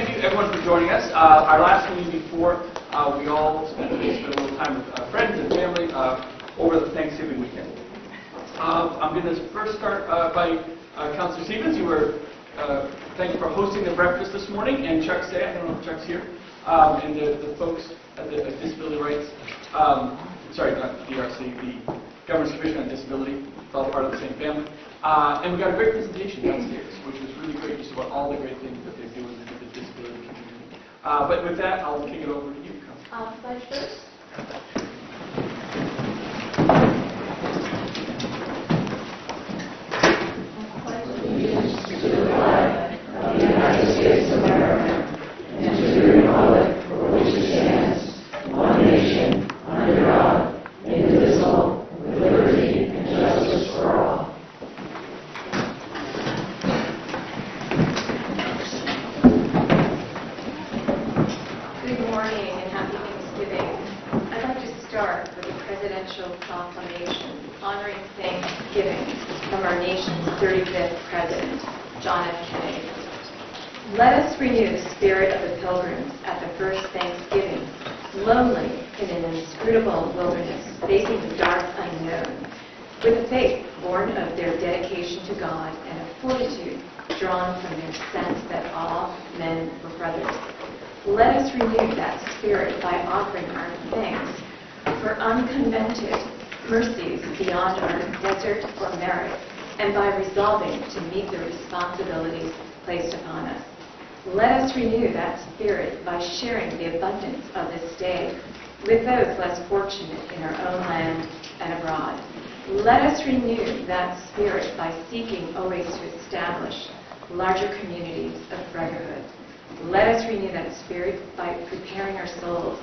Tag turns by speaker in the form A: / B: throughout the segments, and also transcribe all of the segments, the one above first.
A: thank you everyone for joining us. Our last meeting before we all spent a little time with friends and family over the Thanksgiving weekend. I'm going to first start by Councilor Stevens. Thank you for hosting the breakfast this morning, and Chuck Say, I don't know if Chuck's here, and the folks at the Disability Rights, not DRC, the Governor's Commission on Disability, it's all part of the same family. And we got a great presentation downstairs, which was really great just about all the great things that they're doing with the disability community. But with that, I'll kick it over to you.
B: Pledge first. Pledge allegiance to the flag of the United States of America and to the republic for which it stands, one nation, under God, indivisible, with liberty and justice for all. Good morning and happy Thanksgiving. I'd like to start with a presidential proclamation honoring Thanksgiving from our nation's 35th president, John F. Kennedy. Let us renew the spirit of the pilgrims at the first Thanksgiving, lonely in an inscrutable wilderness, facing the dark unknown, with a faith born of their dedication to God and a fortitude drawn from their sense that all men were brothers. Let us renew that spirit by offering our thanks for unconvented mercies beyond our desert or merit, and by resolving to meet the responsibilities placed upon us. Let us renew that spirit by sharing the abundance of this day with those less fortunate in our own land and abroad. Let us renew that spirit by seeking always to establish larger communities of brotherhood. Let us renew that spirit by preparing our souls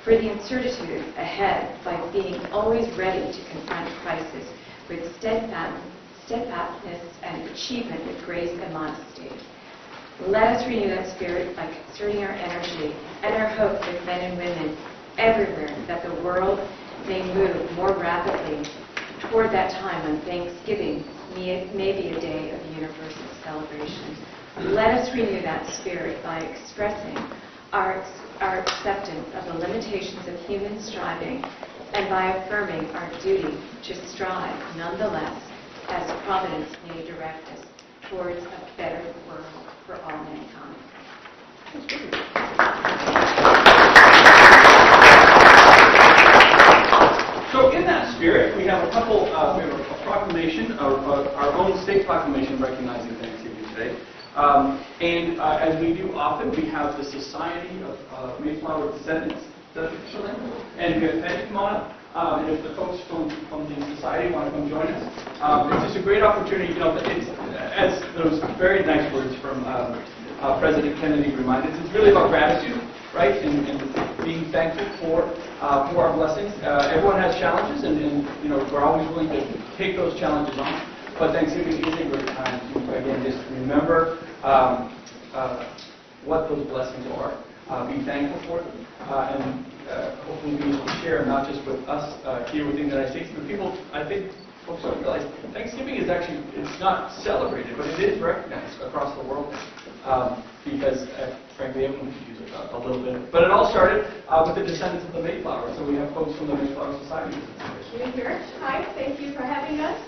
B: for the incertitude ahead, by being always ready to confront crisis with steadfastness and achievement with grace and modesty. Let us renew that spirit by concerting our energy and our hope with men and women everywhere, that the world may move more rapidly toward that time when Thanksgiving may be a day of universal celebration. Let us renew that spirit by expressing our acceptance of the limitations of human striving and by affirming our duty to strive nonetheless as Providence may direct us towards a better world for all mankind.
A: So in that spirit, we have a couple, we have a proclamation, our own state proclamation recognizing Thanksgiving today. As we do often, we have the Society of Mayflower Descendants. And we have Patty come on up. And if the folks from the society want to come join us, it's just a great opportunity. It's, as those very nice words from President Kennedy reminded us, it's really about gratitude, right? And being thankful for our blessings. Everyone has challenges, and we're always willing to take those challenges on. But Thanksgiving is a great time to, again, just remember what those blessings are, be thankful for them, and hopefully be able to share not just with us here within the United States, but people, I think folks don't realize, Thanksgiving is actually, it's not celebrated, but it is recognized across the world because, frankly, everyone could use it a little bit. But it all started with the descendants of the Mayflower, so we have folks from the Mayflower Society.
C: Hi, thank you for having us.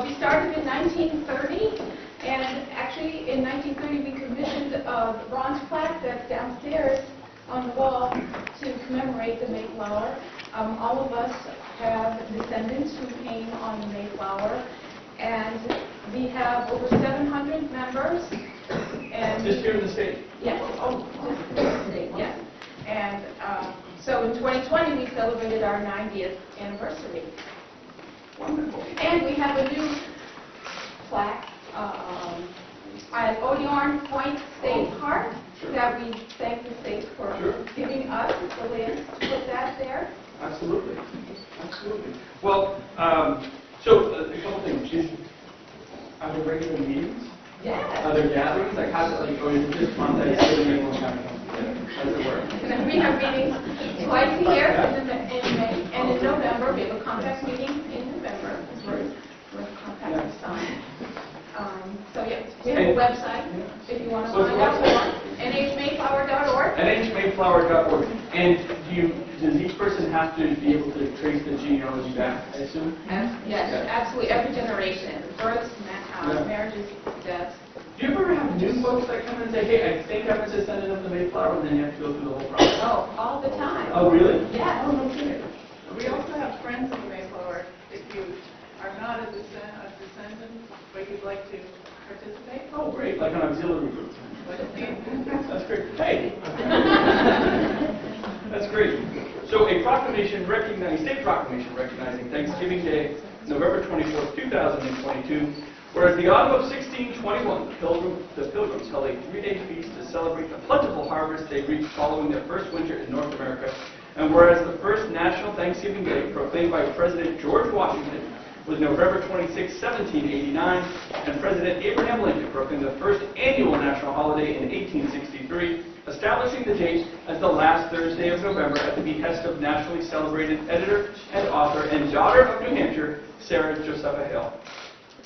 C: We started in 1930, and actually in 1930 we commissioned the bronze plaque that's downstairs on the wall to commemorate the Mayflower. All of us have descendants who came on the Mayflower, and we have over 700 members. And
A: just here in the state?
C: Yes. Oh, just in the state, yes. And so in 2020 we celebrated our 90th anniversary.
A: Wonderful.
C: And we have a new plaque at Odiorn Point State Park that we thank the state for giving us the land to put that there.
A: Absolutely. Absolutely. Well, so a couple things. Are there regular meetings?
C: Yes.
A: Are there gatherings? Like, how does it go into this month that everyone kind of comes together? How does it work?
C: And we have meetings twice a year in May, and in November we have a compact meeting in November where compact is signed. So yeah, we have a website if you want to find out more. NHMA
A: mayflower.org. And does each person have to be able to trace the genealogy back, I assume?
C: Yes, absolutely, every generation, births, marriages, deaths.
A: Do you ever have new folks that come and say, hey, I think I'm just sending up the Mayflower, and then you have to go through the whole process?
C: Oh, all the time.
A: Oh, really?
C: Yes.
A: Oh, no kidding.
D: We also have friends of the Mayflower. If you are not a descendant, but you'd like to participate.
A: Oh, great, like an auxiliary group. That's great. Hey! That's great. So a proclamation state proclamation recognizing Thanksgiving Day, November 24th, 2022, whereas the autumn of 1621, the Pilgrims held a 3-day feast to celebrate the plentiful harvest they reached following their first winter in North America, and whereas the first National Thanksgiving Day, proclaimed by President George Washington, was November 26, 1789, and President Abraham Lincoln proclaimed the first annual national holiday in 1863, establishing the date as the last Thursday of November at the behest of nationally celebrated editor and author and daughter of New Hampshire, Sarah Josepha Hill.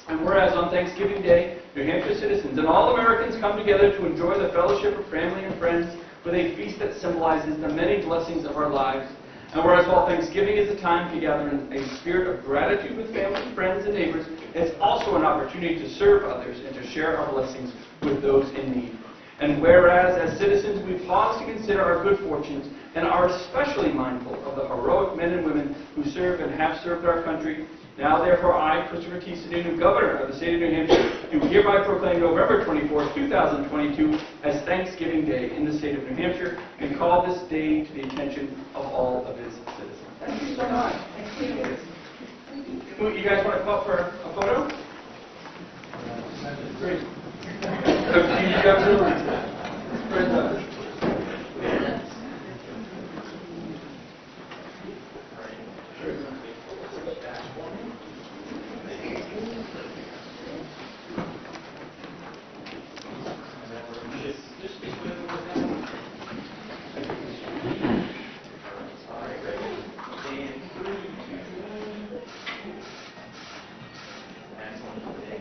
A: And whereas on Thanksgiving Day, New Hampshire citizens and all Americans come together to enjoy the fellowship of family and friends with a feast that symbolizes the many blessings of our lives. And whereas while Thanksgiving is a time to gather in a spirit of gratitude with family, friends, and neighbors, it's also an opportunity to serve others and to share our blessings with those in need. And whereas as citizens we pause to consider our good fortunes and are especially mindful of the heroic men and women who serve and have served our country, now therefore I, Christopher T. Sununu, Governor of the State of New Hampshire, do hereby proclaim November 24, 2022 as Thanksgiving Day in the State of New Hampshire and call this day to the attention of all of its citizens. Thank you so much. Thank you. You guys want to come up for a photo? Great. You guys are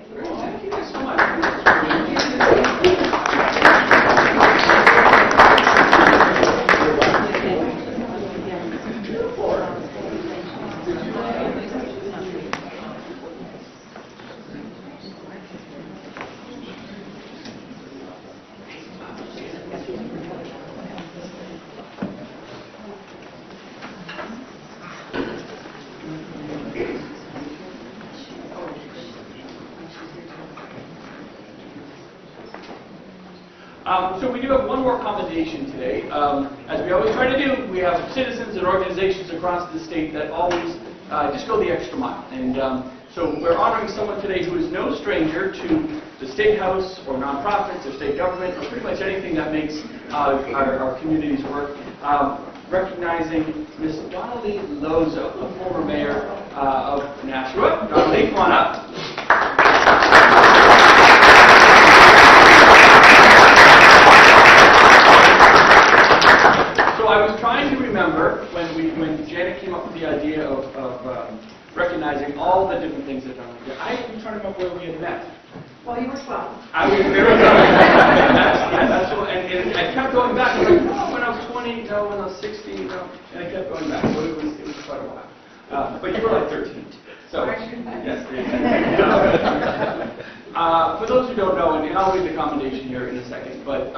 A: Thank you guys so much. So we do have one more commendation today. As we always try to do, we have citizens and organizations across the state that always just go the extra mile. And so we're honoring someone today who is no stranger to the State House or nonprofits or state government or pretty much anything that makes our communities work. Recognizing Ms. Donnelly Lozo, the former mayor of Nashua. Donnelly, come on up. I was trying to remember when Janet came up with the idea of recognizing all the different things that Donnelly did. I was trying to remember where we had met.
C: Well, you were 12.
A: I was very young. And I kept going back. I was like, no, when I was 20, no, when I was 16, no. And I kept going back. So it was quite a while. But you were like 13. So, yes. For those who don't know, and I'll read the commendation here in a second, but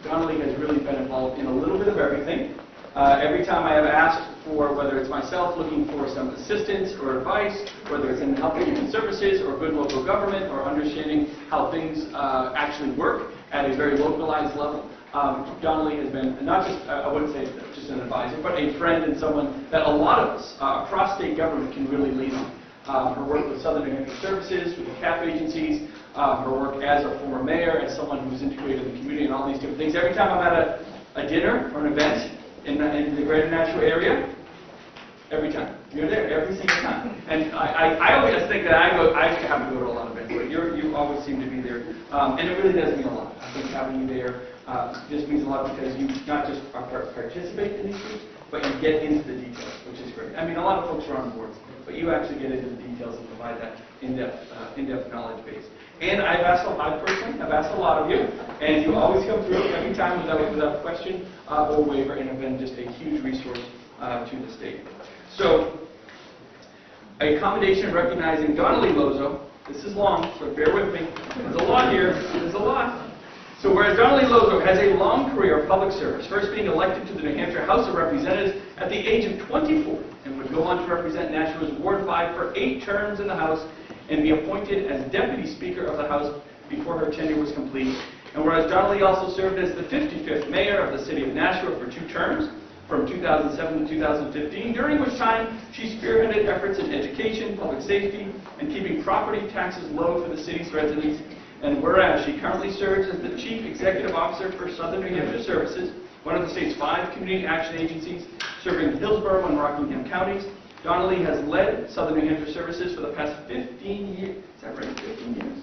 A: Donnelly has really been involved in a little bit of everything. Every time I have asked for, whether it's myself looking for some assistance or advice, whether it's in health and human services or good local government or understanding how things actually work at a very localized level, Donnelly has been not just, I wouldn't say just an advisor, but a friend and someone that a lot of us across state government can really lean on. Her work with Southern New Hampshire Services, with the CAP agencies, her work as a former mayor, as someone who's integrated in the community and all these different things. Every time I'm at a dinner or an event in the greater Nashua area, every time. You're there every single time. And I always think that I have to go to a lot of events, but you always seem to be there. And it really does mean a lot. I think having you there just means a lot because you not just participate in these groups, but you get into the details, which is great. I mean, a lot of folks are on boards, but but you actually get into the details and provide that in-depth knowledge base. And I personally have asked a lot of you, and you always come through every time without question or waiver, and have been just a huge resource to the state. So, a commendation recognizing Donnelly Lozo. This is long, so bear with me. There's a lot here. There's a lot. So whereas Donnelly Lozo has a long career of public service, first being elected to the New Hampshire House of Representatives at the age of 24, and would go on to represent Nashva's Ward 5 for 8 terms in the House, and be appointed as Deputy Speaker of the House before her tenure was complete. And whereas Donnelly also served as the 55th Mayor of the City of Nashua for 2 terms, from 2007 to 2015, during which time she spearheaded efforts in education, public safety, and keeping property taxes low for the city's residents. And whereas she currently serves as the Chief Executive Officer for Southern New Hampshire Services, one of the state's 5 community action agencies serving Hillsborough and Rockingham counties, Donnelly has led Southern New Hampshire Services for the past 15 years. Is that right? 15 years?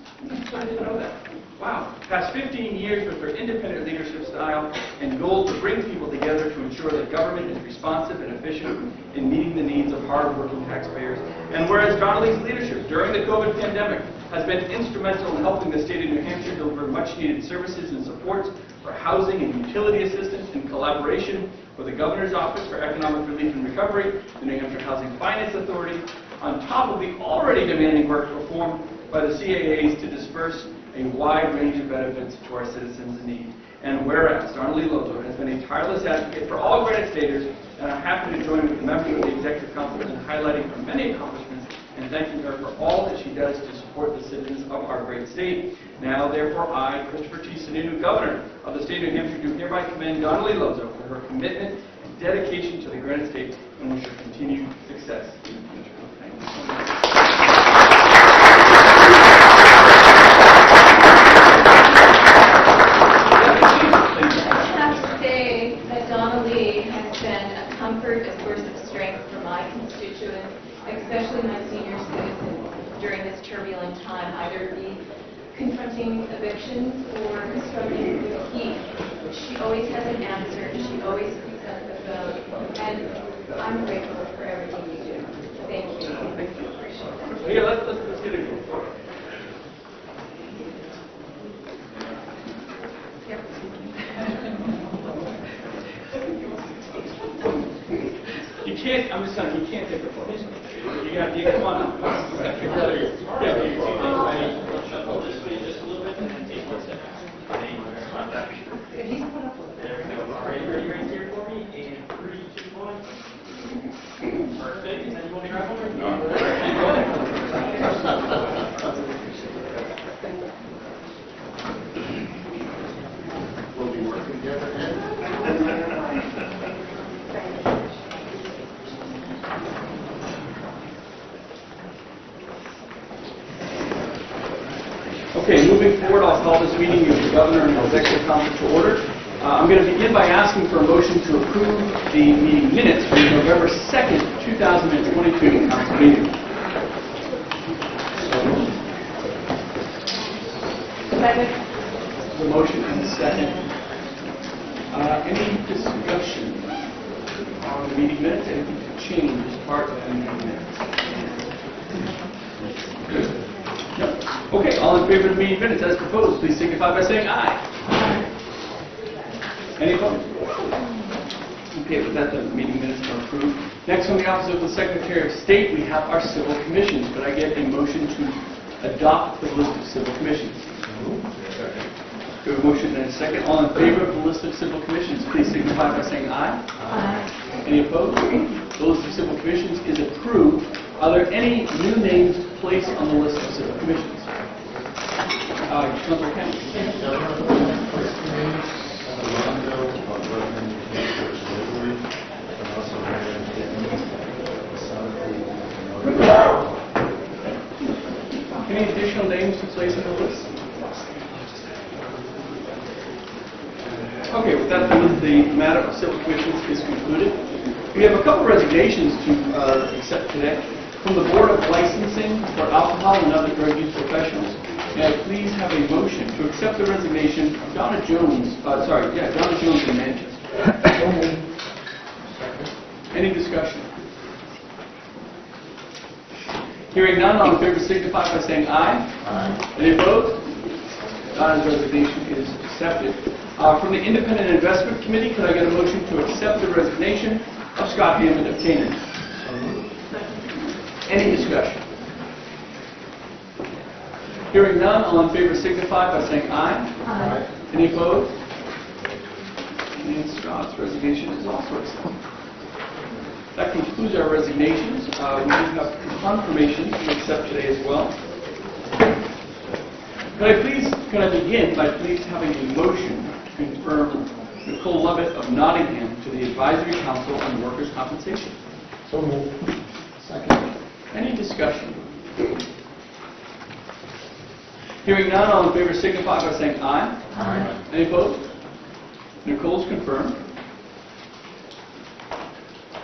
A: I didn't know that. Wow. Past 15 years with her independent leadership style and goal to bring people together to ensure that government is responsive and efficient in meeting the needs of hard-working taxpayers. And whereas Donnelly's leadership during the COVID pandemic has been instrumental in helping the state of New Hampshire deliver much-needed services and supports for housing and utility assistance in collaboration with the Governor's Office for Economic Relief and Recovery, the New Hampshire Housing Finance Authority, on top of the already demanding work performed by the CAAs to disperse a wide range of benefits to our citizens in need. And whereas Donnelly Lozo has been a tireless advocate for all Granite Staters, and I'm happy to join with the members of the Executive Council in highlighting her many accomplishments and thanking her for all that she does to support the citizens of our great state. Now, therefore, I, Christopher T. Sununu, Governor of the state of New Hampshire, do hereby commend Donnelly Lozo for her commitment and dedication to the Granite State, and wish her continued success in the future. Thank you so much.
B: I have to say that Donnelly has been a comfort, a source of strength for my constituents, especially my senior citizens during this turbulent time, either be confronting evictions or struggling with heat. She always has an answer. She always speaks up the phone, and I'm grateful for everything you do. Thank you.
A: Thank you.
B: Appreciate that.
A: Yeah, let's get it going. You can't, I'm just telling you, you can't take the photos. You come on up.
E: Shuffle this way just a little bit and then take 1 step back. There we go. All right, ready right here for me? And 3, 2, 1. Perfect. And then you want to grab one?
F: We'll be working together, Ed.
A: Okay, moving forward, I'll call this meeting of the Governor and Executive Council to order. I'm going to begin by asking for a motion to approve the meeting minutes for the November 2nd, 2022 council meeting. The motion and the second. Any discussion on the meeting minutes? Anything to change as part of the meeting minutes? No? Okay, all in favor of the meeting minutes as proposed, please signify by saying aye. Any opposed? Okay, with that, the meeting minutes are approved. Next, on the Office of the Secretary of State, we have our civil commissions. Could I get a motion to adopt the list of civil commissions? We have a motion and a second. All in favor of the list of civil commissions, please signify by saying aye. Aye. Any opposed? The list of civil commissions is approved. Are there any new names placed on the list of civil commissions? Councilor Kennedy. Any additional names to place on the list? Okay, with that, the matter of civil commissions is concluded. We have a couple resignations to accept today. From the Board of Licensing for Alcohol and Other Drug Use Professionals, may I please have a motion to accept the resignation of Donna Jones, Donna Jones in Manchester. Any discussion? Hearing none, all in favor signify by saying aye.
F: Aye.
A: Any opposed? Don's resignation is accepted. From the Independent Investment Committee, could I get a motion to accept the resignation of Scott Hammond of Canaan?
F: So moved.
A: Any discussion? Hearing none, all in favor signify by saying aye.
F: Aye.
A: Any opposed? And Scott's resignation is also accepted. That concludes our resignations. We do have confirmations to accept today as well. Could I begin by please having a motion to confirm Nicole Lovett of Nottingham to the Advisory Council on Workers' Compensation?
F: So moved. Second.
A: Any discussion? Hearing none, all in favor signify by saying aye.
F: Aye.
A: Any opposed? Nicole's confirmed.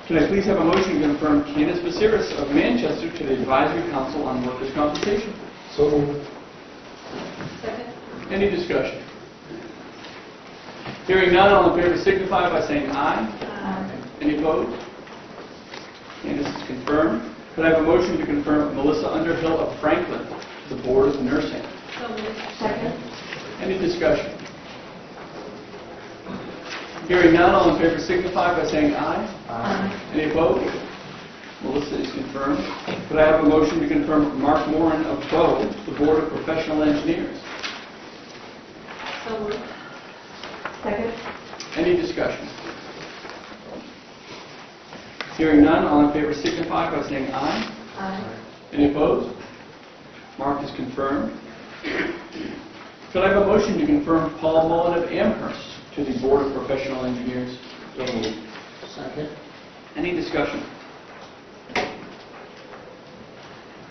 A: Can I please have a motion to confirm Candace Viseris of Manchester to the Advisory Council on Workers' Compensation?
F: So moved.
B: Second?
A: Any discussion? Hearing none, all in favor signify by saying aye. Any opposed? Candace is confirmed. Could I have a motion to confirm Melissa Underhill of Franklin to the Board of Nursing?
B: So moved. Second?
A: Any discussion? Hearing none, all in favor signify by saying aye.
F: Aye.
A: Any opposed? Melissa is confirmed. Could I have a motion to confirm Mark Moran of Bow to the Board of Professional Engineers?
B: So moved. Second?
A: Any discussion? Hearing none, all in favor signify by saying aye.
B: Aye.
A: Any opposed? Mark is confirmed. Could I have a motion to confirm Paul Mullen of Amherst to the Board of Professional Engineers?
F: So moved. Second.
A: Any discussion?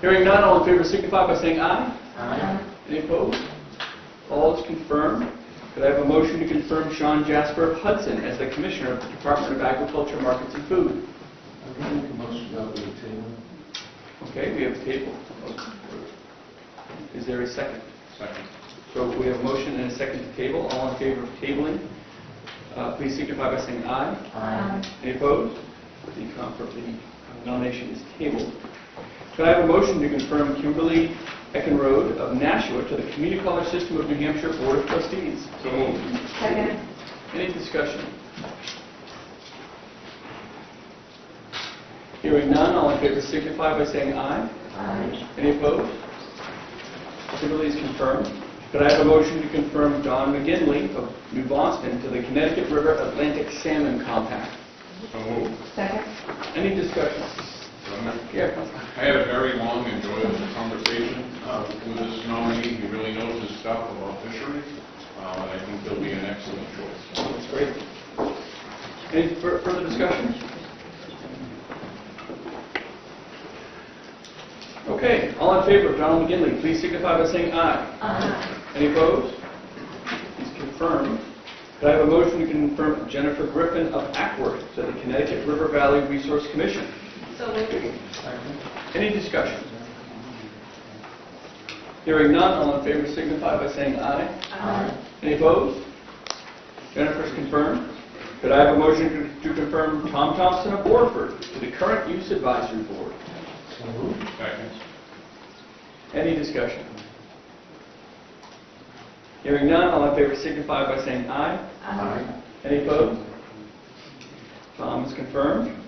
A: Hearing none, all in favor signify by saying aye.
F: Aye.
A: Any opposed? All is confirmed. Could I have a motion to confirm Sean Jasper of Hudson as the Commissioner of the Department of Agriculture, Markets and Food?
F: I'm going to make a motion to open the table.
A: Okay, we have a table. Is there a second?
F: Second.
A: So we have a motion and a second to table. All in favor of tabling, please signify by saying aye.
F: Aye.
A: Any opposed? The nomination is tabled. Could I have a motion to confirm Kimberly Eckenrode of Nashua to the Community College System of New Hampshire Board of Trustees?
F: So moved.
B: Second?
A: Any discussion? Hearing none, all in favor signify by saying aye.
B: Aye.
A: Any opposed? Kimberly is confirmed. Could I have a motion to confirm Don McGinley of New Boston to the Connecticut River Atlantic Salmon Compact?
G: So moved.
B: Second?
A: Any discussion? Yeah, Councilman.
G: I had a very long, enjoyable conversation with this nominee. He really knows his stuff about fisheries, and I think he'll be an excellent choice.
A: That's great. Any further discussion? Okay, all in favor of Donald McGinley, please signify by saying aye.
B: Aye.
A: Any opposed? He's confirmed. Could I have a motion to confirm Jennifer Griffin of Ackworth to the Connecticut River Valley Resource Commission?
B: So moved.
F: Second.
A: Any discussion? Hearing none, all in favor signify by saying aye.
B: Aye.
A: Any opposed? Jennifer's confirmed. Could I have a motion to confirm Tom Thompson of Orford to the Current Use Advisory Board?
F: So moved.
G: Second.
A: Any discussion? Hearing none, all in favor signify by saying aye.
F: Aye.
A: Any opposed? Tom is confirmed.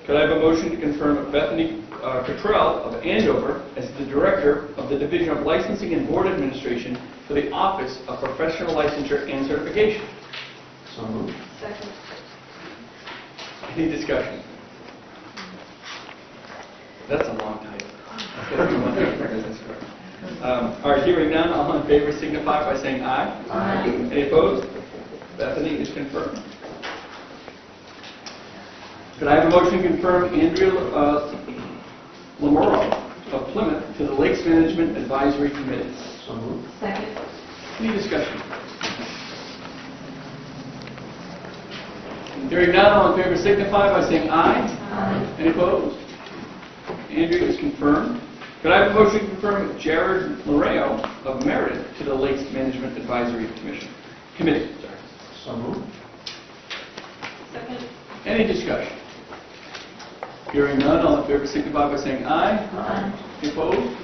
A: Could I have a motion to confirm Bethany Cottrell of Andover as the Director of the Division of Licensing and Board Administration for the Office of Professional Licensure and Certification?
F: So moved.
B: Second?
A: Any discussion? That's a long title. All right, hearing none, all in favor signify by saying aye.
F: Aye.
A: Any opposed? Bethany is confirmed. Could I have a motion to confirm Andrea Lamoro of Plymouth to the Lakes Management Advisory Committee?
F: So moved.
B: Second?
A: Any discussion? Hearing none, all in favor signify by saying aye.
B: Aye.
A: Any opposed? Andrea is confirmed. Could I have a motion to confirm Jared Loreo of Meredith to the Lakes Management Advisory Committee?
F: So moved.
B: Second?
A: Any discussion? Hearing none, all in favor signify by saying aye.
B: Aye.
A: Any opposed?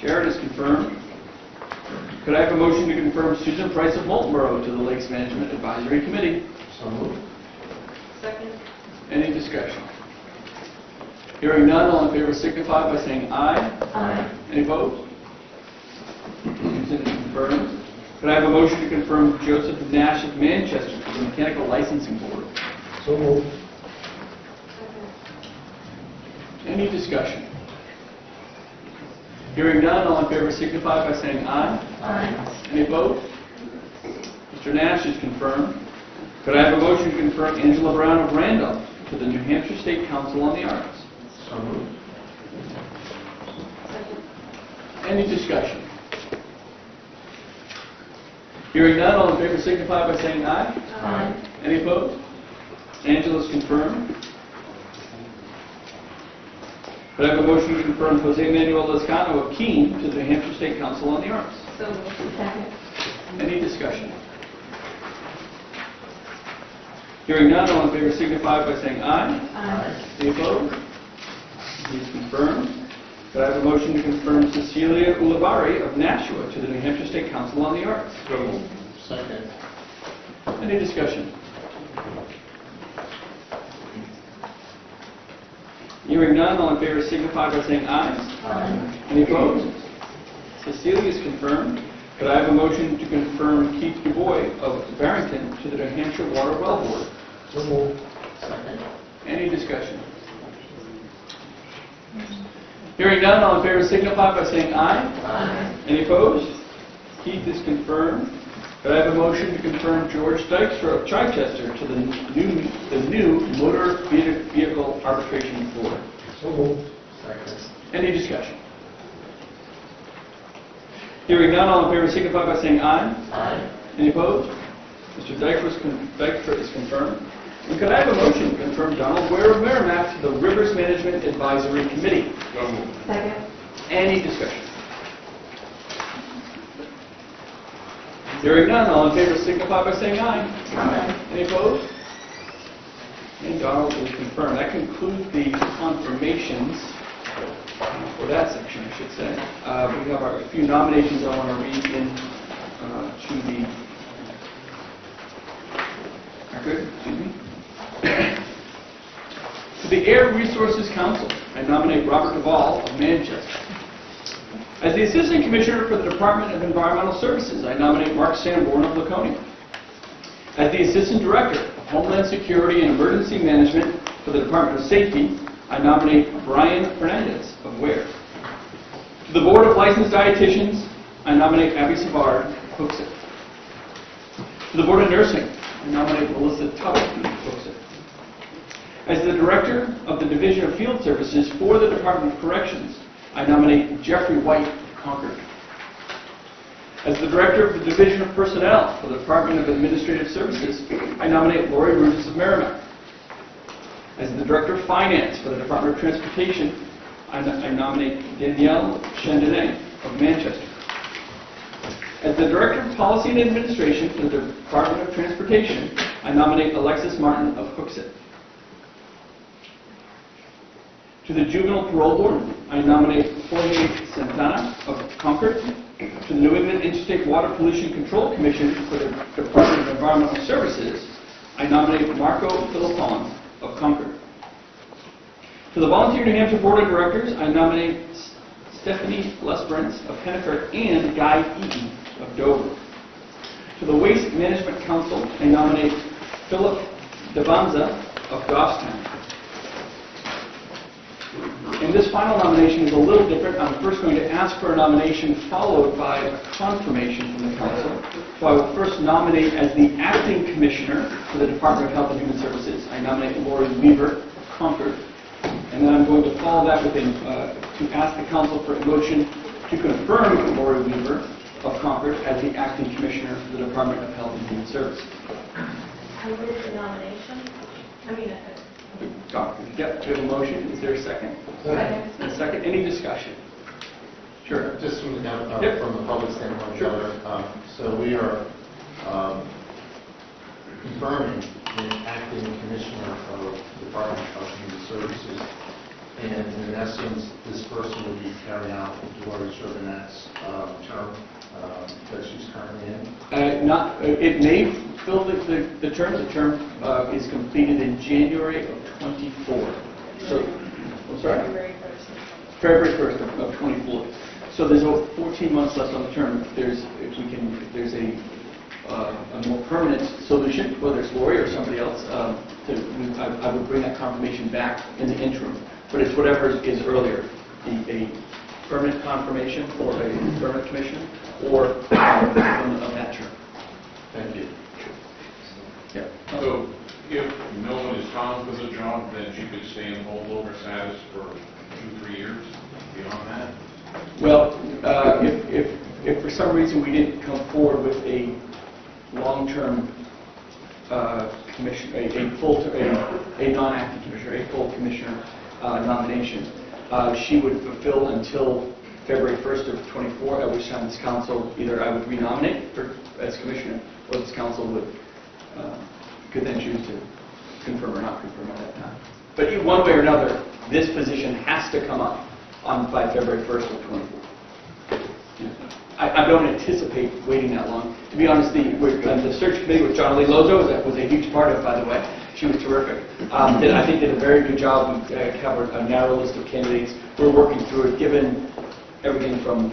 A: Jared is confirmed. Could I have a motion to confirm Susan Price of Moultonborough to the Lakes Management Advisory Committee?
F: So moved.
B: Second.
A: Any discussion? Hearing none, all in favor signify by saying aye.
B: Aye.
A: Any opposed? Susan is confirmed. Could I have a motion to confirm Joseph Nash of Manchester to the Mechanical Licensing Board?
F: So moved.
A: Any discussion? Hearing none, all in favor signify by saying aye.
B: Aye.
A: Any opposed? Mr. Nash is confirmed. Could I have a motion to confirm Angela Brown of Randolph to the New Hampshire State Council on the Arts?
F: So moved.
B: Second.
A: Any discussion? Hearing none, all in favor signify by saying aye.
B: Aye.
A: Any opposed? Angela is confirmed. Could I have a motion to confirm Jose Manuel Lezcano of Keene to the New Hampshire State Council on the Arts?
B: So moved. Second.
A: Any discussion? Hearing none, all in favor signify by saying aye.
B: Aye.
A: Any opposed? He's confirmed. Could I have a motion to confirm Cecilia Ulibarri of Nashua to the New Hampshire State Council on the Arts?
G: So moved.
F: Second.
A: Any discussion? Hearing none, all in favor signify by saying aye.
B: Aye.
A: Any opposed? Cecilia is confirmed. Could I have a motion to confirm Keith DuBois of Barrington to the New Hampshire Water Well Board?
F: So moved. Second.
A: Any discussion? Hearing none, all in favor signify by saying aye.
B: Aye.
A: Any opposed? Keith is confirmed. Could I have a motion to confirm George Dykstra of Chichester to the new Motor Vehicle Arbitration Board?
F: So moved. Second.
A: Any discussion? Hearing none, all in favor signify by saying aye.
F: Aye.
A: Any opposed? Mr. Dykstra is confirmed. And could I have a motion to confirm Donald Ware of Merrimack to the Rivers Management Advisory Committee?
G: So moved.
B: Second.
A: Any discussion? Hearing none, all in favor signify by saying aye.
B: Aye.
A: Any opposed? And Donald is confirmed. That concludes the confirmations for that section, I should say. We have a few nominations I want to read in to the record. Excuse me. To the Air Resources Council, I nominate Robert Duvall of Manchester. As the Assistant Commissioner for the Department of Environmental Services, I nominate Mark Sanborn of Laconia. As the Assistant Director of Homeland Security and Emergency Management for the Department of Safety, I nominate Brian Fernandez of Ware. To the Board of Licensed Dietitians, I nominate Abby Savard of Hooksett. To the Board of Nursing, I nominate Melissa Tubbs of Hooksett. As the Director of the Division of Field Services for the Department of Corrections, I nominate Jeffrey White of Concord. As the Director of the Division of Personnel for the Department of Administrative Services, I nominate Lori Rudis of Merrimack. As the Director of Finance for the Department of Transportation, I nominate Danielle Chandonnet of Manchester. As the Director of Policy and Administration for the Department of Transportation, I nominate Alexis Martin of Hooksett. To the Juvenile Parole Board, I nominate Jorge Santana of Concord. To the New England Interstate Water Pollution Control Commission for the Department of Environmental Services, I nominate Marco Philippon of Concord. To the Volunteer New Hampshire Board of Directors, I nominate Stephanie Lesbrance of Henniker and Guy Eaton of Dover. To the Waste Management Council, I nominate Philip Devanza of Goffstown. And this final nomination is a little different. I'm first going to ask for a nomination followed by a confirmation from the council. So I will first nominate as the acting commissioner for the Department of Health and Human Services. I nominate Lori Weaver of Concord. And then I'm going to follow that with to ask the council for a motion to confirm Lori Weaver of Concord as the acting commissioner for the Department of Health and Human Services.
B: I move the nomination.
A: Yep, we have a motion. Is there a second?
B: Second.
A: A second. Any discussion? Sure.
F: Just from the,
A: Yep.
F: from the public standpoint,
A: Sure.
F: so we are confirming the acting commissioner of the Department of Human Services essence, this person would be carrying out Gloria Chauvinette's term that she's currently in.
A: It may fill the term. The term is completed in January of '24. So, I'm sorry? February 1st of '24. So there's over 14 months left on the term. If there's a more permanent solution, whether it's Lori or somebody else, I would bring that confirmation back in the interim. But it's whatever is earlier, a permanent confirmation or a permanent commission, or of that term.
F: Thank you.
A: Yeah.
G: So if no one is found for the job, then she could stay in holdover status for 2-3 years beyond that?
A: Well, if for some reason we didn't come forward with a long-term commission, a non-acting commissioner, a full commissioner nomination, she would fulfill until February 1st of '24, at which time this council, either I would renominate her as commissioner, or this council could then choose to confirm or not confirm at that time. But one way or another, this position has to come up by February 1st of '24. I don't anticipate waiting that long. To be honest, the search committee with John Lee Lozo was a huge part of it, by the way. She was terrific. I think did a very good job. We covered a narrow list of candidates. We're working through it, given everything from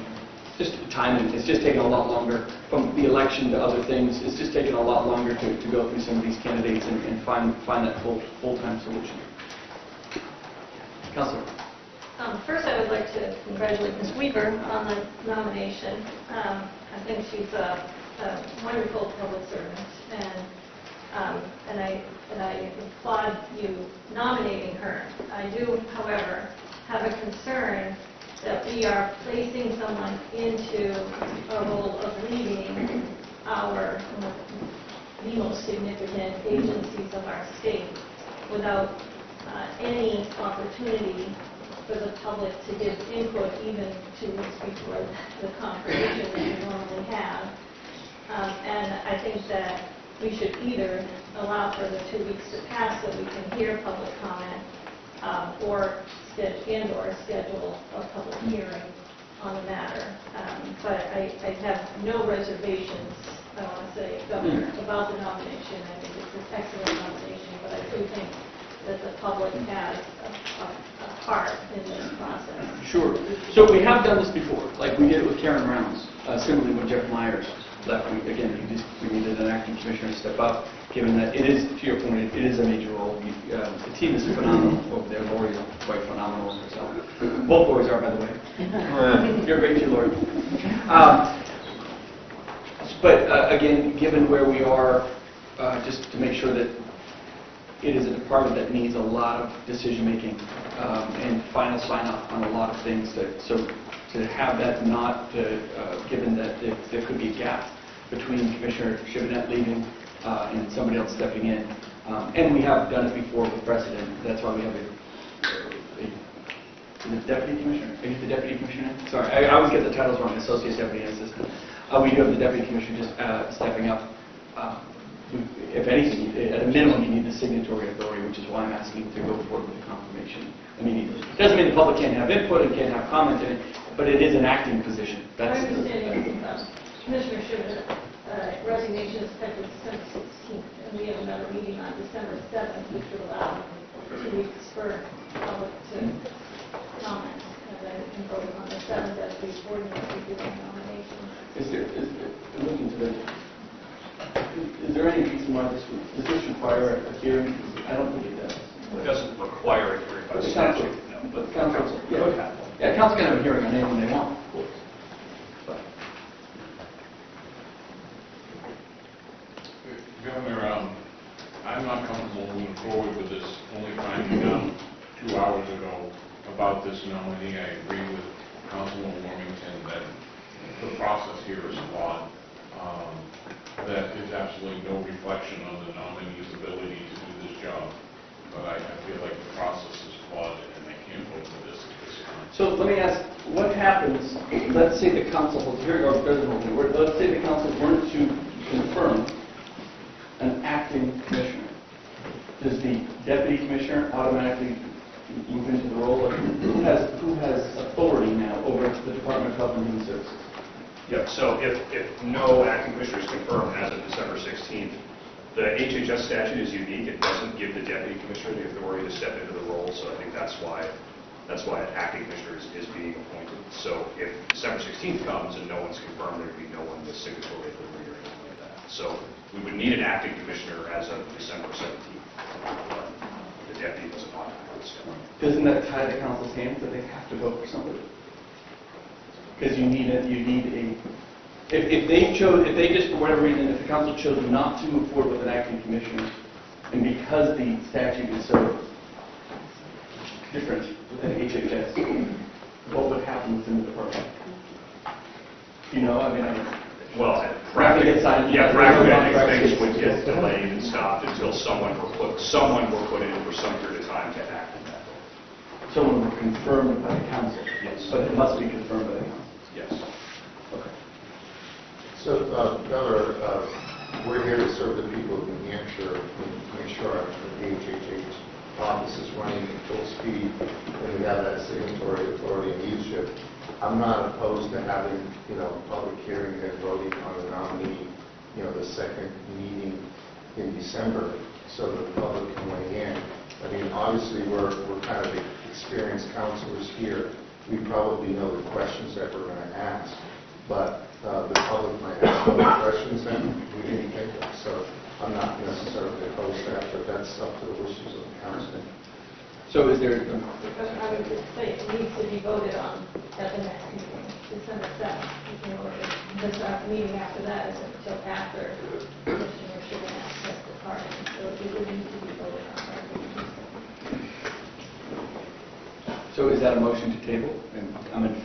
A: just timing. It's just taken a lot longer. From the election to other things, it's just taken a lot longer to go through some of these candidates and find that full-time solution. Councilor.
H: First, I would like to congratulate Ms. Weaver on the nomination. I think she's a wonderful public servant, and I applaud you nominating her. I do, however, have a concern that we are placing someone into a role of leading the most significant agencies of our state without any opportunity for the public to give input even 2 weeks before the confirmation that we normally have. And I think that we should either allow for the 2 weeks to pass so we can hear public comment, or schedule a public hearing on the matter. But I have no reservations, I want to say, Governor, about the nomination. I think it's an excellent nomination, but I do think that the public has a part in this process.
A: Sure. So we have done this before, like we did it with Karen Rounds. Similarly, when Jeff Myers left, we needed an acting commissioner to step up, given that it is, to your point, it is a major role. The team is phenomenal over there. Lori's quite phenomenal herself. Both Loris are, by the way. You're great too, Lori. But again, given where we are, just to make sure that it is a department that needs a lot of decision-making and final sign-off on a lot of things. So to have that not, given that there could be a gap between Commissioner Chauvinette leaving and somebody else stepping in. And we have done it before with precedent. That's why we have the deputy commissioner. Are you the deputy commissioner? Sorry, I always get the titles wrong, associate deputy and assistant. We do have the deputy commissioner just stepping up. If anything, at a minimum, you need the signatory authority, which is why I'm asking to go forward with the confirmation immediately. It doesn't mean the public can't have input and can't have comment in it, but it is an acting position.
H: That's my understanding is Commissioner Chauvinette's resignation is effective December 16th, and we have another meeting on December 7th, which would allow 2 weeks for the public to comment, and then we can vote on the 7th as we ordinarily do the nomination.
A: Is there any reason why does this require a hearing? I don't think it does.
I: It doesn't require a hearing by
A: But the council,
I: statute, no.
A: but the council, yeah, council can have a hearing on anyone they want, of course. But
G: Governor, I'm not comfortable moving forward with this, only finding out 2 hours ago about this nominee. I agree with Councilman Warmington that the process here is flawed. That is absolutely no reflection on the nominee's ability to do this job. But I feel like the process is flawed and I can't vote for this at this time.
A: so let me ask, what happens, let's say the council holds a hearing, or doesn't hold a hearing, let's say the council wanted to confirm an acting commissioner. Does the deputy commissioner automatically move into the role? Who has
F: Human Services.
I: Yeah, so if no acting commissioner is confirmed as of December 16th, the HHS statute is unique. It doesn't give the deputy commissioner the authority to step into the role, so I think that's why an acting commissioner is being appointed. So if December 16th comes and no one's confirmed, there would be no one with signatory authority or anything like that. So we would need an acting commissioner as of December 17th. But the deputy doesn't automatically step in.
A: Doesn't that tie the council's hands that they have to vote for somebody? Because you need a, if they just, for whatever reason, if the council chose not to move forward with an acting commissioner, and because the statute is so different within HHS, what would happen within the department? You know, I mean,
I: Well,
A: Practically,
I: yeah, practically, things would get delayed and stopped until someone were put in for some period of time to act on that.
A: someone will confirm by the council.
I: Yes.
A: But it must be confirmed by the council.
I: Yes.
A: Okay.
F: So, Governor, we're here to serve the people of New Hampshire and make sure our HHH office is running at full speed and we have that signatory authority and leadership. I'm not opposed to having, public hearing and voting on the nominee, the second meeting in December so that the public can weigh in. I mean, obviously, we're kind of experienced counselors here. We probably know the questions that we're going to ask, but the public might ask other questions that we didn't think of. So I'm not necessarily opposed to that, but that's up to the wishes of the council.
A: So is there,
H: I would just say it needs to be voted on at the next meeting, December 7th. The meeting after that isn't until after Commissioner Shibboleth has departed, so it would need to be voted on.
A: so is that a motion to table? And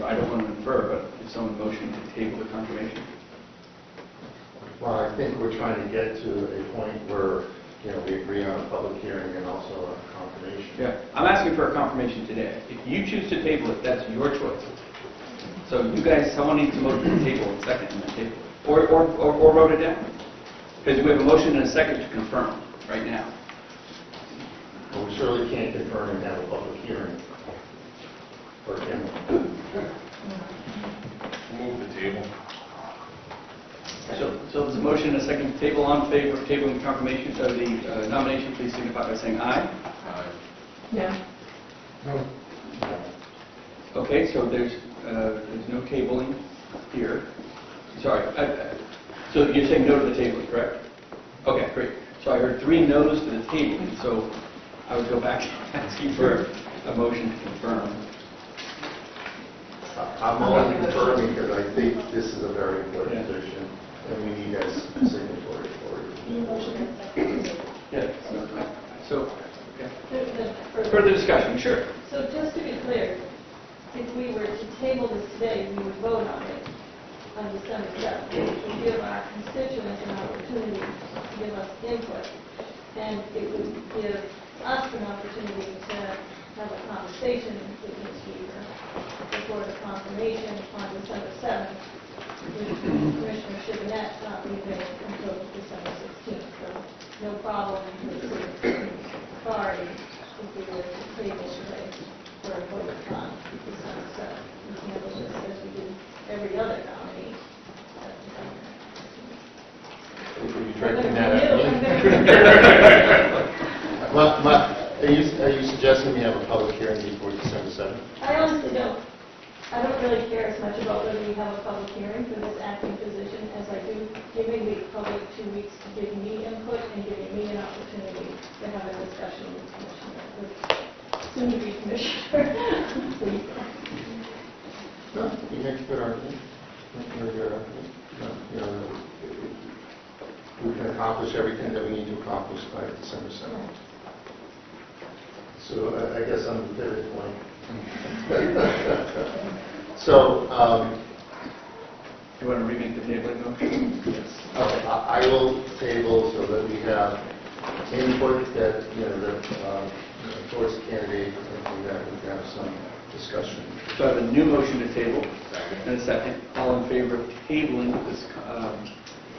A: I don't want to infer, but is someone motioning to table the confirmation?
F: Well, I think we're trying to get to a point where, we agree on a public hearing and also a confirmation.
A: Yeah, I'm asking for a confirmation today. If you choose to table it, that's your choice. So you guys, someone needs to motion to table it, second and then table it. Or wrote it down. Because we have a motion and a second to confirm right now.
F: Well, we surely can't confirm and have a public hearing. Or can we?
G: Move the table.
A: So there's a motion and a second to table. On favor of tabling the confirmation of the nomination, please signify by saying aye.
H: Yeah.
A: Okay, so there's no tabling here. Sorry. So you're saying no to the tabling, correct? Okay, great. So I heard 3 no's to the tabling, so I would go back and ask you for a motion to confirm.
F: I'm only confirming because I think this is a very important position and we need a signatory authority.
A: Yeah. So, further discussion, sure.
H: So just to be clear, if we were to table this today, we would vote on it on December 7th. It would give our constituents an opportunity to give us input, and it would give us an opportunity to have a conversation with Ms. Weaver before the confirmation on December 7th, with Commissioner Shibboleth not leaving until December 16th. So no problem with the authority if we were to table today for a vote on December 7th. We handle this as we do every other nominee.
F: Are you directing that at me? Are you suggesting we have a public hearing before December 7th?
H: I honestly don't. I don't really care as much about whether we have a public hearing for this acting position as I do giving the public 2 weeks to give me input and giving me an opportunity to have a discussion with Commissioner, with soon-to-be Commissioner. Please.
F: No, you make a good argument. Very good argument. We can accomplish everything that we need to accomplish by December 7th. So I guess I'm the pivot point. So,
A: Do you want to remake the tabling motion?
F: yes. Okay, I will table so that we have input that, towards the candidate and that we can have some discussion.
A: So I have a new motion to table and a second. All in favor of tabling this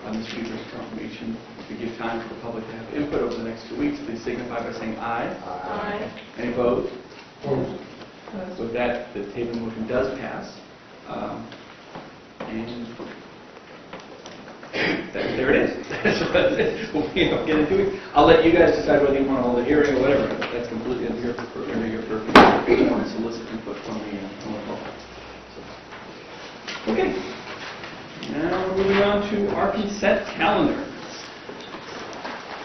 A: on this Weaver's confirmation to give time for the public to have input over the next 2 weeks, please signify by saying aye.
H: Aye.
A: Any opposed? With that, the tabling motion does pass. And there it is. We'll get into it. I'll let you guys decide whether you want to hold a hearing or whatever. That's completely under your purview. I want to solicit input from the public. Okay. Now we're moving on to our consent calendar.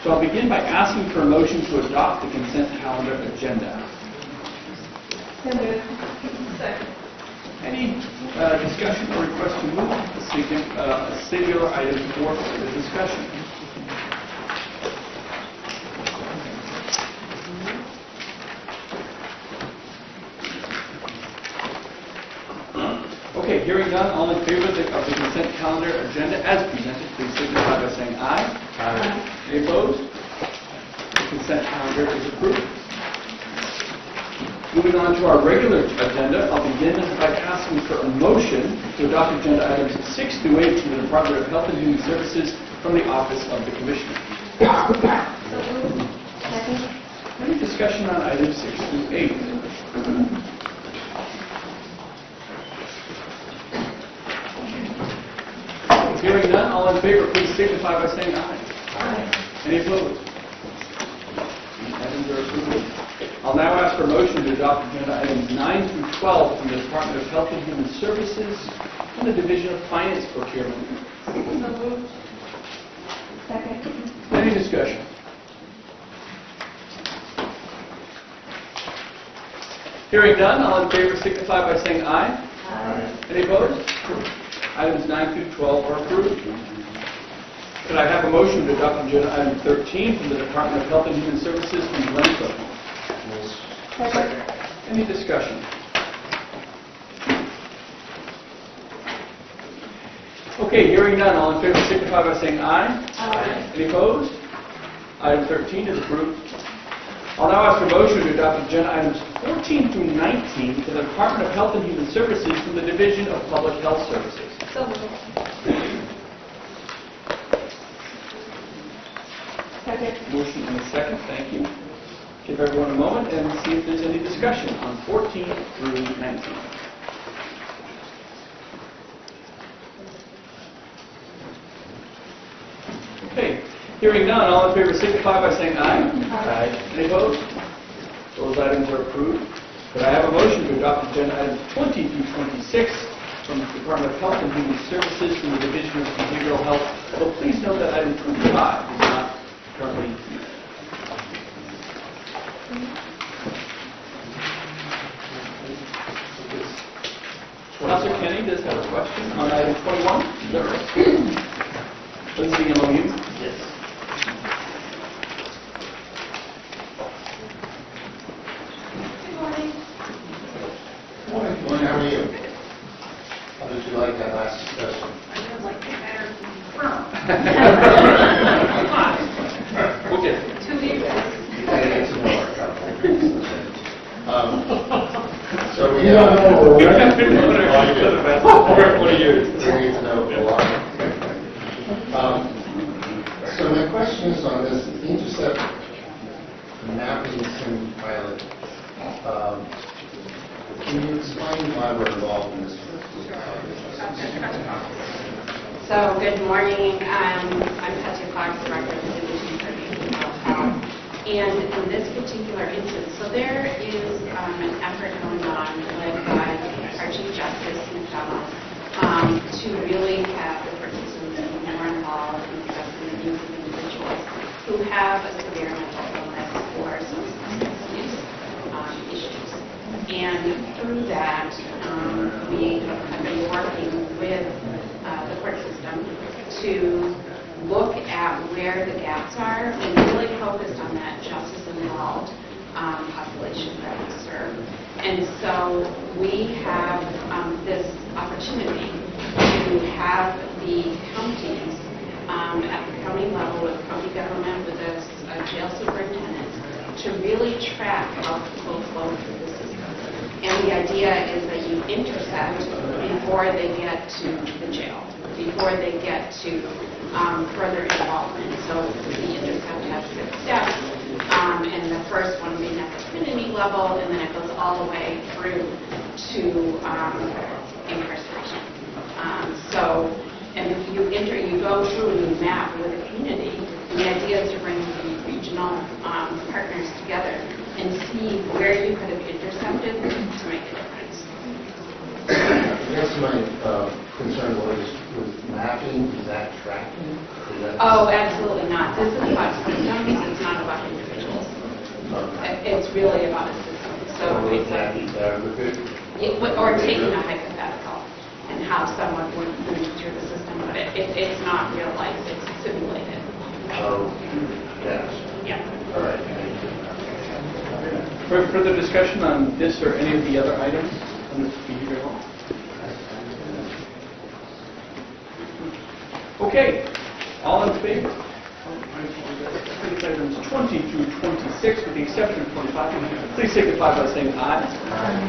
A: So I'll begin by asking for a motion to adopt the consent calendar agenda.
H: Second.
A: Any discussion or request to move a singular item for the discussion? Okay, hearing none, all in favor of the consent calendar agenda as presented, please signify by saying aye.
F: Aye.
A: Any opposed? The consent calendar is approved. Moving on to our regular agenda, I'll begin by asking for a motion to adopt agenda items 6 through 8 from the Department of Health and Human Services from the Office of the Commissioner. Any discussion on items 6 through 8? Hearing none, all in favor, please signify by saying aye.
H: Aye.
A: Any opposed? These items are approved. I'll now ask for a motion to adopt agenda items 9 through 12 from the Department of Health and Human Services and the Division of Finance Procurement.
H: Second.
A: Any discussion? Hearing none, all in favor signify by saying aye.
H: Aye.
A: Any opposed? Items 9 through 12 are approved. Could I have a motion to adopt agenda item 13 from the Department of Health and Human Services from Glen Cook?
H: Second.
A: Any discussion? Okay, hearing none, all in favor signify by saying aye.
H: Aye.
A: Any opposed? Item 13 is approved. I'll now ask for a motion to adopt agenda items 14 through 19 for the Department of Health and Human Services from the Division of Public Health Services.
H: So moved. Second.
A: Motion and a second, thank you. Give everyone a moment and see if there's any discussion on 14 through 19. Okay, hearing none, all in favor signify by saying aye.
H: Aye.
A: Any opposed? Those items are approved. Could I have a motion to adopt agenda items 20 through 26 from the Department of Health and Human Services from the Division of Behavioral Health? Although please note that item 25 is not currently used. Councilor Kenny does have a question on item 21. Is that right? Please see MOU.
E: Yes.
C: Good morning.
F: Morning, how are you? How did you like that last discussion?
C: I would like to better
A: We'll get it.
C: 2 weeks.
F: It's more. So we have...
A: What are yours?
F: We need to know a lot. So my question is on this intercept mapping sim pilot. Can you explain why we're involved in this?
J: So, good morning. I'm Patsy Fox, Director of the Division for Behavioral Health. And in this particular instance, so there is an effort going on led by our Chief Justice, McDonald, to really have the participants more involved in discussing the needs of individuals who have a severe mental illness or substance use issues. And through that, we have been working with the court system to look at where the gaps are and really focused on that justice-involved population that we serve. And so we have this opportunity to have the counties at the county level with county government, with a jail superintendent, to really track how people flow through the system. And the idea is that you intercept before they get to the jail, before they get to further involvement. So the intercept has 6 steps, and the first one being at the community level, and then it goes all the way through to incarceration. So you go through and you map with a community. And the idea is to bring the regional partners together and see where you could have intercepted to make a difference.
F: I guess my concern was mapping, is that tracking? Is that-
J: Oh, absolutely not. This is about systems, it's not about individuals. It's really about a system. So
F: Would
J: it's
F: that be better with it?
J: or taking a hypothetical and how someone would move through the system, but it's not real life, it's simulated.
F: Oh, yes.
J: Yeah.
F: All right.
A: Further discussion on this or any of the other items on this behavioral law? Okay, all in favor? Items 20 through 26, with the exception of 25. Please signify by saying aye.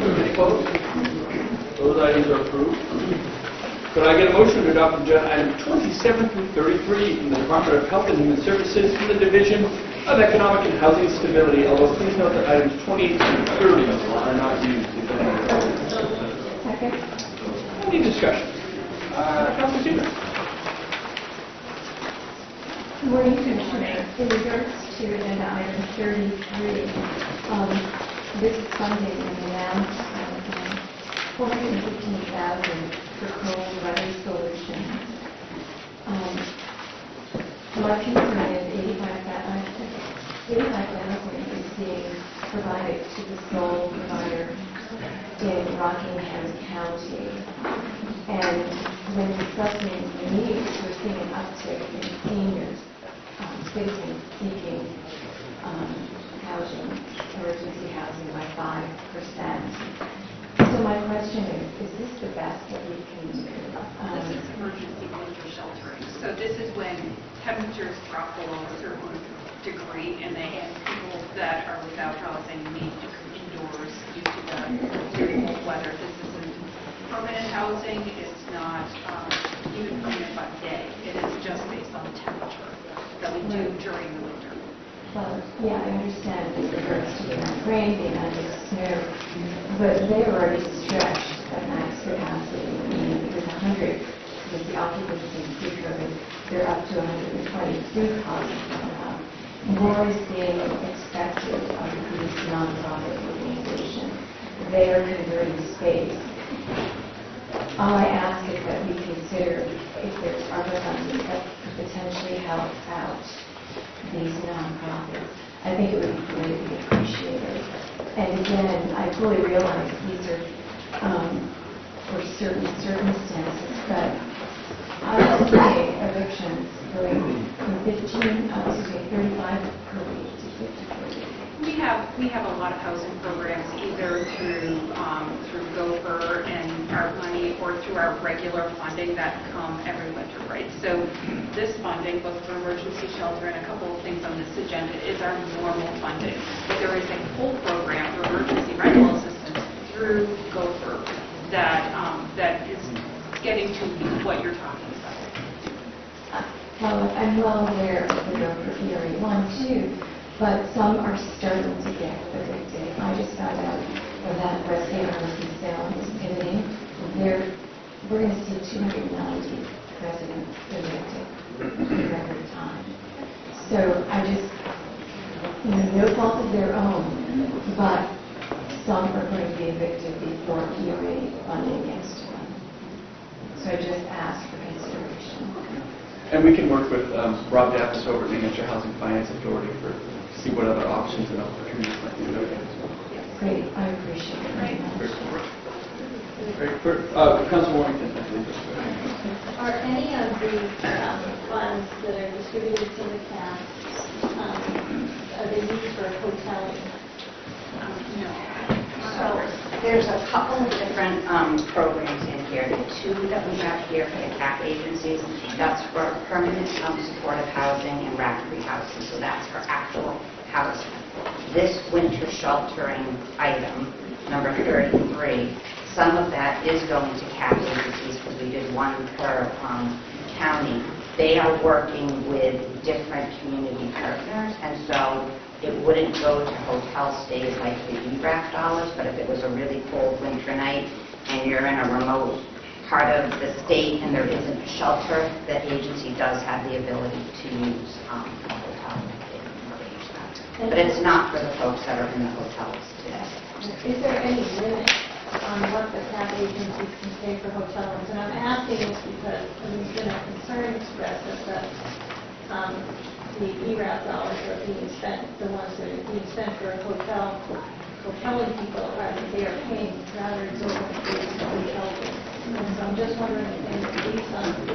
A: Any opposed? Those items are approved. Could I get a motion to adopt agenda item 27 through 33 from the Department of Health and Human Services from the Division of Economic and Housing Stability, although please note that items 28 through 30 are not used.
B: Second.
A: Any discussion? Councilor Seaver.
H: Good morning, Commissioner. In regards to agenda item 33, this is funding in the amount of $415,000 for cold weather solutions. Our concern is $85,000 is being provided to the sole provider in Rockingham County. And when discussing the needs, we're seeing an uptick in seniors seeking housing, emergency housing by 5%. So my question is this the best that we can do?
K: This is emergency winter sheltering. So this is when temperatures drop below a certain degree and they have people that are without housing need to come indoors due to the very cold weather. This isn't permanent housing. It's not even permanent by day. It is just based on the temperature that we do during the winter.
H: Well, yeah, I understand with regards to being on rain, being under snow, but they're already stretched at max capacity. I mean, it was 100 with the occupancy pre-COVID. They're up to 123 positive. More is being expected of these nonprofit organizations. They are converting space. All I ask is that we consider if there's other funding that could potentially help out these nonprofits. I think it would be greatly appreciated. And again, I fully realize these are for certain circumstances, but I would say evictions going from 35 per week to 50 per week.
K: We have a lot of housing programs either through Gopher and our money or through our regular funding that come every winter, right? So this funding, both for emergency shelter and a couple of things on this agenda, is our normal funding. But there is a whole program for emergency rental assistance through Gopher that is getting to what you're talking about.
H: Well, I'm well aware of the Gopher ERA 1, 2, but some are starting to get evicted. I just found out that West Haven and Salem is pivoting. We're going to see 290 residents evicted in record time. So I just, no fault of their own, but some are going to be evicted before ERA funding gets to them. So I just ask for consideration.
A: And we can work with Rob Dappis over at New Hampshire Housing Finance Authority to see what other options and opportunities might be available.
H: Great, I appreciate it very much.
A: Council Warrington, I believe.
H: Are any of the funds that are distributed to the cast, are they used for hoteling?
J: No. So there's a couple of different programs in here. The two that we have here for the CAP agencies, that's for permanent supportive housing and rapid rehousing. So that's for actual housing. This winter sheltering item, number 33, some of that is going to CAP agencies because we did one per county. They are working with different community partners, and so it wouldn't go to hotel stays like the ERAF dollars, but if it was a really cold winter night and you're in a remote
L: part of the state and there isn't a shelter, the agency does have the ability to use a hotel and arrange that. But it's not for the folks that are in the hotels today.
H: Is there any limit on what the CAP agencies can pay for hotel rooms? And I'm asking this because there's been a concern expressed that the ERAS dollars are being spent, the ones that are being spent for hoteling people are that they are paying rather exorbitant fees for hotel rooms. And so I'm just wondering if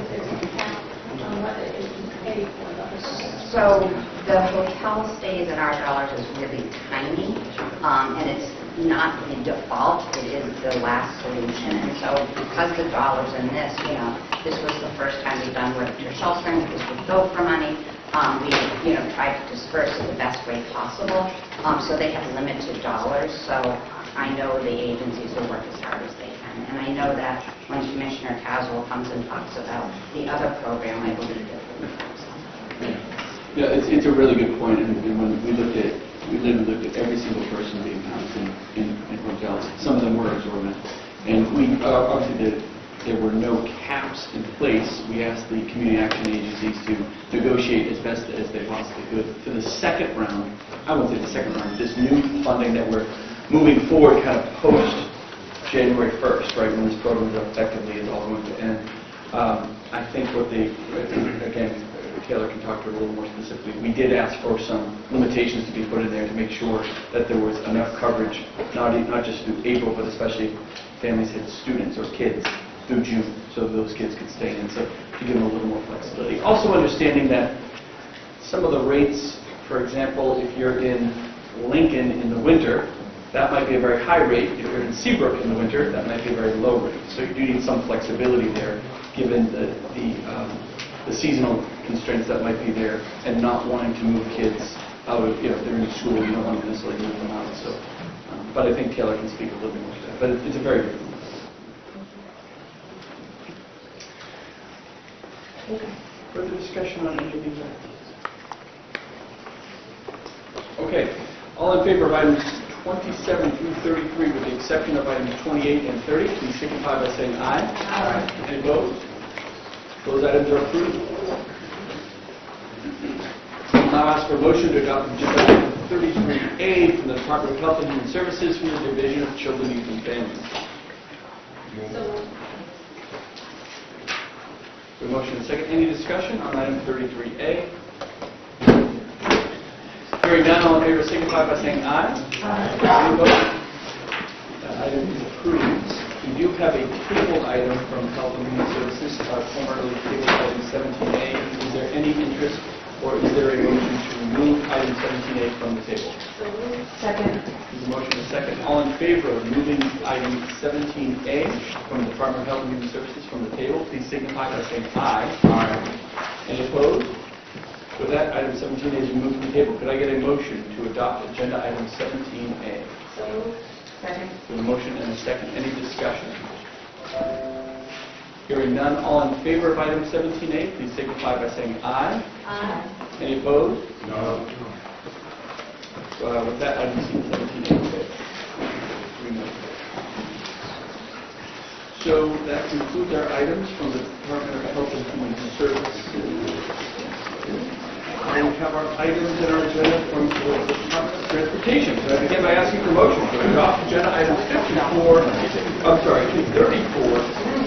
H: there's a cap on what they can pay for the hotel.
L: So the hotel stays in our dollars is really tiny, and it's not the default, it is the last solution. And so because the dollars in this, this was the first time we've done winter sheltering, this was GOFER money. We, tried to disperse it the best way possible. So they have limited dollars. So I know the agencies will work as hard as they can. And I know that when Commissioner Caswell comes and talks about the other program, I believe it will be focused.
A: Yeah, it's a really good point. And when we literally looked at every single person being housed in hotels. Some of them were exorbitant. And we obviously there were no caps in place. We asked the community action agencies to negotiate as best as they possibly could. For the second round, I won't say the second round, this new funding that we're moving forward kind of post January 1st, right, when this program effectively is all going to end. I think what again, Taylor can talk to it a little more specifically. We did ask for some limitations to be put in there to make sure that there was enough coverage, not just through April, but especially if families had students or kids through June, so those kids could stay in, so to give them a little more flexibility. Also understanding that some of the rates, for example, if you're in Lincoln in the winter, that might be a very high rate. If you're in Seabrook in the winter, that might be a very low rate. So you do need some flexibility there, given the seasonal constraints that might be there, and not wanting to move kids out of, if they're in school, you don't want to necessarily move them out. So, but I think Taylor can speak a little bit more to that. But it's a very good one. Okay. Further discussion on any of these items? Okay. All in favor of items 27 through 33, with the exception of items 28 and 30, please signify by saying aye. Aye. Any opposed? Those items are approved. I'll now ask for a motion to adopt agenda item 33A from the Department of Health and Human Services from the Division of Children, Youth, and Families.
H: So,
A: The motion and second. Any discussion on item 33A? Hearing none, all in favor signify by saying aye. Aye. Any opposed? That item is approved. We do have a tabled item from Health and Human Services, formerly tabled item 17A. Is there any interest, or is there a motion to remove item 17A from the table?
H: so second.
A: There's a motion and second. All in favor of moving item 17A from the Department of Health and Human Services from the table, please signify by saying aye. Aye. Any opposed? With that, item 17A is removed from the table. Could I get a motion to adopt agenda item 17A?
H: So second.
A: There's a motion and a second. Any discussion? Hearing none, all in favor of item 17A, please signify by saying aye.
H: Aye.
A: Any opposed?
G: No.
A: With that, item 17A. So that concludes our items from the Department of Health and Human Services. And we have our items in our agenda from the Department of Transportation. So I begin by asking for motion to adopt agenda items 34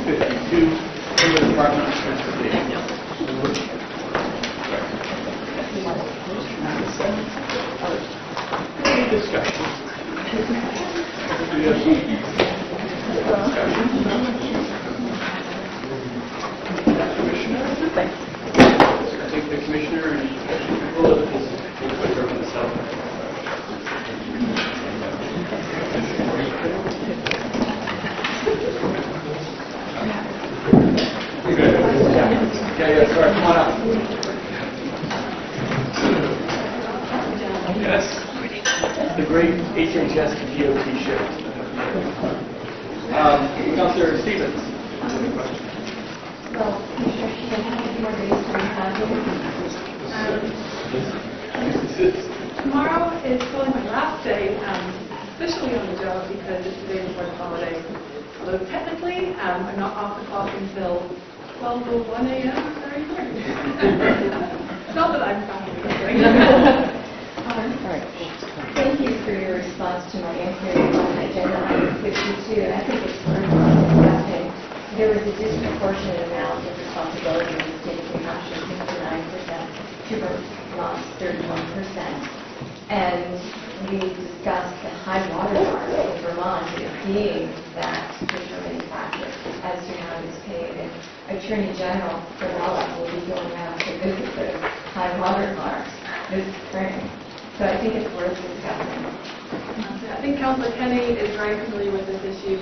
A: through 52 from the Department of Transportation. Any discussion? Do we have discussion? Commissioner? I think the Commissioner and people of this will put her on the cell. Yeah, sorry, come on up. Yes, the great HHS to DOT shift. Councilor Stevens. Any questions?
H: Well, Commissioner Sheehan, how many more days do we have here?
D: Tomorrow is probably my last day officially on the job because it's the day before the holiday. Although technically, I'm not off the clock until 12:01 a.m. Very good. Not that I'm fast.
M: Thank you for your response to my inquiry on agenda item 52. And I think it's worth discussing. There was a disproportionate amount of responsibility in the state of New Hampshire, 69%, to Vermont, 31%. And we discussed the high water mark in Vermont as being that determining factor as to how it is paid. And Attorney General Ferrella will be going out to visit those high water marks this spring. So I think it's worth discussing.
D: I think Councillor Kenny is very familiar with this issue.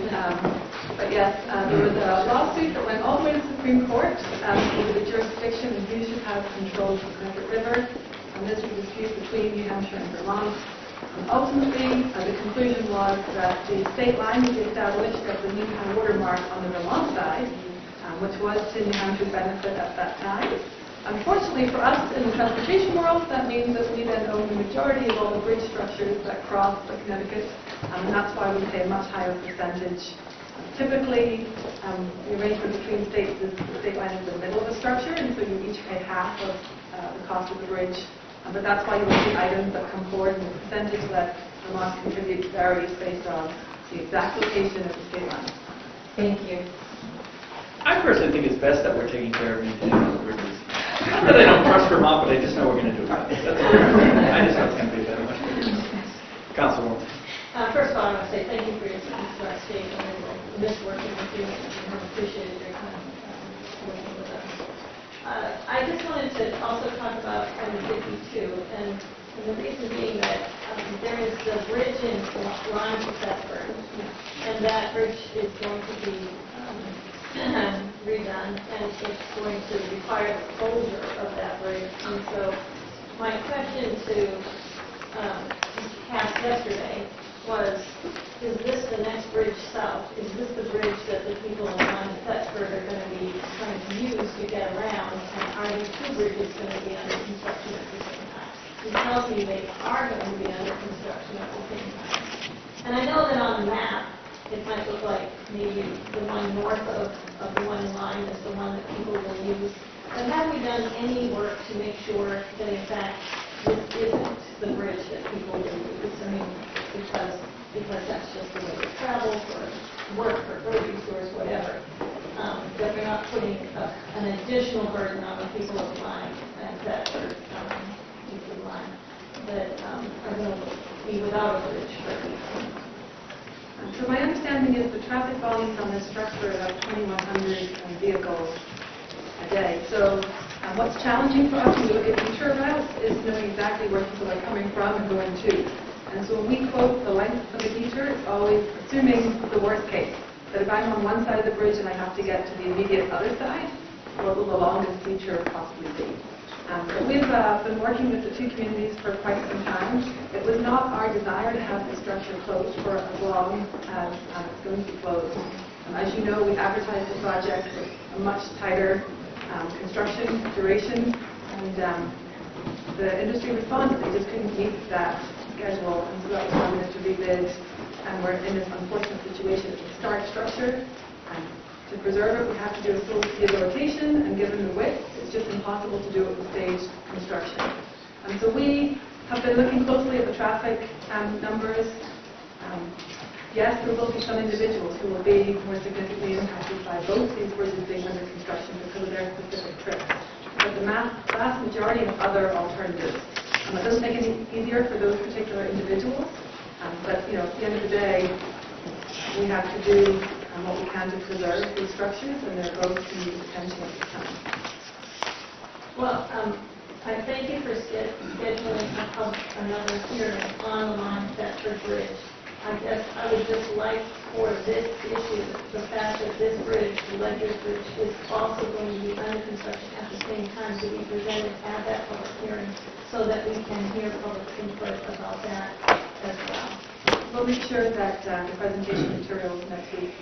D: But yes, there was a lawsuit that went all the way to the Supreme Court over the jurisdiction and who should have control of the Connecticut River. And this was a dispute between New Hampshire and Vermont. Ultimately, the conclusion was that the state line would be established at the new high water mark on the Vermont side, which was to New Hampshire's benefit at that time. Unfortunately for us in the transportation world, that means that we then own the majority of all the bridge structures that cross the Connecticut, and that's why we pay a much higher percentage. Typically, the arrangement between states is the state line is the middle of the structure, and so you each pay half of the cost of the bridge. But that's why you will see items that come forward, and the percentage that Vermont contributes varies based on the exact location of the state line.
M: Thank you.
A: I personally think it's best that we're taking care of maintaining the rivers. Not that I don't trust Vermont, but I just know we're going to do it. That's all. I just know it's going to be better, much better. Councilwoman.
H: First of all, I want to say thank you for your service to our state, and we will miss working with you, and we have appreciated your time working with us. I just wanted to also talk about item 52, and the reason being that there is the bridge in Lyme to Thetford, and that bridge is going to be redone, and it's going to require the closure of that bridge. And so my question to Cass yesterday was, is this the next bridge south? Is this the bridge that the people in Lyme and Thetford are going to be trying to use to get around? And are these two bridges going to be under construction at the same time? He tells me they are going to be under construction at the same time. And I know that on the map, it might look like maybe the one north of the one in Lyme is the one that people will use. But have we done any work to make sure that in fact this isn't the bridge that people will use? I mean, because that's just the way they travel for work, for grocery stores, whatever. That we're not putting an additional burden on the people of Lyme and Thetford, people of Lyme, that are going to be without a bridge for people.
D: So my understanding is the traffic volumes on this structure are about 2,100 vehicles a day. So what's challenging for us when we look at detour routes is knowing exactly where people are coming from and going to. And so when we quote the length of a detour, it's always assuming the worst case. That if I'm on one side of the bridge and I have to get to the immediate other side, what will the longest detour possibly be? But we've been working with the two communities for quite some time. It was not our desire to have the structure closed for as long as it's going to be closed. As you know, we advertised the project with a much tighter construction duration, and the industry responded. They just couldn't meet that schedule, and so that was why we had to rebid, and we're in this unfortunate situation. It's a stark structure. To preserve it, we have to do a full rehabilitation, and given the width, it's just impossible to do it with staged construction. And so we have been looking closely at the traffic numbers. Yes, there will be some individuals who will be more significantly impacted by both these bridges being under construction because of their specific trips. But the vast majority have other alternatives. It doesn't make it any easier for those particular individuals, but at the end of the day, we have to do what we can to preserve these structures, and they're both to use attention at this time.
H: Well, I thank you for scheduling another hearing on the Lyme Thetford Bridge. I guess I would just like for this issue, the fact that this bridge, the Ledgers Bridge, is also going to be under construction at the same time, to be presented at that public hearing so that we can hear public input about that as well.
D: We'll make sure that the presentation materials next week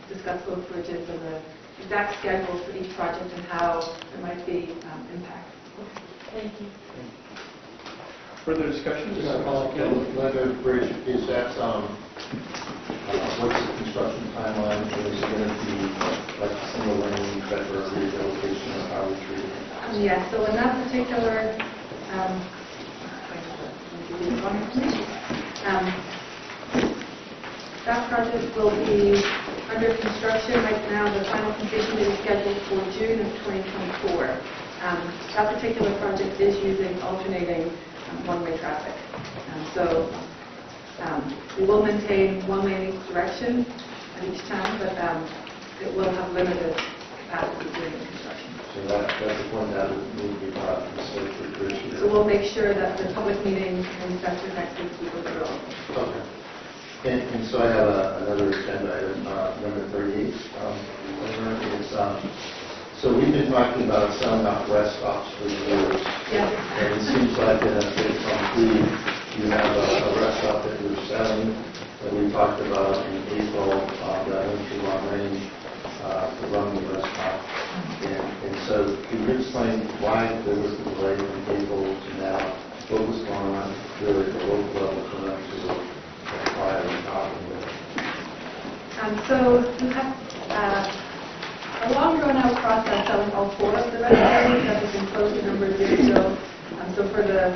D: discuss both bridges and the exact schedules for each project and how there might be impacts.
H: Thank you.
A: Further discussion?
F: Leonard Bridge, is that, what's the construction timeline? Is it going to be better rehabilitation of how we treat it.
D: Yes, so in that particular, that project will be under construction right now. The final completion date is scheduled for June of 2024. That particular project is using alternating one-way traffic. So we will maintain one-way in each direction at each time, but it will have limited capacity during the construction.
F: So that's the point that would need to be brought to the state for this year.
D: So we'll make sure that the public meeting and set for next week will go through.
F: Okay. And so I have another agenda item, number 38. So we've been talking about selling off rest stops for years.
D: Yes.
F: And it seems like in a big concrete, you have a rest stop that you're selling that we talked about in April, that went through Long Range to run the rest stop. And so can you explain why there was a delay from April to now? What was going on really at the local level for them to acquire the property?
D: So we have a long drawn-out process selling all four of the rest areas that have been closed a number of years ago. So for the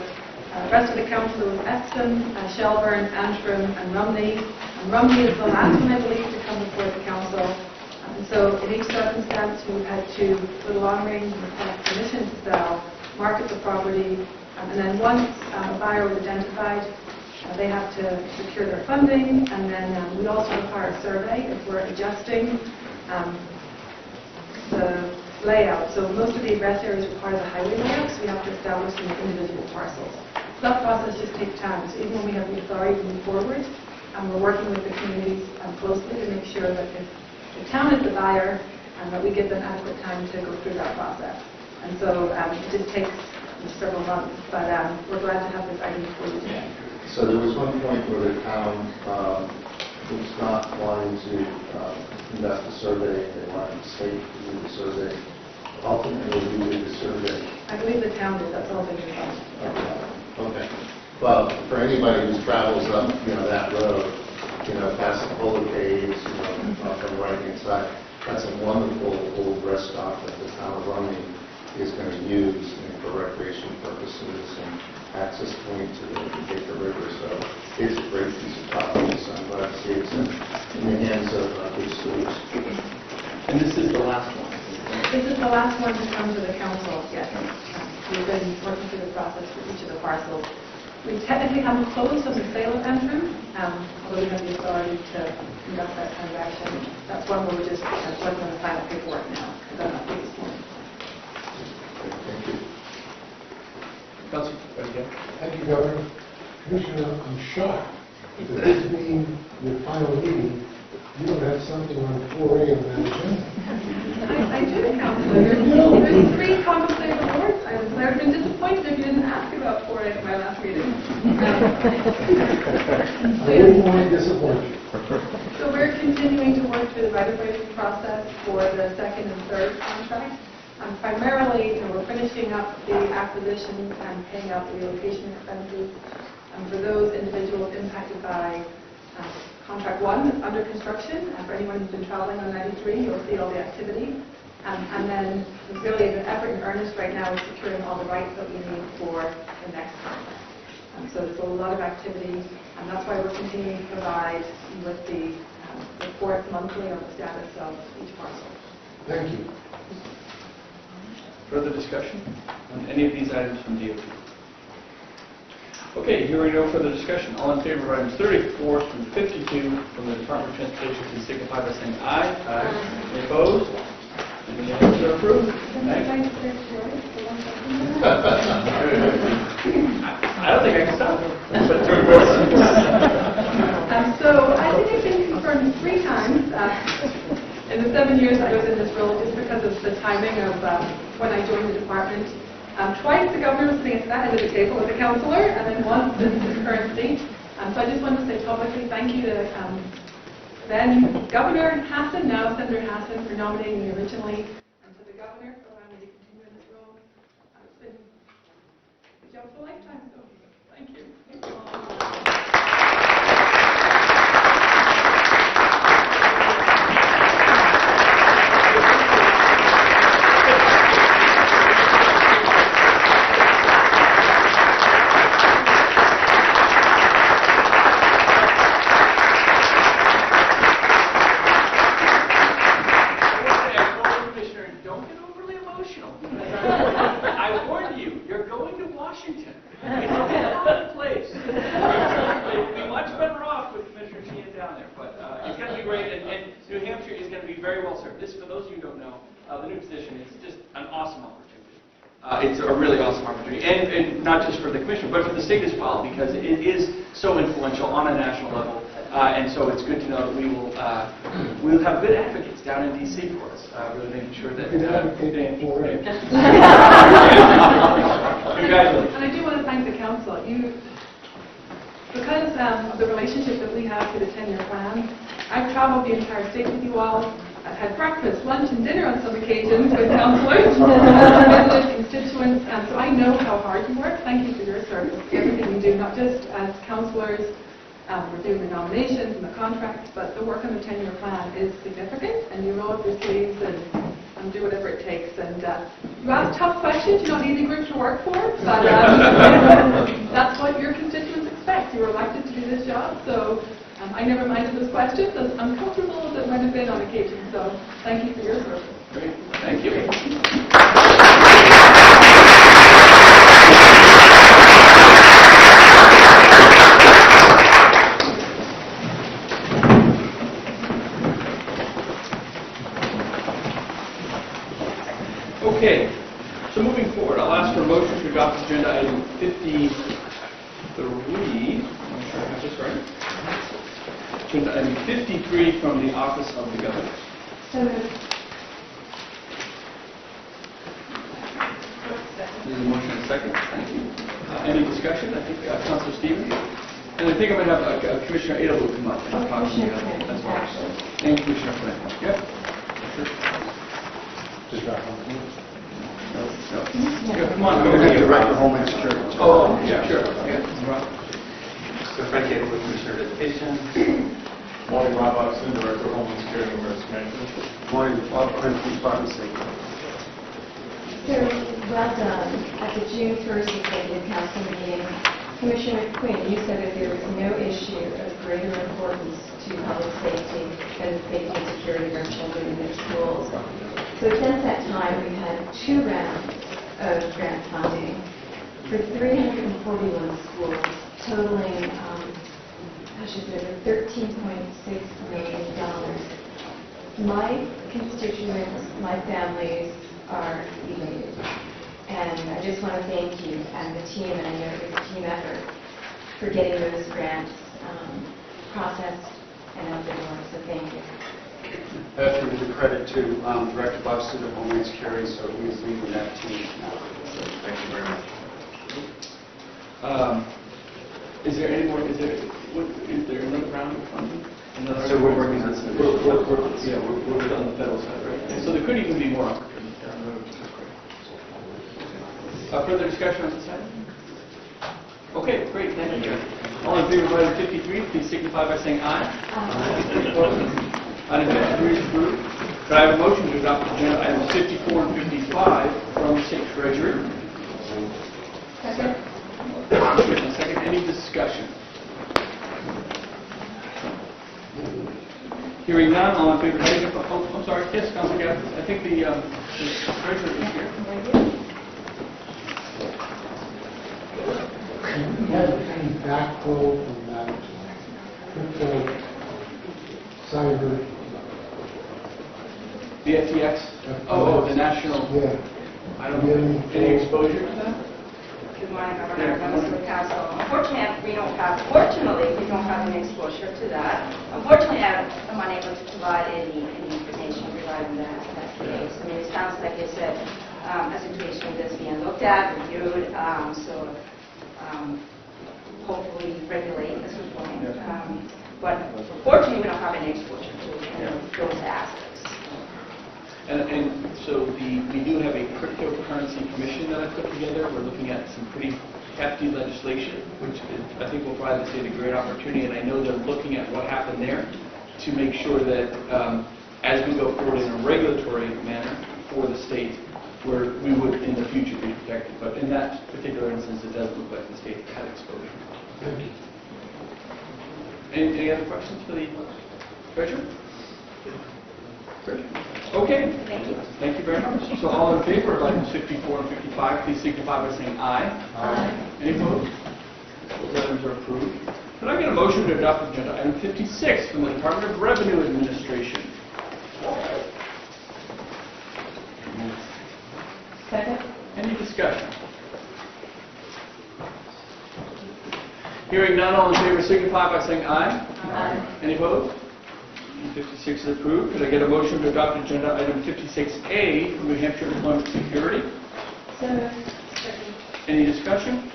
D: rest of the council, it was Epsom, Shelburne, Antrim, and Rumney. And Rumney is the last one, I believe, to come before the council. So in each circumstance, we've had to put a long range and request permission to sell, market the property, and then once a buyer was identified, they have to secure their funding, and then we also require a survey if we're adjusting the layout. So most of the rest areas require the highway layouts. We have to establish them in individual parcels. So that process just takes time. So even when we have the authority to move forward, we're working with the communities closely to make sure that if the town is the buyer, that we give them adequate time to go through that process. And so it just takes several months, but we're glad to have this item before you today.
F: So there was one point where the town was not wanting to conduct a survey, they wanted the state to do the survey. Ultimately, we did the survey.
D: I believe the town did, that's all been done.
F: Okay. Well, for anybody who travels up, that road, past the Polar Caves, on the right-hand side, that's a wonderful old rest stop that the town of Rumney is going to use for recreation purposes and access point to the Baker River. So it's a great piece of property, so I'm glad to see it's in the hands of good stewards.
A: And this is the last one.
D: This is the last one to come to the council, yes. We've been working through the process for each of the parcels. We technically haven't closed on the sale of Antrim, although we have the authority to conduct that transaction. That's one where we're just working on the final paperwork now. I got an update this morning.
F: Thank you.
A: Councilor, right again.
N: Thank you, Governor. Commissioner, I'm shocked that this being your final meeting, you don't have something on 4A on that agenda.
D: I do, Councilor. There's 3 compensated awards items. I would have been disappointed if you didn't ask about 4A at my last meeting.
N: I wouldn't want to disappoint you.
D: So we're continuing to work through the right-of-way process for the second and third contract. Primarily, we're finishing up the acquisition and paying out the relocation expenses for those individuals impacted by Contract 1 that's under construction. For anyone who's been traveling on 93, you'll see all the activity. And then really the effort in earnest right now is securing all the rights that we need for the next contract. So there's a lot of activity, and that's why we're continuing to provide with the reports monthly on the status of each parcel.
N: Thank you.
A: Further discussion on any of these items from DOT? Okay, hearing no further discussion, all in favor of items 34 through 52 from the Department of Transportation, please signify by saying aye. Aye. Any opposed? Any items are approved? Thank you. I don't think I can stop.
D: So I think I've been confirmed 3 times in the 7 years I was in this role, just because of the timing of when I joined the department. Twice the governor was sitting at that end of the table with the councillor, and then once in his current seat. So I just want to say publicly thank you to then Governor Hassan, now Senator Hassan, for nominating me originally, and to the governor for allowing me to continue in this role. It's been a job of a lifetime, so thank you.
A: be great, and New Hampshire is going to be very well served. This, for those of you who don't know, the new position is just an awesome opportunity. It's a really awesome opportunity, and not just for the commission, but for the state as well, because it is so influential on a national level. And so it's good to know that we'll have good advocates down in D.C. for us, really making sure that. Congratulations.
D: And I do want to thank the council. Because of the relationship that we have with the 10-year plan, I've traveled the entire state with you all. I've had breakfast, lunch, and dinner on some occasions with councillors, visited constituents, so I know how hard you work. Thank you for your service, everything you do, not just as councillors. We're doing the nominations and the contracts, but the work on the 10-year plan is significant, and you roll up your sleeves and do whatever it takes. And you ask tough questions. You're not an easy group to work for, but that's what your constituents expect. You were elected to do this job, so I never minded those questions, as uncomfortable as it might have been on occasion. So thank you for your service.
A: Great. Thank you. Okay, so moving forward, I'll ask for a motion to adopt agenda item 53. I'm not sure I have this right. Agenda item 53 from the Office of the Governor.
M: So moved.
A: There's a motion and a second. Thank you. Any discussion? I think Councilor Stevens. And I think I'm going to have Commissioner Adelwood come up and talk to you as well. And Commissioner Flynn. Yep. Sure.
F: Just back on.
A: No. Yeah, come on.
O: Director of Homeland Security.
A: Oh, yeah, sure. Yeah.
O: So Frank Adelwood, Commissioner of Education.
G: Morning, Rob Oxon, Director of Homeland Security and Emergency Management.
O: Morning, Bob Quinn, Police Department Safety.
M: So, well done. At the June 1st Executive Council meeting, Commissioner Quinn, you said that there was no issue of greater importance to public safety than the safety and security of our children in their schools. So since that time, we've had 2 rounds of grant funding for 341 schools, totaling, $13.6 million. My constituents, my families are elated. And I just want to thank you and the team, and I know it was a team effort, for getting those grants processed and out the door, so thank you.
O: I have to give the credit to Director Bob Suda of Homeland Security, so he is leading that team now. So thank you very much.
A: Is there any more? Is there another round of funding?
O: So we're working on some additional.
A: We're on the federal side, right? So there could even be more opportunities down the road. Further discussion on this item? Okay, great, thank you. All in favor of item 53, please signify by saying aye. Item 53 is approved. Could I have a motion to adopt agenda items 54 and 55 from the State Treasurer?
M: Second.
A: Second, any discussion? Hearing none, all in favor, signify. Oh, I'm sorry. Yes, Councilor Gaffney. I think the Treasurer is here.
N: You had any backflow from that crypto cyber?
A: The FTX? Oh, the national.
N: Yeah.
A: I don't know. Any exposure to that?
P: Good morning, Governor, members of the council. Fortunately, we don't have any exposure to that. Unfortunately, I'm unable to provide any information regarding that case. I mean, it sounds like it's a situation that's being looked at, reviewed, hopefully regulate at some point. But fortunately, we don't have any exposure to those aspects.
A: And so we do have a cryptocurrency commission that I put together. We're looking at some pretty hefty legislation, which I think will provide the state a great opportunity. And I know they're looking at what happened there to make sure that as we go forward in a regulatory manner for the state, where we would in the future be protected. But in that particular instance, it does look like the state had exposure.
N: Thank you.
A: Any other questions for the Treasurer? Okay.
P: Thank you.
A: Thank you very much. So all in favor of items 54 and 55, please signify by saying aye.
M: Aye.
A: Any opposed? Those items are approved. Could I get a motion to adopt agenda item 56 from the Department of Revenue Administration? Hearing none, all in favor signify by saying aye.
M: Aye.
A: Any opposed? 56 is approved. Could I get a motion to adopt agenda item 56A from New Hampshire Employment Security?
M: So moved.
A: Any discussion?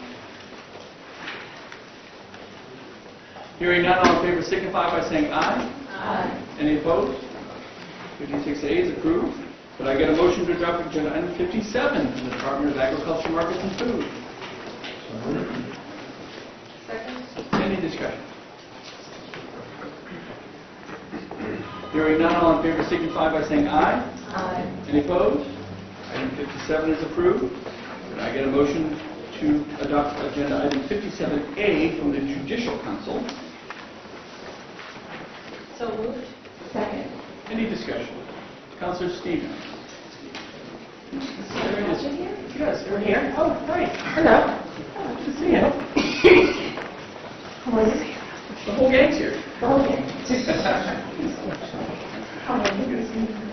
A: Hearing none, all in favor signify by saying aye.
M: Aye.
A: Any opposed? 56A is approved. Could I get a motion to adopt agenda item 57 from the Department of Agriculture, Markets and Food? Any discussion? Hearing none, all in favor signify by saying aye.
M: Aye.
A: Any opposed? Item 57 is approved. Could I get a motion to adopt agenda item 57A from the Judicial Council?
H: So moved.
M: Second.
A: Any discussion? Councilor Stevens. There it is. Yes, they're here. Oh, hi. Hello. Good to see you.
M: How are you?
A: The whole gang's here.
M: Okay.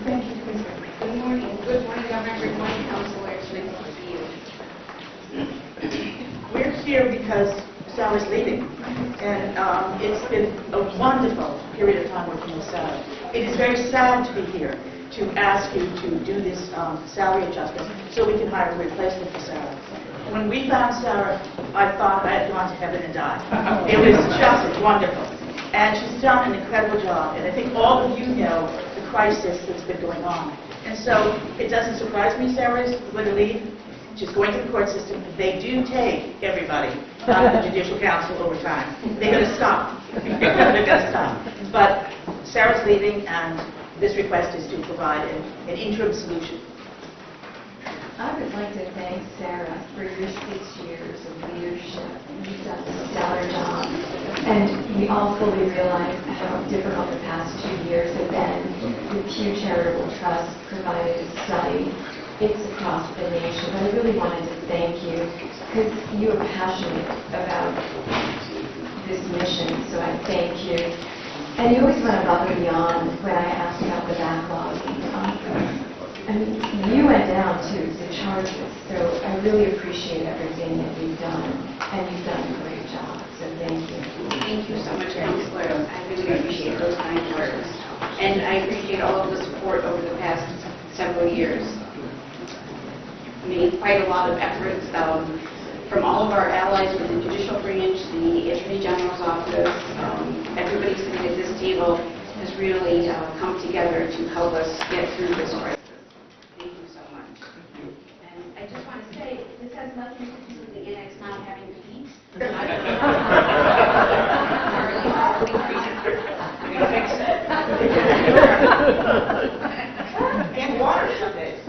C: Thank you.
J: Good morning. Good morning, Governor. Good morning, Councilor. It's nice to see you.
Q: We're here because Sarah's leaving, and it's been a wonderful period of time working with Sarah. It is very sad to be here to ask you to do this salary adjustment so we can hire a replacement for Sarah. When we found Sarah, I thought I had gone to heaven and died. It was just wonderful. And she's done an incredible job, and I think all of you know the crisis that's been going on. And so it doesn't surprise me Sarah's going to leave. She's going to the court system. They do take everybody out of the Judicial Council over time. They're going to stop. They're going to stop. But Sarah's leaving, and this request is to provide an interim solution.
M: I would like to thank Sarah for your 6 years of leadership. You've done a stellar job. And we all fully realize how difficult the past 2 years have been. The Pew Charitable Trust provided a study. It's across the nation. But I really wanted to thank you because you are passionate about this mission. So I thank you. And you always went above and beyond when I asked about the backlog. I mean, you went down to charge us, so I really appreciate everything that you've done, and you've done a great job, so thank you.
J: Thank you so much, Councilor. I really appreciate those kind words. And I appreciate all of the support over the past several years. Made quite a lot of efforts from all of our allies with the judicial branch, the Attorney General's office, everybody sitting at this table has really come together to help us get through this crisis. Thank you so much. And I just want to say, this has nothing to do with the annex not having to eat. We're going to fix it.
Q: And water some days.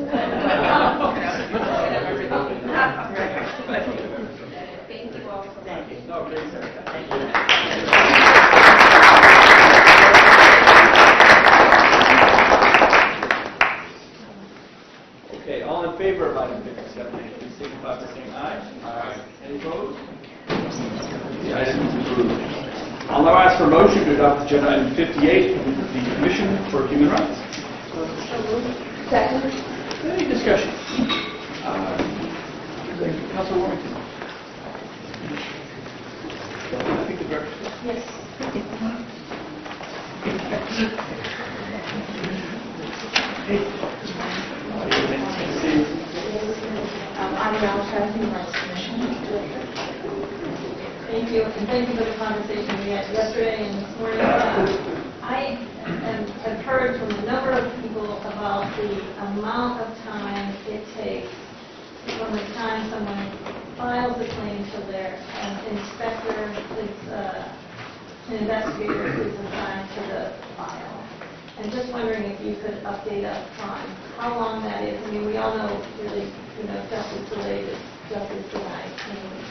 J: Thank you all so much.
Q: Thank you.
A: No, great, sir.
Q: Thank you.
A: Okay, all in favor of item 57A, please signify by saying aye. Aye. Any opposed? The item is approved. I'll now ask for a motion to adopt agenda item 58 from the Commission for Human Rights.
M: Second.
A: Any discussion? Councilor Warrington. I think the director.
M: Yes.
C: I'm Ralph Shaw, Human Rights Commission Director.
H: Thank you, and thank you for the conversation we had yesterday and this morning. I have heard from a number of people about the amount of time it takes from the time someone files a claim to their inspector, an investigator who's assigned to the file. And just wondering if you could update us on how long that is. I mean, we all know really, justice delayed is justice denied.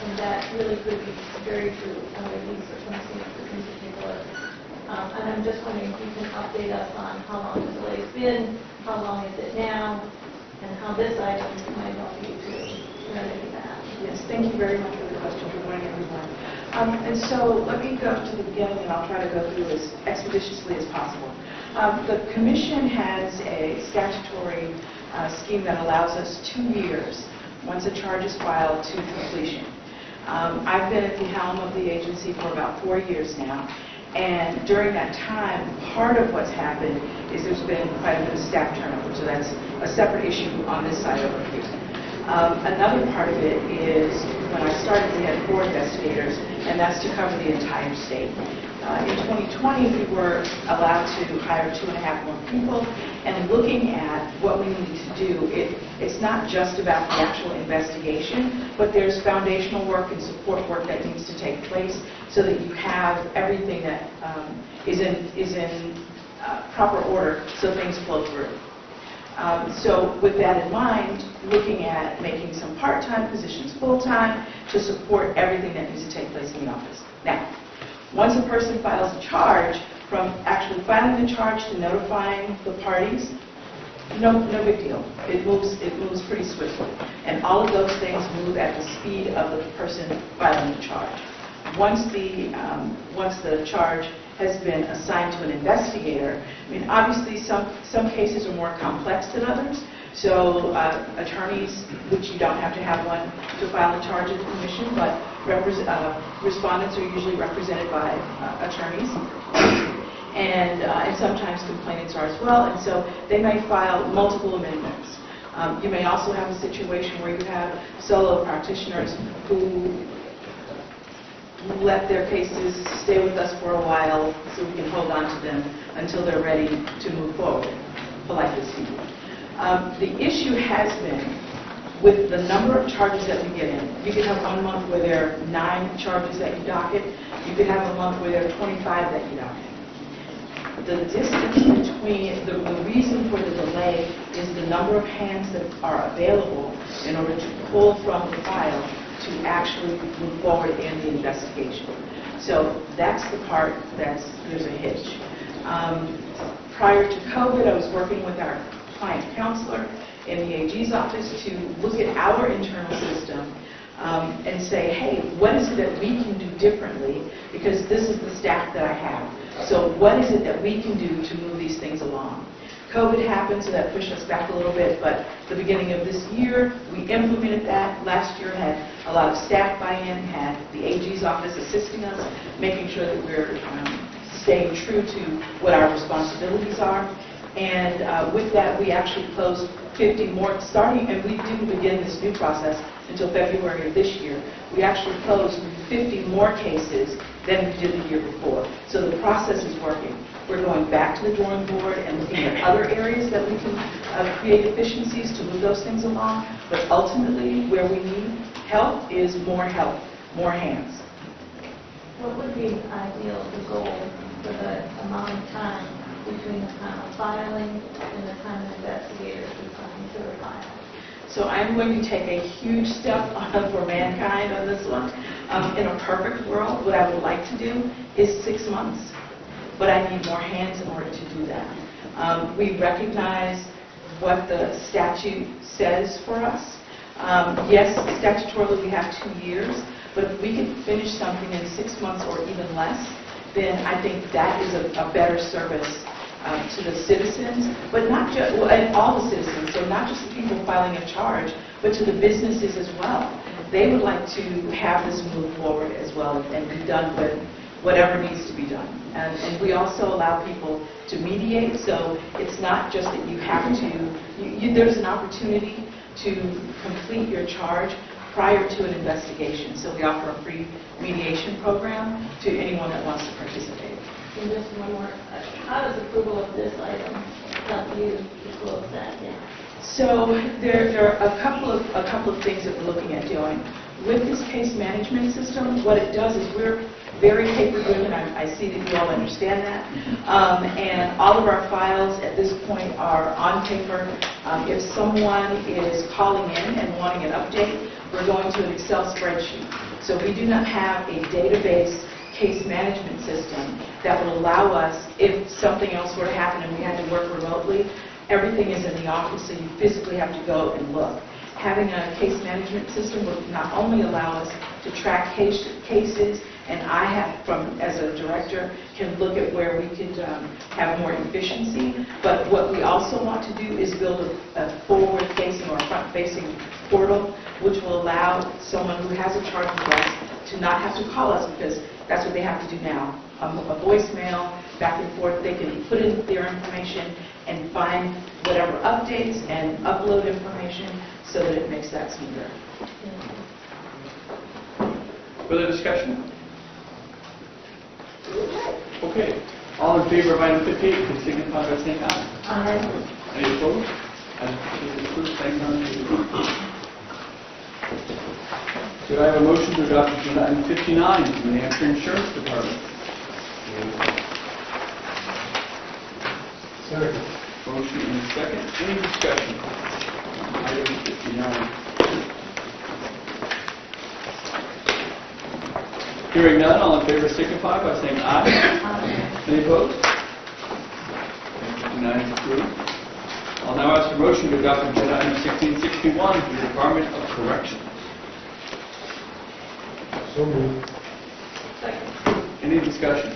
H: And that really could be very true under these circumstances in particular. And I'm just wondering if you can update us on how long the delay's been, how long is it now, and how this item might help you to remedy that.
C: Yes, thank you very much for the question. Good morning, everyone. And so let me go to the beginning, and I'll try to go through as expeditiously as possible. The Commission has a statutory scheme that allows us 2 years once a charge is filed to completion.
Q: I've been at the helm of the agency for about 4 years now, and during that time, part of what's happened is there's been quite a bit of staff turnover, so that's a separate issue on this side over here. Another part of it is, when I started, we had 4 investigators, and that's to cover the entire state. In 2020, we were allowed to hire 2.5 more people, and looking at what we needed to do, it's not just about the actual investigation, but there's foundational work and support work that needs to take place so that you have everything that is in proper order so things flow through. So with that in mind, looking at making some part-time positions full-time to support everything that needs to take place in the office. Now, once a person files a charge, from actually filing the charge to notifying the parties, no big deal. It moves pretty swiftly. And all of those things move at the speed of the person filing the charge. Once the charge has been assigned to an investigator, I mean, obviously some cases are more complex than others. So attorneys, which you don't have to have one to file a charge at the commission, but respondents are usually represented by attorneys. And sometimes complainants are as well, and so they may file multiple amendments. You may also have a situation where you have solo practitioners who let their cases stay with us for a while so we can hold on to them until they're ready to move forward, politely speaking. The issue has been with the number of charges that we get in. You could have one month where there are 9 charges that you docket. You could have a month where there are 25 that you docket. The distance between, the reason for the delay is the number of hands that are available in order to pull from the file to actually move forward in the investigation. So that's the part there's a hitch. Prior to COVID, I was working with our client counselor in the AG's office to look at our internal system and say, hey, what is it that we can do differently? Because this is the staff that I have. So what is it that we can do to move these things along? COVID happened, so that pushed us back a little bit, but the beginning of this year, we implemented that. Last year had a lot of staff buy-in, had the AG's office assisting us, making sure that we're staying true to what our responsibilities are. And with that, we actually closed 50 more, starting, and we didn't begin this new process until February of this year. We actually closed 50 more cases than we did the year before. So the process is working. We're going back to the drawing board and looking at other areas that we can create efficiencies to move those things along. But ultimately, where we need help is more help, more hands.
H: What would be ideal, the goal for the amount of time between the time of filing and the time an investigator is coming to the file?
Q: So I'm going to take a huge step for mankind on this one. In a perfect world, what I would like to do is 6 months. But I need more hands in order to do that. We recognize what the statute says for us. Yes, statutorily we have 2 years, but if we can finish something in 6 months or even less, then I think that is a better service to the citizens, but not just, and all the citizens, so not just the people filing a charge, but to the businesses as well. They would like to have this move forward as well and be done with whatever needs to be done. And we also allow people to mediate, so it's not just that you have to, there's an opportunity to complete your charge prior to an investigation. So we offer a free mediation program to anyone that wants to participate.
H: And just one more, how does approval of this item help you to close that down?
Q: So there are a couple of things that we're looking at doing. With this case management system, what it does is we're very paper-driven. I see that you all understand that. And all of our files at this point are on paper. If someone is calling in and wanting an update, we're going to an Excel spreadsheet. So we do not have a database case management system that will allow us, if something else were to happen and we had to work remotely, everything is in the office, so you physically have to go and look. Having a case management system will not only allow us to track cases, and I have, as a director, can look at where we could have more efficiency, but what we also want to do is build a forward-facing or front-facing portal which will allow someone who has a charging desk to not have to call us, because that's what they have to do now. A voicemail, back and forth, they can put in their information and find whatever updates and upload information so that it makes that smoother.
A: Further discussion? Okay. All in favor of item 58, please signify by saying aye.
M: Aye.
A: Any opposed? Item 58 is approved. Thank you. Could I have a motion to adopt agenda item 59 from the New Hampshire Insurance Department?
N: Second.
A: Motion and a second. Any discussion? Item 59. Hearing none, all in favor signify by saying aye.
M: Aye.
A: Any opposed? 59 is approved. I'll now ask for motion to adopt agenda item 1661 from the Department of Corrections.
N: So moved.
A: Any discussion?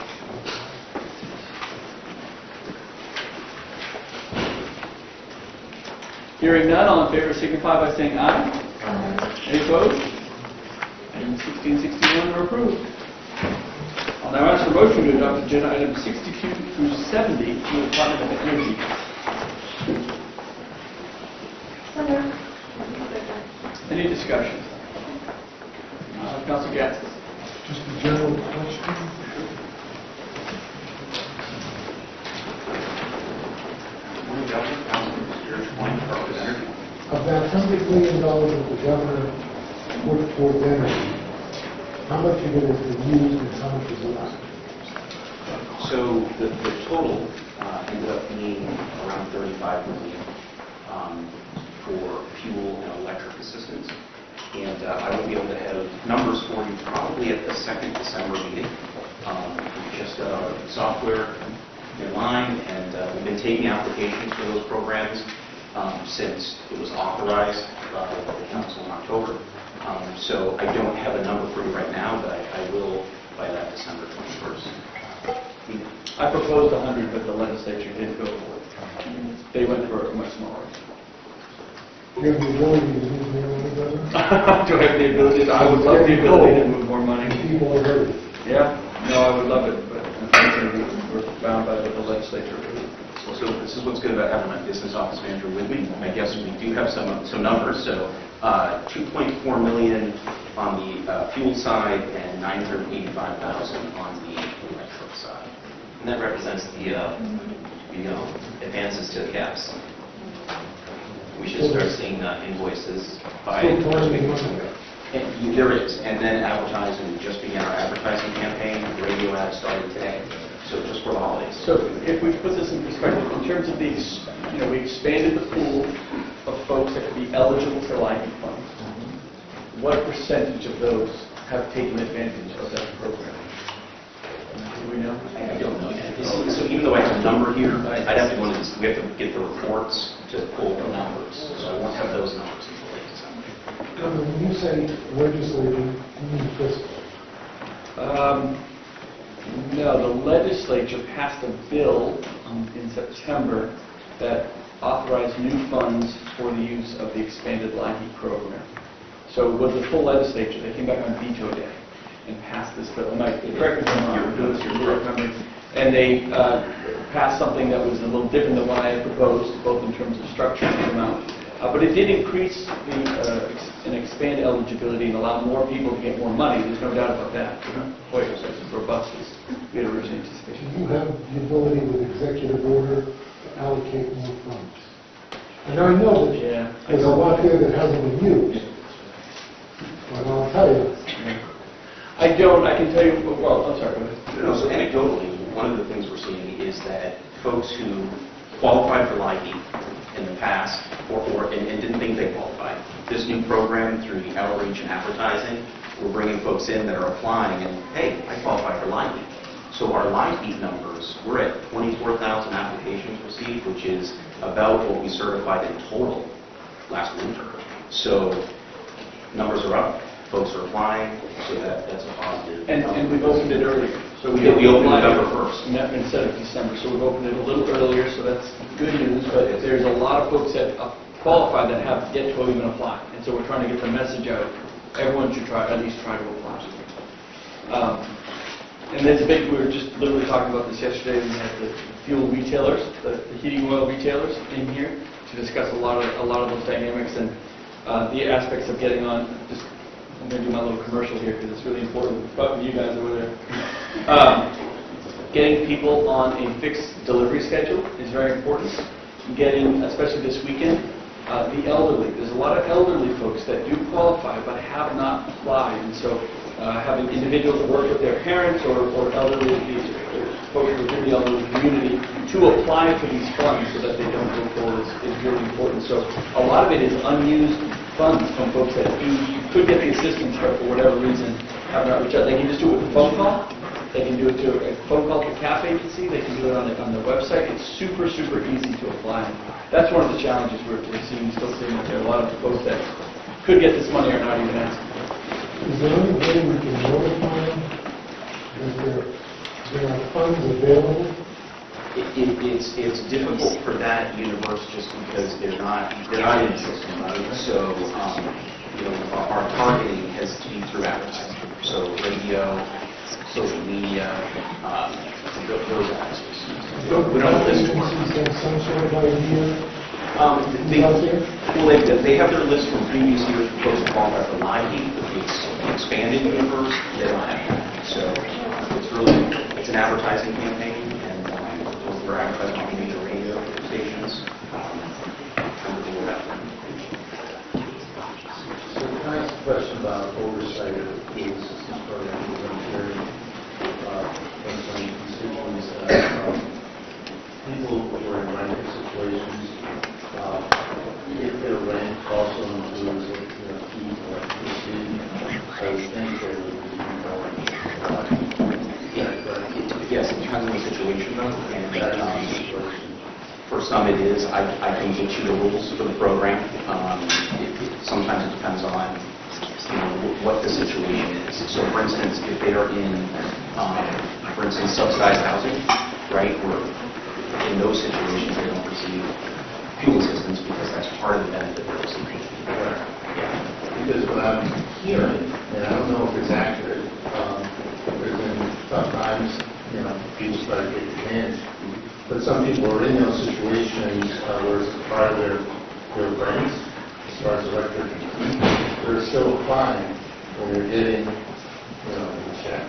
A: Hearing none, all in favor signify by saying aye.
M: Aye.
A: Any opposed? Item 1661 are approved. I'll now ask for motion to adopt agenda items 62 through 70 from the Department of Energy.
M: So moved.
A: Any discussion? Council Gatsby.
N: Just a general question. Of that $100 million that the governor put towards energy, how much of it has been used and how much is left?
R: So the total ended up being around 35 million for fuel and electric assistance. And I will be able to have numbers for you probably at the second December meeting. We just got our software in line, and we've been taking applications for those programs since it was authorized by the council in October. So I don't have a number for you right now, but I will by that December 21st.
A: I proposed 100, but the legislature didn't go for it. They went for a much smaller.
N: Do you have the ability to use more money, Governor?
A: Do I have the ability? I would love the ability to move more money.
N: People are hurting.
A: Yeah, no, I would love it, but unfortunately we're bound by what the legislature approved.
R: So this is what's good about having my business office manager with me. I guess we do have some numbers. So 2.4 million on the fuel side and 985,000 on the electric side.
E: And that represents the advances to the caps. We should start seeing invoices by
N: Still
E: first week
N: money.
E: of December.
R: And there is. And then advertising, we just began our advertising campaign. The radio ad started today. So just for the holidays.
A: So if we put this in perspective, in terms of these, we expanded the pool of folks that could be eligible for LIHEAP funds. What percentage of those have taken advantage of that program? Do we know?
R: I don't know yet. So even though I have a number here, I'd have to go into this. We have to get the reports to pull the numbers. So I won't have those numbers until late December.
N: Governor, when you say legislature, you mean fiscal?
A: No, the legislature passed a bill in September that authorized new funds for the use of the expanded LIHEAP program. So it was the full legislature. They came back on veto day and passed this bill. Correct me if I'm wrong, you're remembering. And they passed something that was a little different than what I had proposed, both in terms of structure and amount. But it did increase and expand eligibility and allow more people to get more money. There's no doubt about that. Quite as robust as we had originally anticipated.
N: Do you have the ability with executive order to allocate more funds? And I know that there's a lot there that hasn't been used. But I'll tell you.
A: I don't. I can tell you, well, I'm sorry, go ahead.
R: No, so anecdotally, one of the things we're seeing is that folks who qualified for LIHEAP in the past and didn't think they qualified, this new program through the outreach and advertising, we're bringing folks in that are applying and, hey, I qualify for LIHEAP. So our LIHEAP numbers, we're at 24,000 applications received, which is about what we certified in total last winter. So numbers are up, folks are applying, so that's a positive.
A: And we've opened it earlier. So
R: we opened November 1st.
A: Instead of December, so we've opened it a little earlier, so that's good news, but there's a lot of folks that qualify that have yet to even apply. And so we're trying to get the message out. Everyone should at least try to apply. And there's a big, we were just literally talking about this yesterday. We had the fuel retailers, the heating oil retailers in here to discuss a lot of those dynamics and the aspects of getting on. I'm going to do my little commercial here because it's really important. But with you guys over there. Getting people on a fixed delivery schedule is very important. Getting, especially this weekend, the elderly. There's a lot of elderly folks that do qualify but have not applied. And so having individuals work with their parents or elderly folks within the elderly community to apply for these funds so that they don't go forward is really important. So a lot of it is unused funds from folks that could get the assistance but for whatever reason have not reached out. They can just do it with a phone call. They can do it to a phone call to CAF agency. They can do it on the website. It's super, super easy to apply. That's one of the challenges we're still seeing that there are a lot of folks that could get this money are not even asking.
N: Is there any way we can notify them that there are funds available?
R: It's difficult for that universe just because they're not in the system, right? So, our targeting has to be through advertising. So radio, social media, those avenues. We don't have this one.
N: Have some sort of idea?
R: They have their list from previous years for folks who qualify for live heat, but the expanded universe, they don't have that. So it's an advertising campaign, and we're advertising on major radio stations.
F: So can I ask a question about oversight of the food assistance program? Because I'm hearing from some constituents that people who are in rented situations, if their rent also includes heat, electricity, I would think they would be more.
R: Yes, it depends on the situation, though. And for some it is. I can get you the rules for the program. Sometimes it depends on what the situation is. So, for instance, if they are in, for instance, subsidized housing, right, where in those situations they don't receive fuel assistance because that's part of the benefit they're receiving.
F: Yeah. Because what I'm hearing, and I don't know if it's accurate, there's been tough times, people start getting advantage. But some people are in those situations where it's part of their rent, as far as electric and heat, they're still applying when they're getting, the check.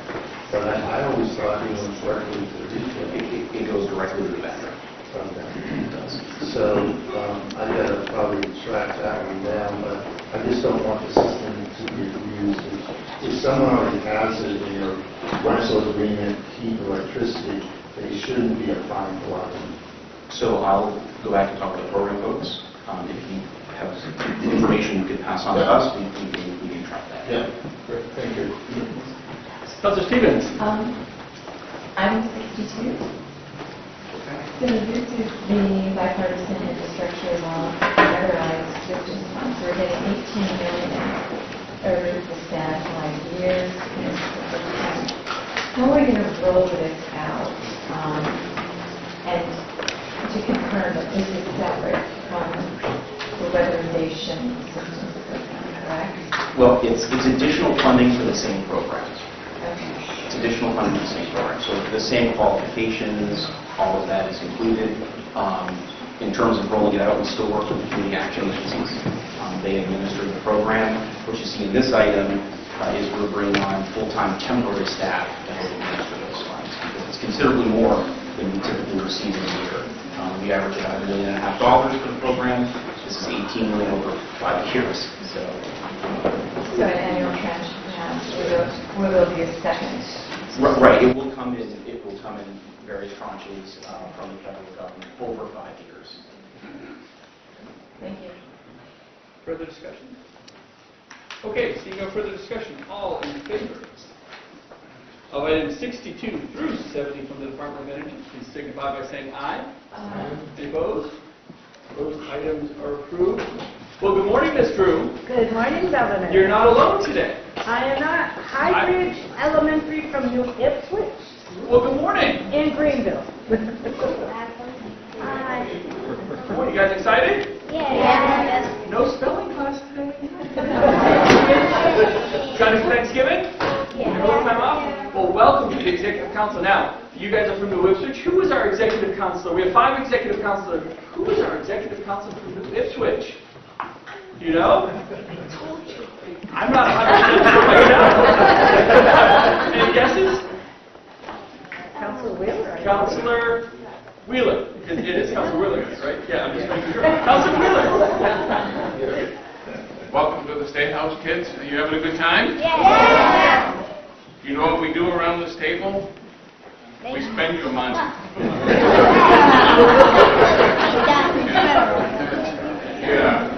F: But I always thought it went directly to the retail.
R: It goes directly to the vendor.
F: So I got to probably track that one down, but I just don't want the system to be abused. If someone already has it in their rental agreement, heat, electricity, they shouldn't be applying for a lot of them.
R: So I'll go back and talk to the program folks. If you have information you could pass on to us, we can track that.
F: Yeah, great, thank you.
A: Councilor Stevens.
M: I'm 62. So this is the bipartisan infrastructure law federalized assistance fund. So we're getting $18 million over the span of 5 years. How are we going to roll this out? And to confirm that this is separate from the weatherization assistance program, correct?
R: Well, it's additional funding for the same program.
M: Okay.
R: It's additional funding for the same program. So the same qualifications, all of that is included. In terms of rolling it out, we still work with the community action agencies. They administer the program. What you see in this item is we're bringing on full-time temporary staff to help administer those funds. Because it's considerably more than we typically receive in a year. We average about $1.5 million for the program. This is $18 million over 5 years. So
M: an annual tranche, perhaps, will there be a second?
R: Right. It will come in various tranches from the federal government over 5 years.
M: Thank you.
A: Further discussion? Okay, seeing no further discussion, all in favor of items 62 through 70 from the Department of Energy, please signify by saying aye. Aye. Any opposed? Those items are approved. Well, good morning, Ms. Drew.
S: Good morning, Governor.
A: You're not alone today.
S: I am not. High Bridge Elementary from New Ipswich.
A: Well, good morning.
S: In Greenville. Hi.
A: You guys excited?
S: Yeah.
A: council. Now, you guys are from New Ipswich. Who is our executive councilor? We have 5 executive councilors. Who is our executive councilor from New Ipswich? You know? I'm not 100% sure myself. Any guesses?
S: Councilor Wheeler.
A: Councilor Wheeler. It is Councilor Wheeler, right? Yeah, I'm just making sure. Councilor Wheeler.
G: Welcome to the State House, kids. Are you having a good time?
S: Yeah.
G: You know what we do around this table? We spend your money. Yeah.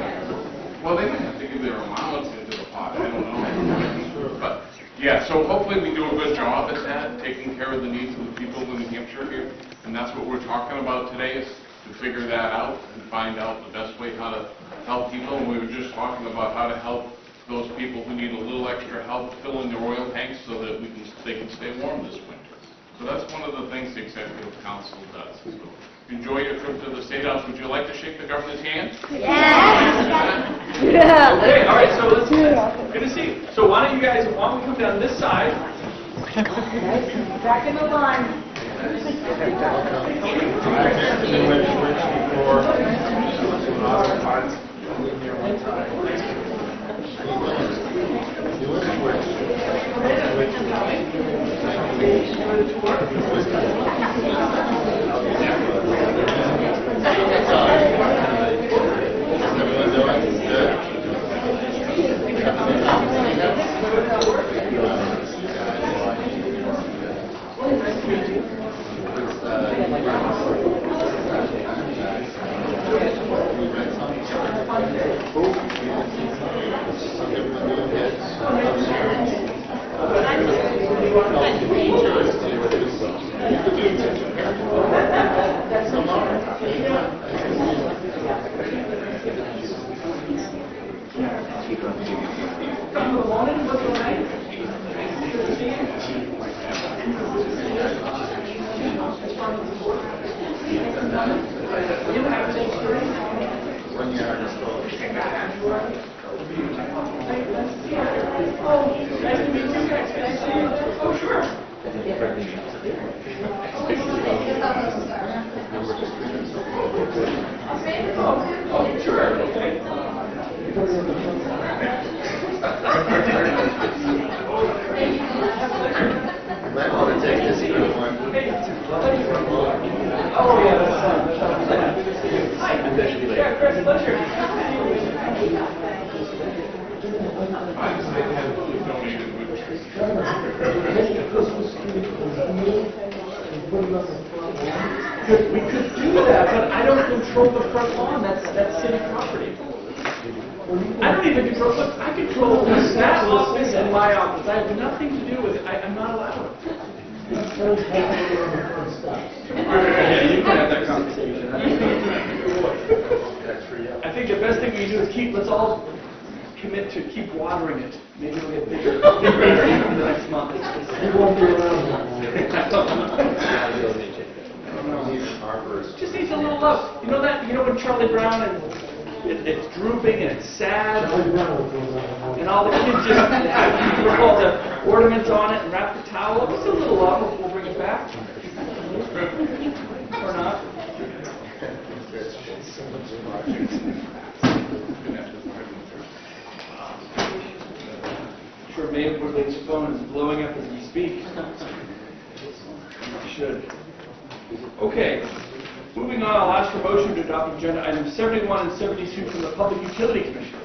G: Well, they might have to give their allowance into the pot. I don't know. But, yeah, so hopefully we do a good job at that, taking care of the needs of the people in New Hampshire here. And that's what we're talking about today, is to figure that out and find out the best way how to help people. And we were just talking about how to help those people who need a little extra help filling their oil tanks so that they can stay warm this winter. So that's one of the things the Executive Council does. So enjoy your trip to the State House. Would you like to shake the governor's hand?
S: Yeah.
A: Okay, all right, so let's good to see you. So why don't we come down this side?
S: Back in the line.
A: Oh, sure. Oh, sure. Okay.
F: Might want to take this one.
A: Oh, yeah, that's fine. Hi. Yeah, Chris, pleasure. We could do that, but I don't control the front lawn. That's city property. I don't even control. Look, I control that office and my office. I have nothing to do with it. I'm not allowed. Yeah, you can have that conversation. I think the best thing we can do is let's all commit to keep watering it. Maybe it'll get bigger in the next month.
N: You won't be around.
A: Just needs a little love. You know that? You know when Charlie Brown and it's drooping and it's sad, and all the kids just put all the ornaments on it and wrap the towel up. Just a little love before we'll bring it back, or not? I'm sure Mayor Woodley's phone is blowing up as we speak. It should. Okay. Moving on, I'll ask for motion to adopt agenda items 71 and 72 from the Public Utility Commission.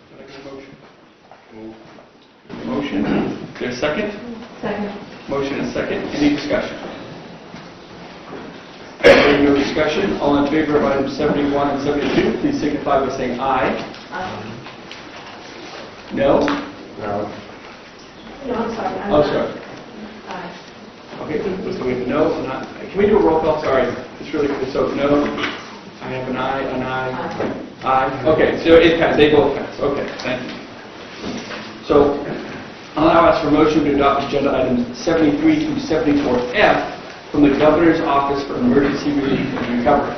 A: Can I get a motion? Motion. Is there a second?
M: Second.
A: Motion and second. Any discussion? Hearing no discussion, all in favor of items 71 and 72, please signify by saying aye. No?
F: No.
S: No, I'm sorry.
A: Oh, sorry. Okay, so we have no, and not. Can we do a roll call? Sorry, it's really quick. So no, I have an aye. Okay, so it passed. They both pass. Okay, thank you. So I'll now ask for motion to adopt agenda items 73 through 74F from the Governor's Office for Emergency Relief and Recovery.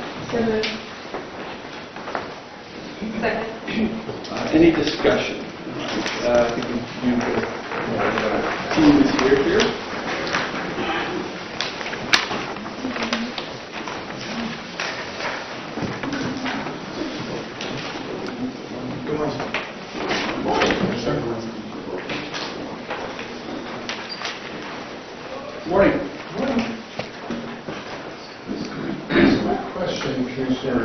D: Second.
A: Any discussion? I think you team is here. Good morning. Morning.
F: My question, Commissioner,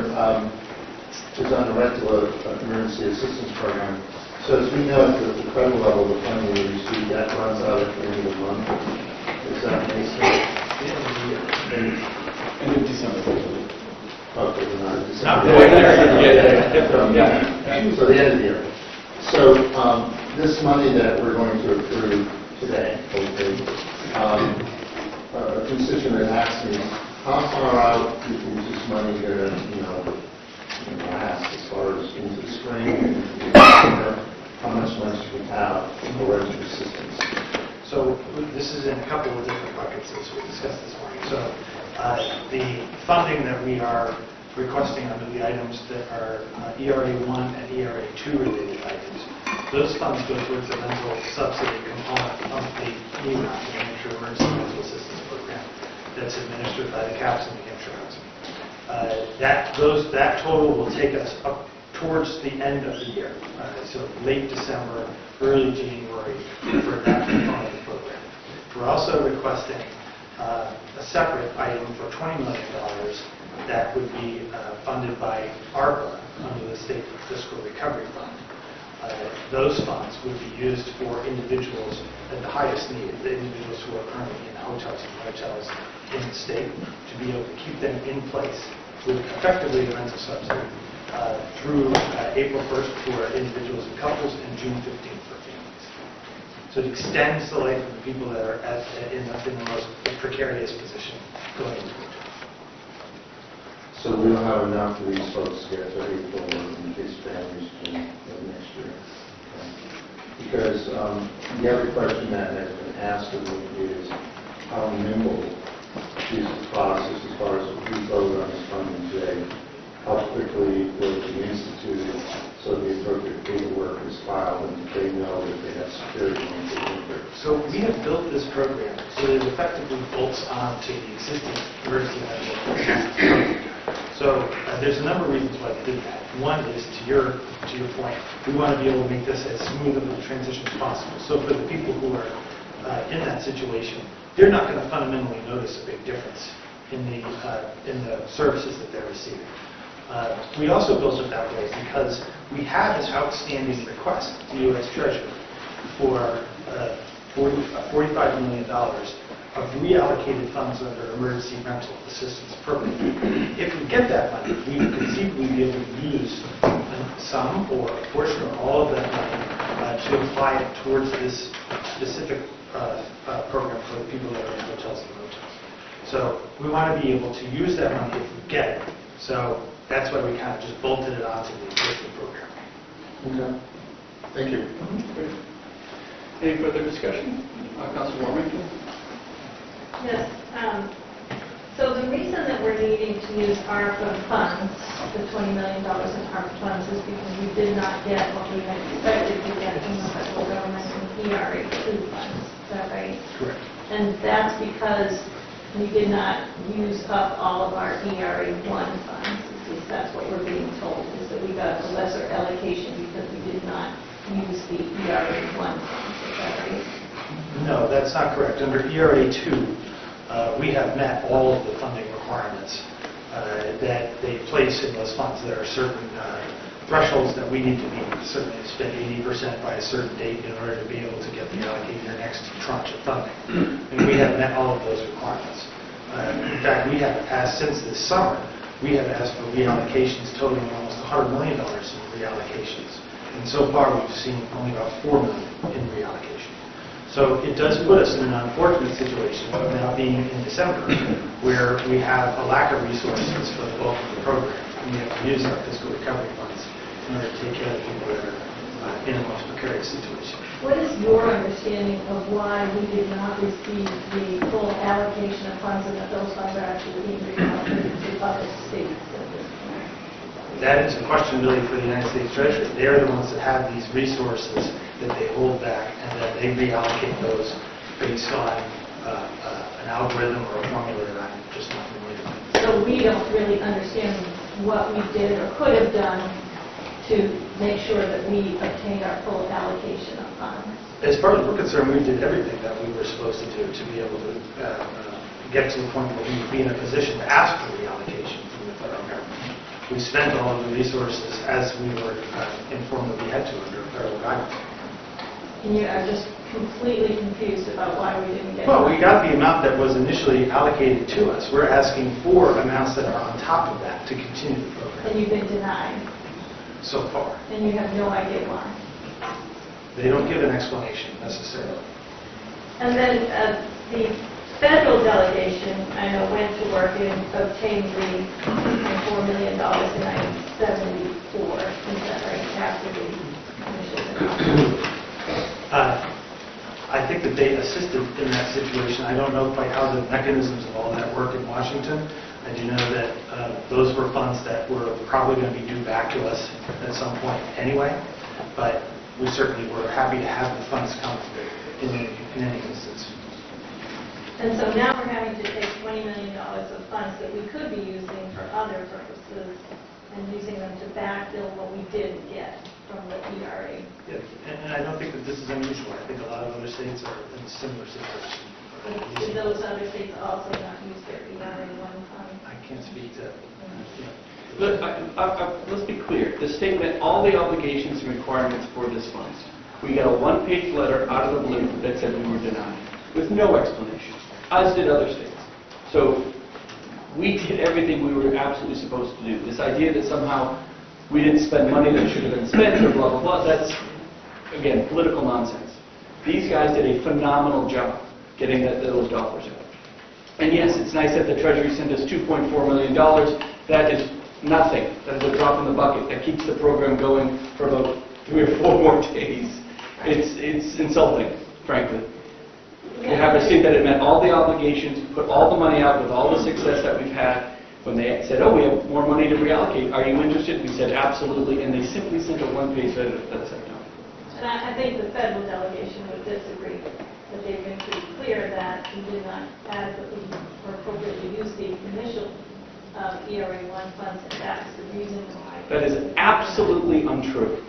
F: is on the rental emergency assistance program. So as we know, at the federal level, the funding we receive, that runs out at the end of the month. Does that make sense?
A: End of December.
F: Okay, we're not in December.
A: Not quite there. Yeah.
F: So the end of the year. So this money that we're going to accrue today, hopefully, a constituent asked me, how far out is this money going to, last as far as into the spring? How much money should we have for rental assistance?
T: So this is in a couple of different buckets as we discussed this morning. So the funding that we are requesting under the items that are ERA 1 and ERA 2 related items, those funds go towards the rental subsidy component of the NEMA, the New Hampshire Emergency Rental Assistance Program, that's administered by the CAPS and New Hampshire Housing. That total will take us up towards the end of the year, so late December, early January for that component of the program. We're also requesting a separate item for $20 million that would be funded by ARPA under the State Fiscal Recovery Fund. Those funds would be used for individuals at the highest need, the individuals who are currently in hotels and motels in the state, to be able to keep them in place with effectively the rental subsidy through April 1st for individuals and couples and June 15th for families. So it extends the life of the people that are in the most precarious position going into winter.
F: So we don't have enough for these folks to get to April in case families do next year. Okay. Because the other question that has been asked of me is how nimble is the process as far as we vote on this funding today? How quickly will it be instituted so the appropriate paperwork is filed and they know that they have security in the winter?
T: So we have built this program so that it effectively bolts on to the existing emergency medical program. So there's a number of reasons why we did that. One is, to your point, we want to be able to make this as smooth of a transition as possible. So for the people who are in that situation, they're not going to fundamentally notice a big difference in the services that they're receiving. We also built it that way because we had this outstanding request to the U.S. Treasury for $45 million of reallocated funds under emergency rental assistance program. If we get that money, we would conceivably be able to use some or a portion or all of that money to apply it towards this specific program for the people that are in hotels and motels. So we want to be able to use that money if we get it. So that's why we kind of just bolted it onto the existing program.
F: Okay. Thank you.
A: Great. Any further discussion? Councilor Warmington?
H: Yes. So the reason that we're needing to use ARPA funds, the $20 million in ARPA funds, is because we did not get what we had expected to get from the federal government in ERA 2 funds. Is that right?
T: Correct.
H: And that's because we did not use up all of our ERA 1 funds. At least that's what we're being told, is that we got a lesser allocation because we did not use the ERA 1 funds. Is that right?
T: No, that's not correct. Under ERA 2, we have met all of the funding requirements that they place in those funds. There are certain thresholds that we need to meet, certainly to spend 80% by a certain date in order to be able to get the allocated your next tranche of funding. And we have met all of those requirements. In fact, we have asked since this summer, we have asked for reallocations totaling almost $100 million in reallocations. And so far, we've seen only about $4 million in reallocation. So it does put us in an unfortunate situation of now being in December, where we have a lack of resources for the bulk of the program. And we have to use our fiscal recovery funds in order to take care of the people that are in a most precarious situation.
H: What is your understanding of why we did not receive the full allocation of funds and that those funds are actually being reallocated to other states at this point?
T: that is a question really for the United States Treasury. They're the ones that have these resources that they hold back, and then they reallocate those based on an algorithm or a formula that I'm just not familiar with.
H: So we don't really understand what we did or could have done to make sure that we obtained our full allocation of funds.
T: As far as we're concerned, we did everything that we were supposed to do to be able to get to the point where we would be in a position to ask for reallocation from the federal government. We spent all of the resources as we were informed that we had to under federal guidance.
H: And you are just completely confused about why we didn't get
T: Well,
H: money.
T: we got the amount that was initially allocated to us. We're asking for amounts that are on top of that to continue the program
H: And you've been denied,
T: so far.
H: and you have no idea why.
T: They don't give an explanation necessarily.
H: And then the federal delegation, I know, went to work and obtained the $4 million in 1974. Is that right? After the commission.
T: I think that they assisted in that situation. I don't know quite how the mechanisms of all that work in Washington. I do know that those were funds that were probably going to be due back to us at some point anyway, but we certainly were happy to have the funds come in any instance.
H: And so now we're having to take $20 million of funds that we could be using for other purposes and using them to backfill what we didn't get from the ERA.
T: Yeah, and I don't think that this is unusual. I think a lot of other states are in a similar situation.
H: Did those other states also not use their ERA one time?
T: I can't speak to,
A: Look, let's be clear. The state met all the obligations and requirements for this fund. We got a one-page letter out of the blue that said we were denied, with no explanation, as did other states. So we did everything we were absolutely supposed to do. This idea that somehow we didn't spend money that should have been spent or blah, blah, blah, that's, again, political nonsense. These guys did a phenomenal job getting those dollars out. And yes, it's nice that the Treasury sent us $2.4 million. That is nothing. That is a drop in the bucket. That keeps the program going for about 3 or 4 more days. It's insulting, frankly. To have a state that it met all the obligations, put all the money out with all the success that we've had. When they said, oh, we have more money to reallocate, are you interested? We said, absolutely, and they simply sent a one-page letter that said no.
H: And I think the federal delegation would disagree, that they've been pretty clear that we did not adequately or appropriately use the initial ERA 1 funds, and that's the reason why.
A: That is absolutely untrue.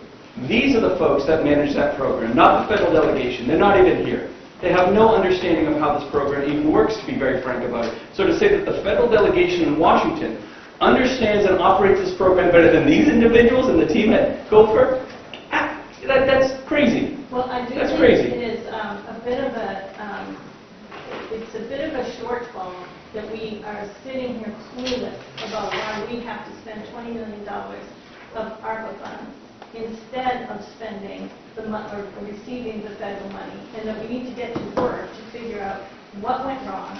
A: These are the folks that manage that program, not the federal delegation. They're not even here. They have no understanding of how this program even works, to be very frank about it. So to say that the federal delegation in Washington understands and operates this program better than these individuals and the team at Gopher, that's crazy.
H: Well, I do
A: That's
H: think
A: crazy.
H: it is a bit of a shortfall that we are sitting here clueless about why we have to spend $20 million of ARPA funds instead of spending or receiving the federal money, and that we need to get to work to figure out what went wrong,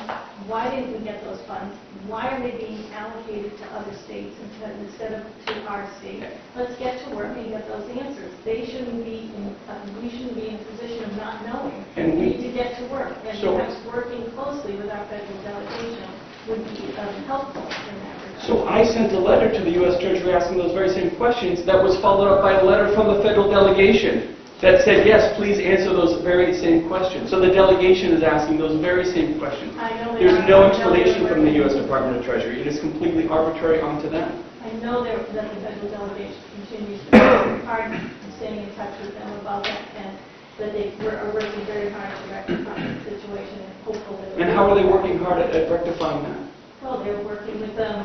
H: why didn't we get those funds, why are they being allocated to other states instead of to our state. Let's get to work and get those answers. We shouldn't be in a position of not knowing.
A: And
H: We need to get to work, and
A: So-
H: perhaps working closely with our federal delegation would be helpful in that regard.
A: So I sent a letter to the U.S. Treasury asking those very same questions that was followed up by a letter from the federal delegation that said, yes, please answer those very same questions. So the delegation is asking those very same questions.
H: I know they
A: There's
H: are.
A: no
H: I know
A: explanation
H: they're
A: from the
H: working.
A: U.S. Department of Treasury. It is completely arbitrary onto them.
H: I know that the federal delegation continues to work hard and staying in touch with them about that, and that they are working very hard to rectify the situation and hopefully.
A: And how are they working hard at rectifying that?
H: Well, they're working with the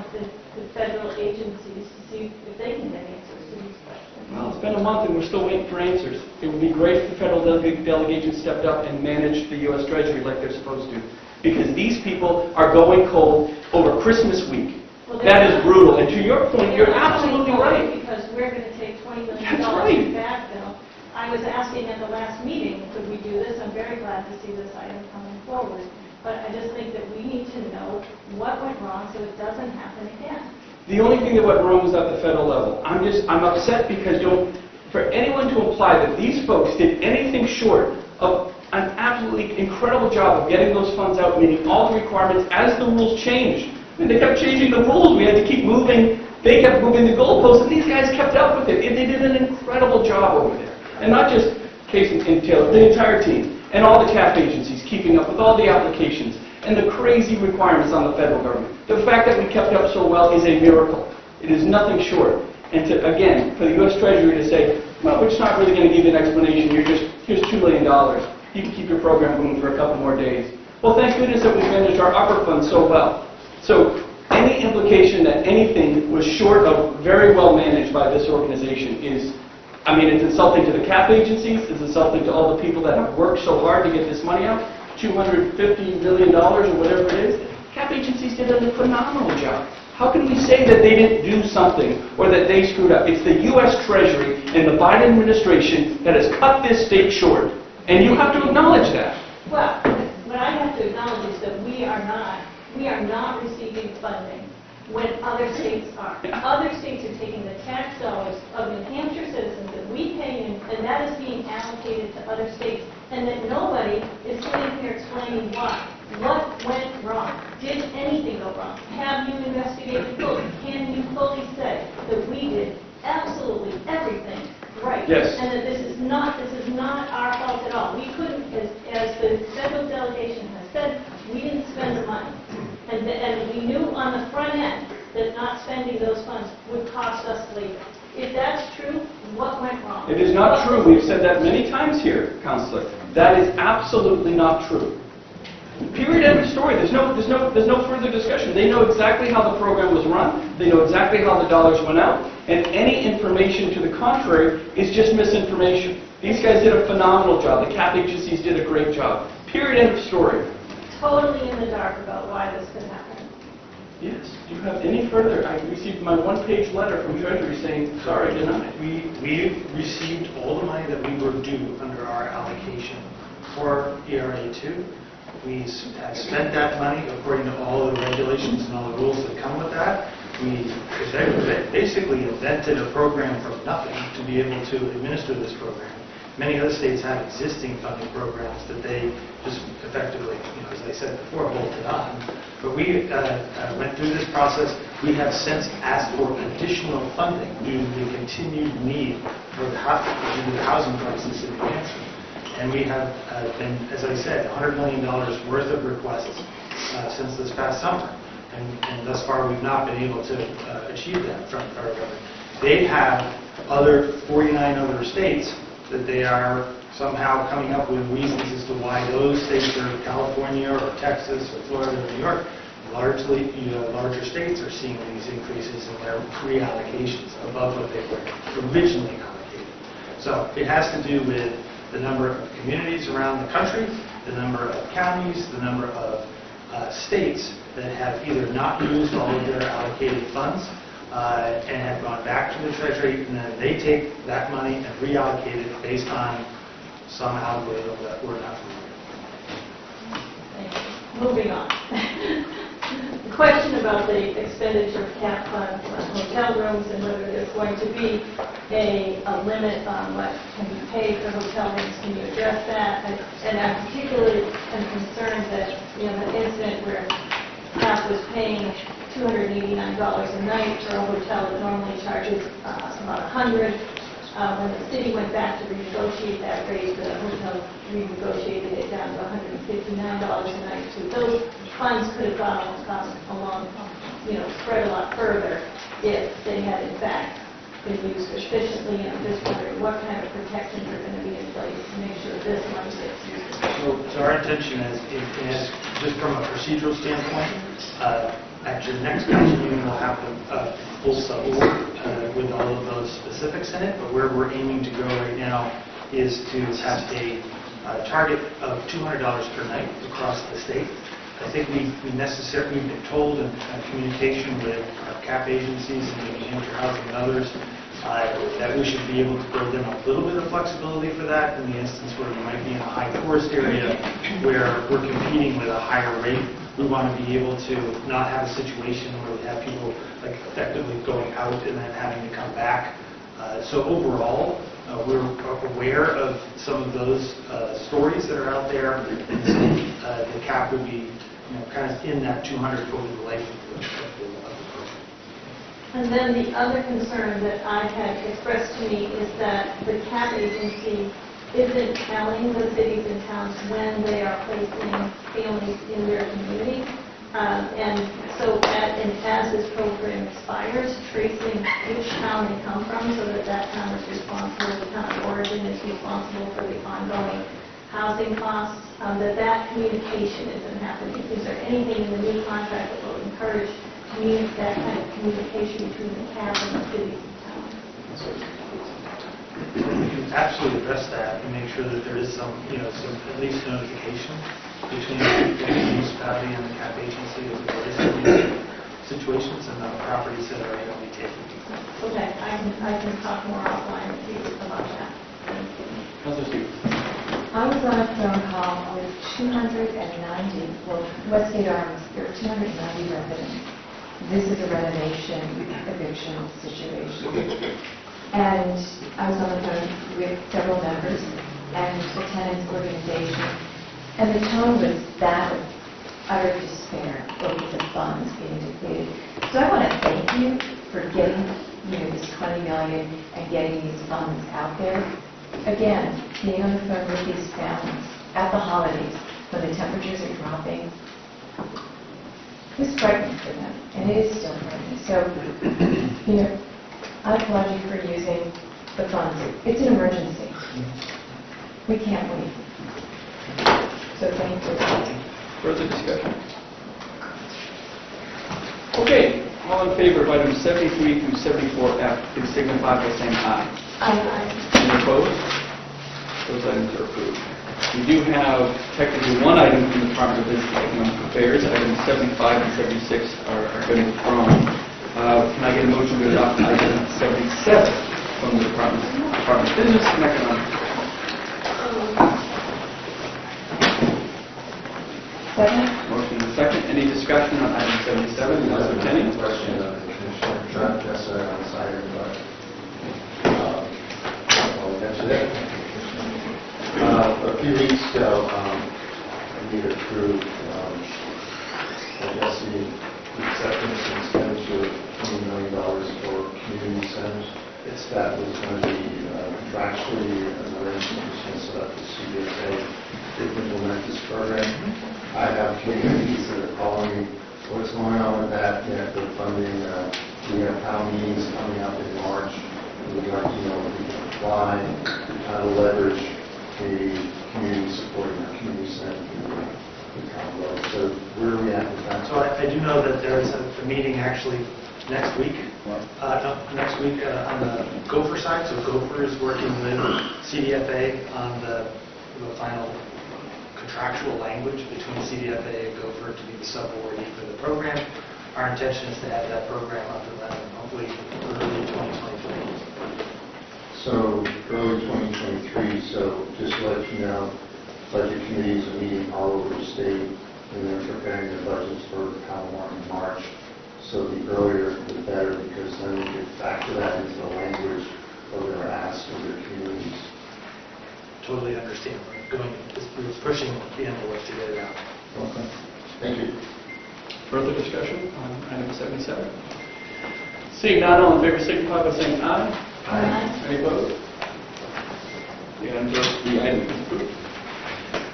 H: federal agencies to see if they can get answers to these questions.
A: Well, it's been a month and we're still waiting for answers. It would be great if the federal delegation stepped up and managed the U.S. Treasury like they're supposed to. Because these people are going cold over Christmas week.
H: Well,
A: That is brutal. And to your point, you're
H: They're not
A: absolutely
H: going forward
A: right.
H: Because we're going to take $20 million
A: That's right.
H: in backfill. I was asking at the last meeting, could we do this? I'm very glad to see this item coming forward. But I just think that we need to know what went wrong so it doesn't happen again.
A: The only thing that went wrong was at the federal level. I'm upset because for anyone to imply that these folks did anything short of an absolutely incredible job of getting those funds out, meeting all the requirements as the rules changed. I mean, they kept changing the rules. We had to keep moving They kept moving the goalposts, and these guys kept up with it. And they did an incredible job over there. And not just Casey and Taylor, the entire team, and all the CAP agencies keeping up with all the applications and the crazy requirements on the federal government. The fact that we kept up so well is a miracle. It is nothing short. And to, again, for the U.S. Treasury to say, well, we're just not really going to give you an explanation. Here's $2 million. You can keep your program moving for a couple more days. Well, thank goodness that we managed our upper funds so well. So any implication that anything was short of very well managed by this organization is, I mean, it's insulting to the CAP agencies. It's insulting to all the people that have worked so hard to get this money out. $250 million or whatever it is. CAP agencies did a phenomenal job. How can we say that they didn't do something or that they screwed up? It's the U.S. Treasury and the Biden administration that has cut this state short. And you have to acknowledge that.
H: Well, what I have to acknowledge is that we are not receiving funding when other states are. Other states are taking the tax dollars of New Hampshire citizens that we pay in, and that is being allocated to other states, and that nobody is sitting here explaining why. What went wrong? Did anything go wrong? Have you investigated fully? Can you fully say that we did absolutely everything right?
A: Yes.
H: And that this is not our fault at all. We couldn't, as the federal delegation has said, we didn't spend the money. And we knew on the front end that not spending those funds would cost us later. If that's true, what went wrong?
A: It is not true. We've said that many times here, Counselor. That is absolutely not true. Period, end of story. There's no further discussion. They know exactly how the program was run. They know exactly how the dollars went out. And any information to the contrary is just misinformation. These guys did a phenomenal job. The CAP agencies did a great job. Period, end of story.
H: Totally in the dark about why this could happen.
A: Yes. Do you have any further? I received my one-page letter from Treasury saying, sorry, denied.
T: We received all the money that we were due under our allocation for ERA2. We have spent that money according to all the regulations and all the rules that come with that. We basically invented a program from nothing to be able to administer this program. Many other states have existing funding programs that they just effectively, as I said before, bolted on. But we went through this process. We have since asked for additional funding due to the continued need for the housing crisis in New Hampshire. And we have been, as I said, $100 million worth of requests since this past summer. And thus far, we've not been able to achieve that from the federal government. They have 49 other states that they are somehow coming up with reasons as to why those states, or California or Texas or Florida or New York, larger states are seeing these increases in their reallocations above what they were originally allocated. So it has to do with the number of communities around the country, the number of counties, the number of states that have either not used all of their allocated funds and have gone back to the Treasury, and then they take that money and reallocate it based on some algorithm that we're not familiar with.
H: Moving on. The question about the expenditure of CAP funds on hotel rooms and whether there's going to be a limit on what can be paid for hotel rooms. Can you address that? And I'm particularly concerned that, the incident where CAP was paying $289 a night for a hotel that normally charges about $100. When the city went back to renegotiate that rate, the hotel renegotiated it down to $159 a night. So those funds could have gone along, spread a lot further if they had in fact been used efficiently. And I'm just wondering what kind of protections are going to be in place to make sure this money gets used.
T: So our intention is just from a procedural standpoint, at your next council meeting, we'll have a full subboard with all of those specifics in it. But where we're aiming to go right now is to have a target of $200 per night across the state. I think we've been told in communication with our CAP agencies and the New Hampshire Housing and others that we should be able to build in a little bit of flexibility for that in the instance where we might be in a high tourist area where we're competing with a higher rate. We want to be able to not have a situation where we have people effectively going out and then having to come back. So overall, we're aware of some of those stories that are out there, and so the cap would be kind of in that 200 over the life of the program.
H: And then the other concern that I had expressed to me is that the CAP agency isn't telling the cities and towns when they are placing families in their community. And so as this program expires, tracing which town they come from so that that town is responsible, the town of origin is responsible for the ongoing housing costs, that communication isn't happening. Is there anything in the new contract that will encourage that kind of communication between the CAP and the cities and towns?
T: We can absolutely address that and make sure that there is some at least notification between the municipality and the CAP agency as it relates to these situations and the properties that are going to be taken.
H: Okay, I can talk more offline with you about that.
A: Councilor Steve.
M: I was on a phone call with 290, well, Westgate Arms, there are 290 residents. This is a renovation eviction situation. And I was on the phone with several members and the tenants organization, and the tone was that of utter despair over the funds being depleted. So I want to thank you for getting, this $20 million and getting these funds out there. Again, being on the phone with these families at the holidays when the temperatures are dropping, it was frightening for them, and it is still frightening. So, I applaud you for using the funds. It's an emergency. We can't wait. So thank you.
A: Further discussion? Okay, all in favor of items 73 through 74F, please signify by saying aye.
M: Aye.
A: Any opposed? Those items are approved. We do have technically one item from the Department of Business and Economic Affairs. Items 75 and 76 are been withdrawn. Can I get a motion to adopt item 77 from the Department of Business and Economic Affairs?
M: Second.
A: Motion and second. Any discussion on item 77? Councilor Kenny?
F: Question of Commissioner Trump, necessarily on the side, but I'll mention it. A few weeks ago, we approved, the acceptance and expenditure of $20 million for community centers. That was going to be contractually arranged and set up with CDFA to implement this program. I have communities that are calling me, what's going on with that, the funding, we have town meetings coming up in March. We'd like to know if we can apply, how to leverage the community supporting our community center. So where are we at with that?
T: So I do know that there is a meeting actually next week. Next week on the Gopher side. So Gopher is working with CDFA on the final contractual language between CDFA and Gopher to be the sub-awardee for the program. Our intention is to have that program up and running hopefully early 2023.
F: So early 2023, so just to let you know, budget committees are meeting all over the state and they're preparing their budgets for Palomar in March. So the earlier the better, because then we can factor that into the language of their asks of their communities.
T: Totally understand. We're pushing the envelope to get it out.
F: Okay. Thank you.
A: Further discussion on item 77? Seeing none, all in favor signify by saying aye.
M: Aye.
A: Any opposed? The item is approved.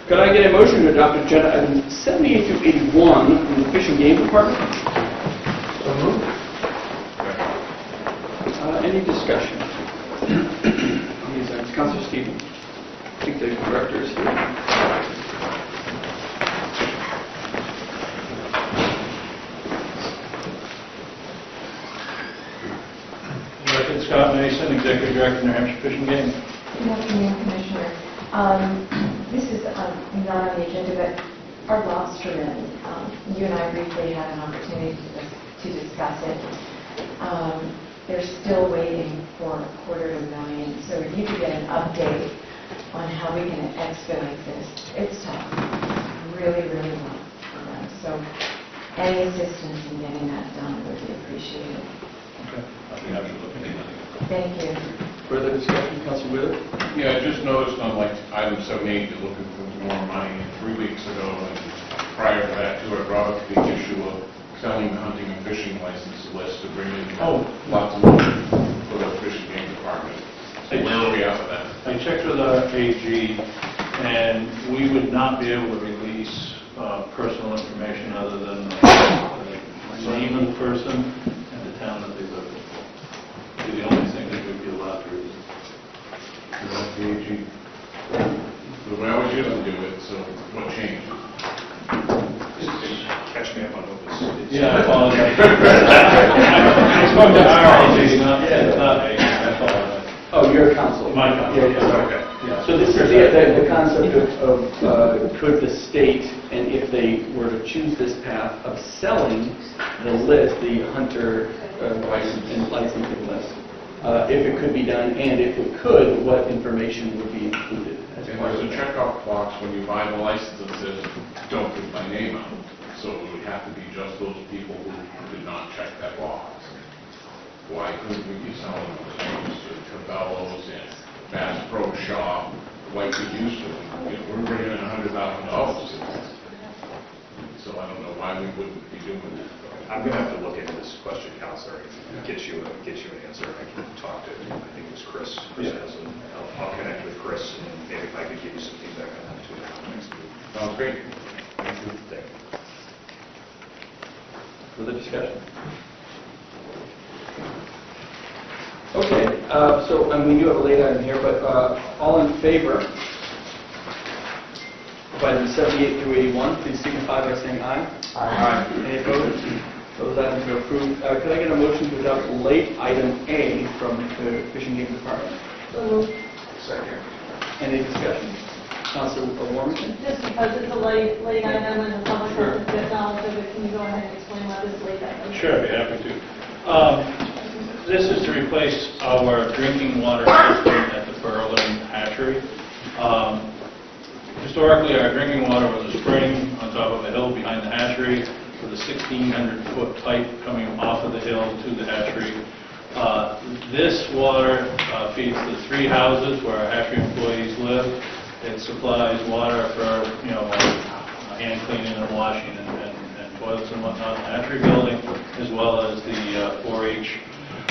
A: Could I get a motion to adopt agenda items 78 through 81 from the Fish and Game Department?
F: So moved.
A: Any discussion on these items? Councilor Stevens. I think the director is here.
U: Scott Mason, Executive Director, New Hampshire Fish and Game.
M: Good afternoon, Commissioner. This is not on the agenda, but our lobstermen, you and I briefly had an opportunity to discuss it. They're still waiting for $250,000. So if you could get an update on how we can expedite this. It's tough. Really, really well for them. So any assistance in getting that done would be appreciated.
U: Okay. I'll be happy to look into that.
M: Thank you.
A: Further discussion, Councilor Wheeler?
G: Yeah, I just noticed on like item 78, you're looking for more money 3 weeks ago, and prior to that, too, I brought up the issue of selling the hunting and fishing license list to bring in lots of money for the Fish and Game Department. So where are we at with that?
U: I checked with our AG, and we would not be able to release personal information other than the name of the person and the town that they live in. They're the only thing that we'd be allowed to release.
G: That's the AG. The way I always used to do it, so what changed?
U: Catch me up on what this. Yeah, I apologize. I spoke to our AG, not me. I apologize.
A: Oh, your counsel.
U: My counsel.
A: Yeah.
U: Okay. Yeah.
A: So this is the concept of could the state, and if they were to choose this path of selling the list, the hunter licensing list, if it could be done, and if it could, what information would be included as
G: And
A: part of
G: there's a
A: that?
G: checkoff box when you buy the license that says, don't put my name on it. So it would have to be just those people who did not check that box. Why couldn't we be selling those things to Cabela's and Bass Pro Shop like we used to? We're bringing in $100,000. So I don't know why we wouldn't be doing that.
I: I'm going to have to look into this question, Counselor, and get you an answer. I can talk to, I think it was Chris. Chris has them. I'll connect with Chris, and maybe if I could give you some feedback on that too next week.
G: Sounds great.
I: Thank you. Thank you.
A: Further discussion? Okay, so we do have a late item here, but all in favor of items 78 through 81, please signify by saying aye.
G: Aye.
A: Any opposed? Those items are approved. Could I get a motion to adopt late item A from the Fish and Game Department?
H: So moved.
F: Second.
A: Any discussion? Councilor Warmington?
H: Just because it's a late item and the public has to get knowledge of it, can you go ahead and explain what this late item is?
U: Sure, I'd be happy to. This is to replace our drinking water system at the Berlin hatchery. Historically, our drinking water was a spring on top of a hill behind the hatchery with a 1,600-foot pipe coming off of the hill to the hatchery. This water feeds the 3 houses where our hatchery employees live. It supplies water for, hand cleaning and washing and toilets and whatnot in the hatchery building, as well as the 4-H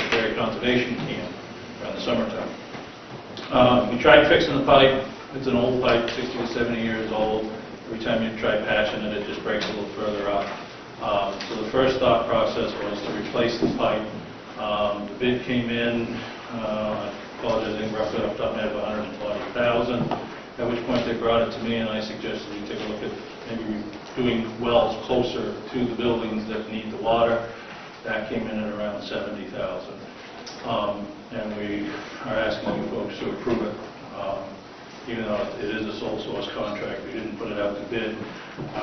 U: dairy conservation camp around the summertime. We tried fixing the pipe. It's an old pipe, 60 to 70 years old. Every time you try patching it, it just breaks a little further up. So the first thought process was to replace the pipe. The bid came in, I apologize, I think roughly off the top of my head, about $140,000. At which point they brought it to me and I suggested we take a look at maybe doing wells closer to the buildings that need the water. That came in at around $70,000. And we are asking you folks to approve it. Even though it is a sole source contract, we didn't put it out to bid.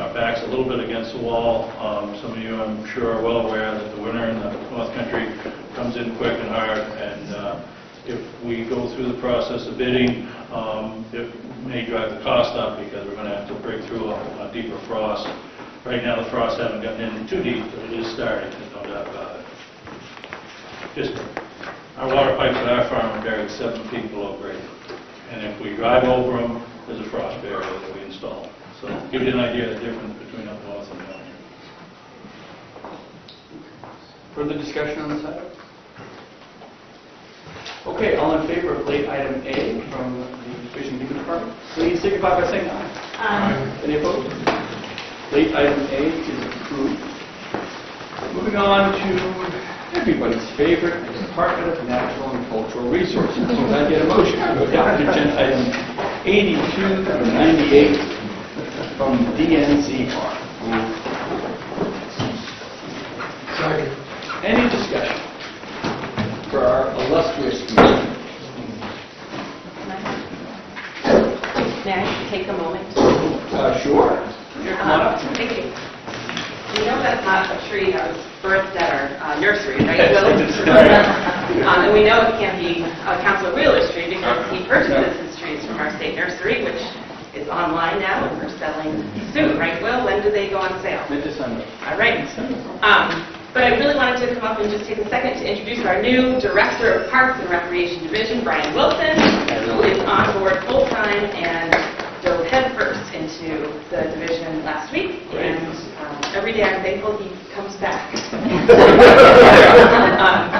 U: Our back's a little bit against the wall. Some of you, I'm sure, are well aware that the winter in the North Country comes in quick and hard, and if we go through the process of bidding, it may drive the cost up because we're going to have to break through a deeper frost. Right now, the frost haven't gotten in too deep, but it is starting, there's no doubt about it. Just our water pipes at our farm are buried 7 feet below grade. And if we drive over them, there's a frost barrier that we install. So give you an idea of the difference between up north and down here.
A: Further discussion on this item? Okay, all in favor of late item A from the Fish and Game Department, please signify by saying aye.
H: Aye.
A: Any opposed? Late item A is approved. Moving on to everybody's favorite, the Department of Natural and Cultural Resources. Can I get a motion to adopt agenda item 82 through 98 from DNCR?
N: Second.
A: Any discussion for our illustrious committee?
J: May I take a moment?
A: Sure. Here, come on up.
J: Thank you. You know that's not a tree that was birthed at our nursery, right, Will? And we know it can't be Councilor Wheeler's tree because he purchases his trees from our state nursery, which is online now, and we're selling soon, right, Will? When do they go on sale?
A: Mid-December.
J: All right. But I really wanted to come up and just take a second to introduce our new Director of Parks and Recreation Division, Brian Wilson, who is on board full-time and dove headfirst into the division last week. And
P: every day I'm thankful he comes back.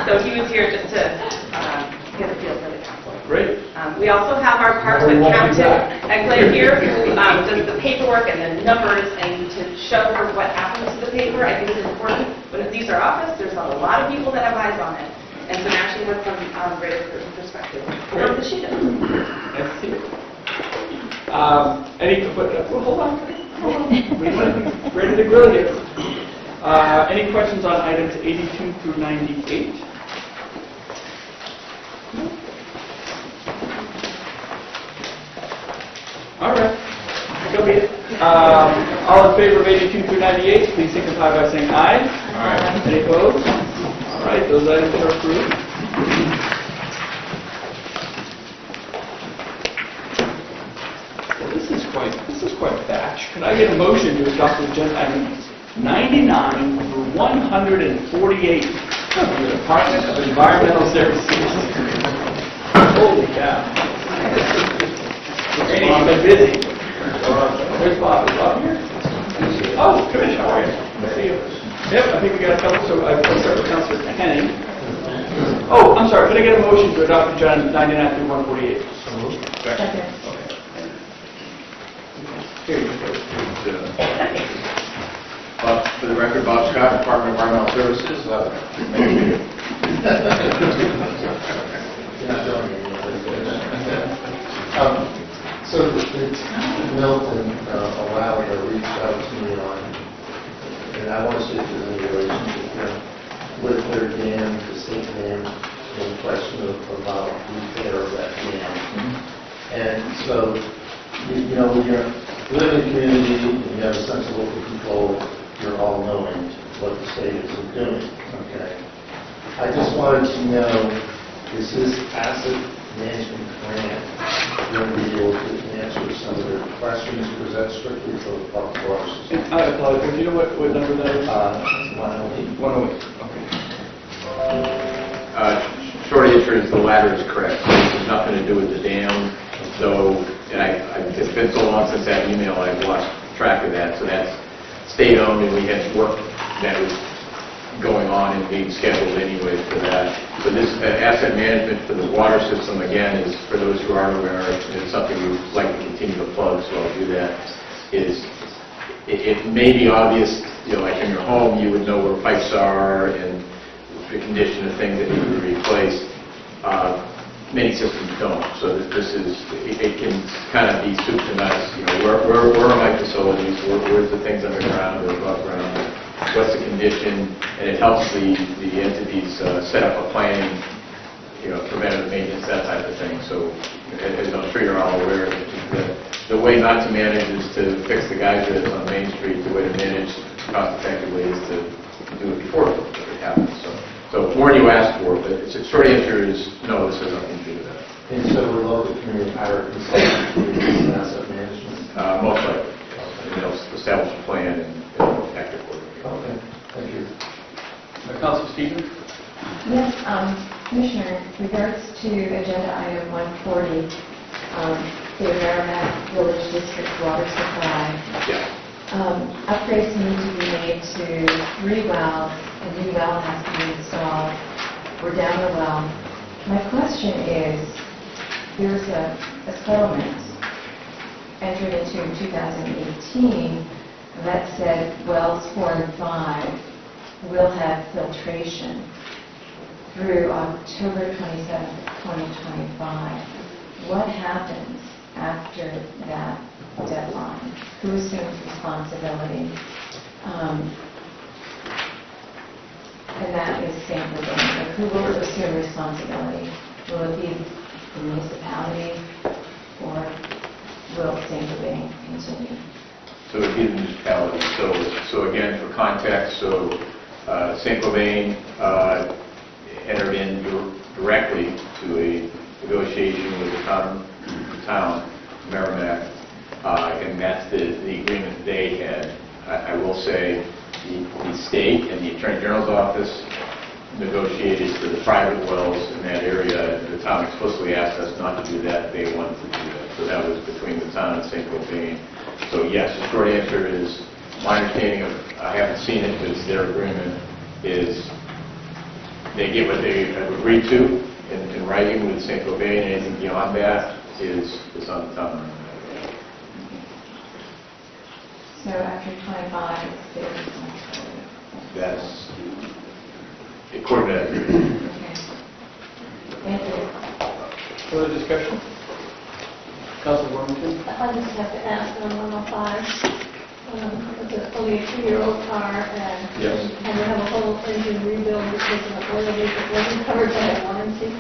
P: So he was here just to get a feel for the council.
A: Great.
P: We also have our part-time accountant, Eglair here, who does the paperwork and the numbers, and to show her what happens to the paper, I think is important. When it leaves our office, there's a lot of people that have eyes on it. And so now she has some greater perspective over the sheet.
A: Nice to see you. Hold on. We're ready to grill here. Any questions on items 82 through 98? All right. So be it. All in favor of 82 through 98, please signify by saying aye. Aye. Any opposed? All right, those items are approved. Well, this is quite a batch. Can I get a motion to adopt agenda items 99 through 148 of the Department of Environmental Services? Holy cow. Randy, you've been busy. Where's Bob? Is Bob here? Oh, Commissioner, how are you? Good to see you. Yep, I think we got a couple, so I'll start with Councilor Henning. Oh, I'm sorry, can I get a motion to adopt agenda 99 through 148?
M: Second.
A: Here you go.
G: For the record, Bob Scott, Department of Environmental Services.
F: So Milton a while ago reached out to me on, and I want to see if there's any relationship here with their dam, the state dam, in question about repair of that dam. And so, when you live in a community and you have a sense of local control, you're all knowing what the state is doing. Okay. I just wanted to know, is this asset management plan going to be able to answer some of their questions, or is that strictly for the public water system?
A: I apologize. Do you know what number that is?
F: 108.
A: 108. Okay.
B: Short answer is the latter is correct. This has nothing to do with the dam. So, it's been so long since that email, I've lost track of that. So that's state-owned, and we had work that was going on and being scheduled anyways for that. So this asset management for the water system, again, is, for those who aren't aware, it's something we would like to continue to plug, so I'll do that, is it may be obvious, like in your home, you would know where pipes are and the condition of things that need to be replaced. Many systems don't, so this is, it can kind of be soup to nuts, where are my facilities, where's the things underground or above ground, what's the condition, and it helps the entities set up a planning, preventative maintenance, that type of thing. So, as I'm sure you're all aware, the way not to manage is to fix the geysers on Main Street. The way to manage cost effectively is to do it before it happens. So more than you asked for, but the short answer is no, this has nothing to do with that.
F: And so we're local community hire consultants to do asset management?
B: Most likely. They'll establish a plan and act accordingly.
F: Okay, thank you.
A: Councilor Stevens?
M: Yes, Commissioner, in regards to agenda item 140, the Merrimack Village District water supply.
B: Yeah.
M: Upgrades need to be made to 3 wells. A new well has to be installed. We're down the well. My question is, there's a settlement entered into in 2018 that said wells 4 and 5 will have filtration through October 27th, 2025. What happens after that deadline? Who assumes responsibility? And that is St. Louis. Who will assume responsibility? Will it be the municipality, or will St. Louis continue?
B: So it would be the municipality. So again, for context, St. Louis entered in directly to a negotiation with the town, Merrimack, and that's the agreement they had. I will say the state and the Attorney General's office negotiated for the private wells in that area. The town explicitly asked us not to do that. They wanted to do that. So that was between the town and St. Louis. So yes, the short answer is my understanding of, I haven't seen it, but it's their agreement, is they get what they have agreed to in writing with St. Gobain, and anything beyond that is on the town.
M: So after 25, it's their
B: That's according to that agreement.
M: Okay. Thank you.
A: Further discussion? Council Warmington?
H: I just have to ask on 105, it's only a 2-year-old car, and
B: Yes.
H: had to have a whole engine rebuild because of an oil leak that wasn't covered by a warranty.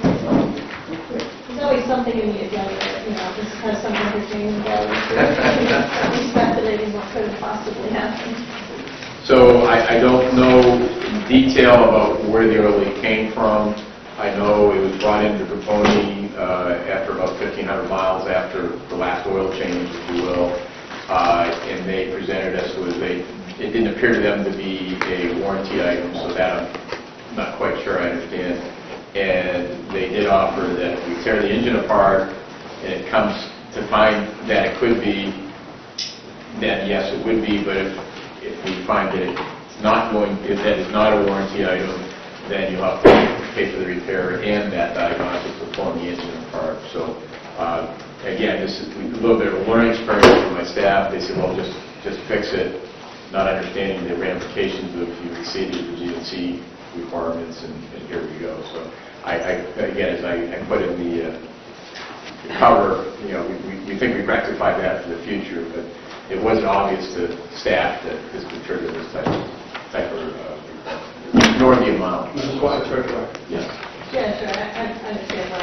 H: There's always something in the agenda that, this has some entertaining value. I'm speculating what could have possibly happened.
B: So I don't know detail about where the oil leak came from. I know it was brought into Caponi after about 1,500 miles after the last oil change, if you will, and they presented us with it didn't appear to them to be a warranty item, so that I'm not quite sure I understand. And they did offer that if we tear the engine apart and it comes to find that it could be, then yes, it would be, but if we find that it's not if that is not a warranty item, then you'll have to pay for the repair and that diagnostics for pulling the engine apart. So again, this is a little bit of a learning experience for my staff. They said, well, just fix it, not understanding the ramifications of if you exceeded the GNC requirements, and here we go. So again, as I put in the cover, we think we rectified that for the future, but it wasn't obvious to staff that this could trigger this type of nor the amount.
A: Mrs. White, Treasurer.
B: Yes.
H: Yeah, sure, I understand why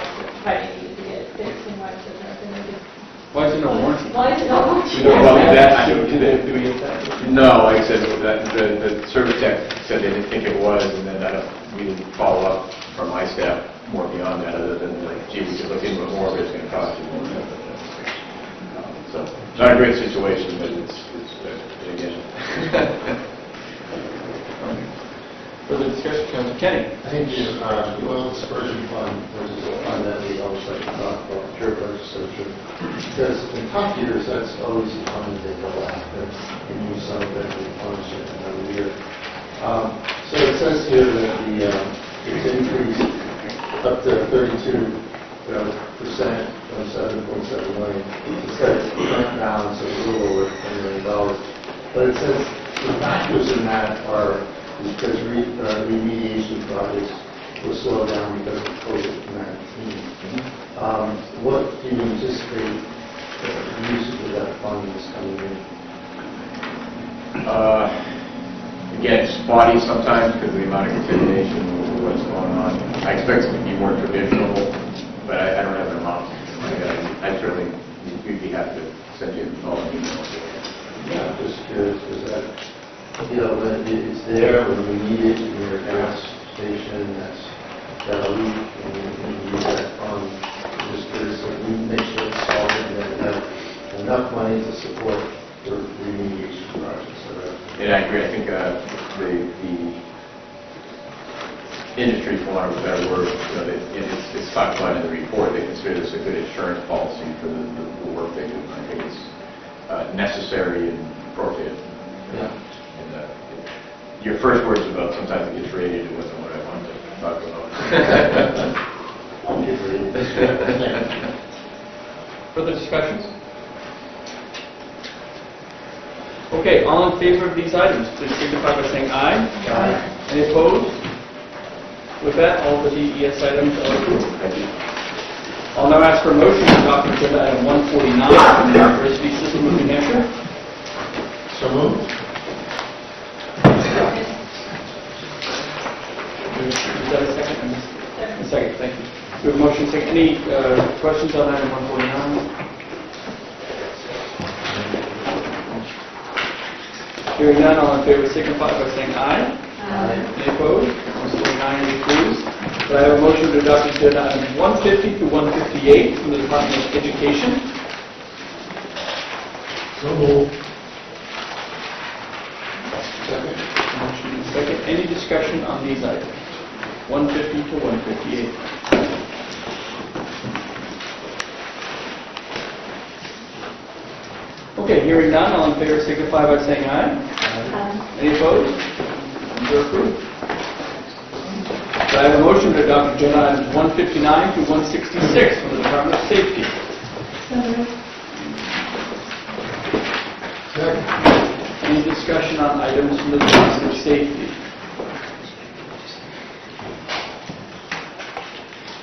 H: you need to get it fixed and why it's a
A: Why is it no warranty?
H: Why is it no warranty?
B: Well, that,
A: Do we get that?
B: no, like I said, the service tech said they didn't think it was, and then we didn't follow up from my staff more beyond that, other than like, gee, we could look into it more, but it's going to cost you more. So, not a great situation, but it's again.
A: Further discussion, Councilor Kenny?
F: Thank you. The oil dispersion fund, which is a fund that we always like to talk about, pure legislature, because in tough years, that's always the fund that they go after, and use some of it to punish it another year. So it says here that it's increased up to 32% from 7.7 million. It says current balance of a little over $20 million. But it says the factors in that are because remediation projects will slow down because of COVID-19. What do you anticipate the use of that fund is coming in?
B: Again, it's spotty sometimes because of the amount of contamination and what's going on. I expect it to be more traditional, but I don't have an amount. I certainly, we'd be happy to send you all an email.
F: Yeah, I'm just curious, because that, when it's there, when we need it in your gas station, that's got a leak, and you use that fund. I'm just curious, so we make sure it's solved and that we have enough money to support the remediation projects.
B: And I agree. I think the industry, for want of a better word, it's talked about in the report. They consider this a good insurance policy for the work they do. I think it's necessary and appropriate.
F: Yeah.
B: And your first words about sometimes it gets rated, it wasn't what I wanted to talk about.
F: I'll get rated.
A: Further discussions? Okay, all in favor of these items, please signify by saying aye.
F: Aye.
A: Any opposed? With that, all the DES items are approved.
B: Thank you.
A: I'll now ask for a motion to adopt agenda item 149 from the University System of New Hampshire.
F: So moved.
A: Is that a second? A second, thank you. We have a motion, second. Any questions on item 149? Hearing none, all in favor signify by saying aye.
F: Aye.
A: Any opposed? 149 is approved. So I have a motion to adopt agenda items 150 to 158 from the Department of Education.
F: So moved.
A: Second. Motion and second. Any discussion on these items? 150 to 158. Okay, hearing none, all in favor signify by saying aye. Any opposed? Items are approved. Do I have a motion to adopt agenda items 159 through 166 from the Department of Safety? Any discussion on items from the Department of Safety?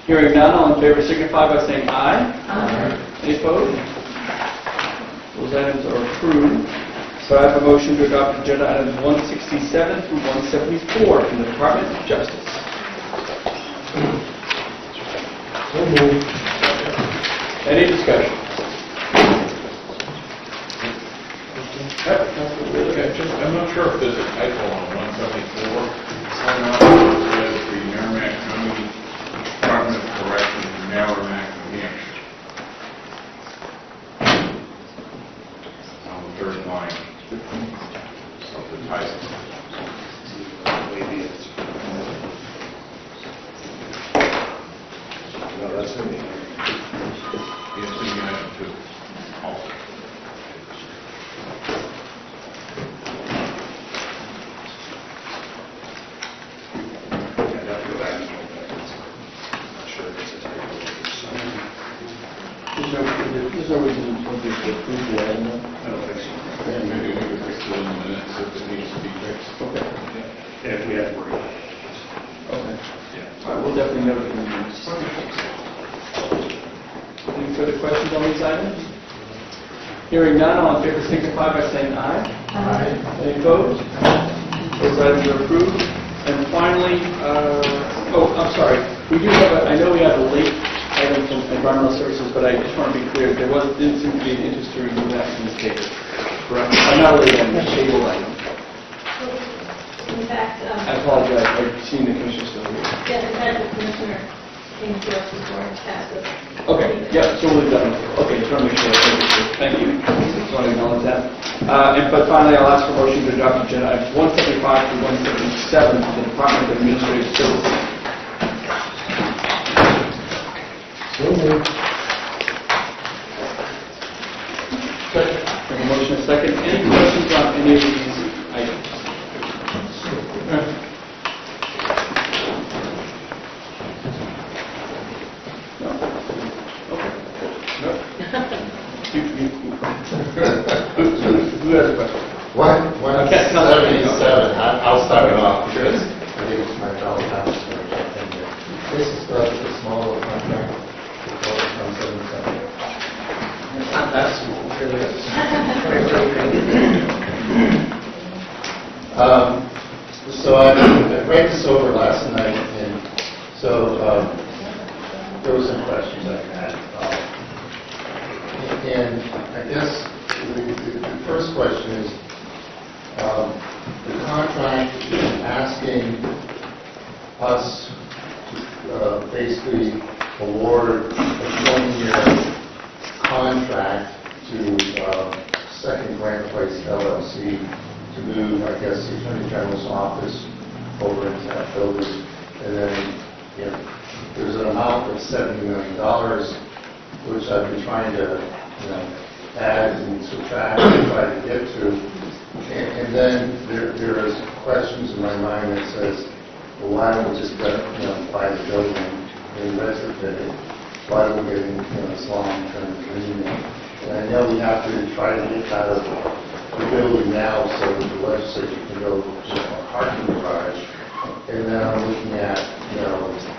A: Hearing none, all in favor signify by saying aye. Aye. Any opposed? Those items are approved. So I have a motion to adopt agenda items 167 through 174 from the Department of Justice.
N: So moved.
A: Any discussion?
G: I'm not sure if there's a typo on 174. It says the Merrimack County Department of Corrections in Merrimack, New Hampshire. On the third line of the title.
F: No, that's in the,
G: It's in the item too. Also.
I: I'd have to go back and look at it. I'm not sure if it's a typo.
A: There's no reason for this to approve the item.
I: I don't think so.
G: Maybe we could fix it in the minutes if it needs to be fixed.
A: Okay.
I: And if we had to worry about it.
A: Okay.
I: Yeah.
A: All right, we'll definitely note it in the minutes. Any further questions on these items? Hearing none, all in favor signify by saying aye. Aye. Any opposed? Those items are approved. And finally, I'm sorry, we do have I know we have a late item from Environmental Services, but I just want to be clear, didn't seem to be an interest to remove that from the table. Correct? Not a late item, a table item.
H: In fact,
A: I apologize, I've seen the commissioner still here.
H: yes, in fact, the commissioner came to us before and asked us.
A: Okay, yeah, so we've done it. Okay, just want to make sure. Thank you. Just want to acknowledge that. But finally, I'll ask for motion to adopt agenda items 175 through 177 for the Department of Administrative Services.
N: So moved.
A: Second. Motion is second. Any questions on any of these items? No? Okay. No? Who has a question?
F: 177, I'll start it off because I think it's my fellow councilor. This is the smaller contract, the 177.
A: It's not that small, it really is.
F: So I read this over last night, and so there were some questions I had. And I guess the first question is, the contract is asking us to basically award a 20-year contract to Second Grant Place LLC to move, I guess, the Attorney General's office over into that building. And then, there's an amount of $70 million, which I've been trying to, add and subtract and try to get to. And then there is questions in my mind that says, well, why don't we just buy the building and retrofit it? Why are we getting this long-term agreement? And I know we have to try to get out of the building now so that the legislature can go a parking garage. And then I'm looking at,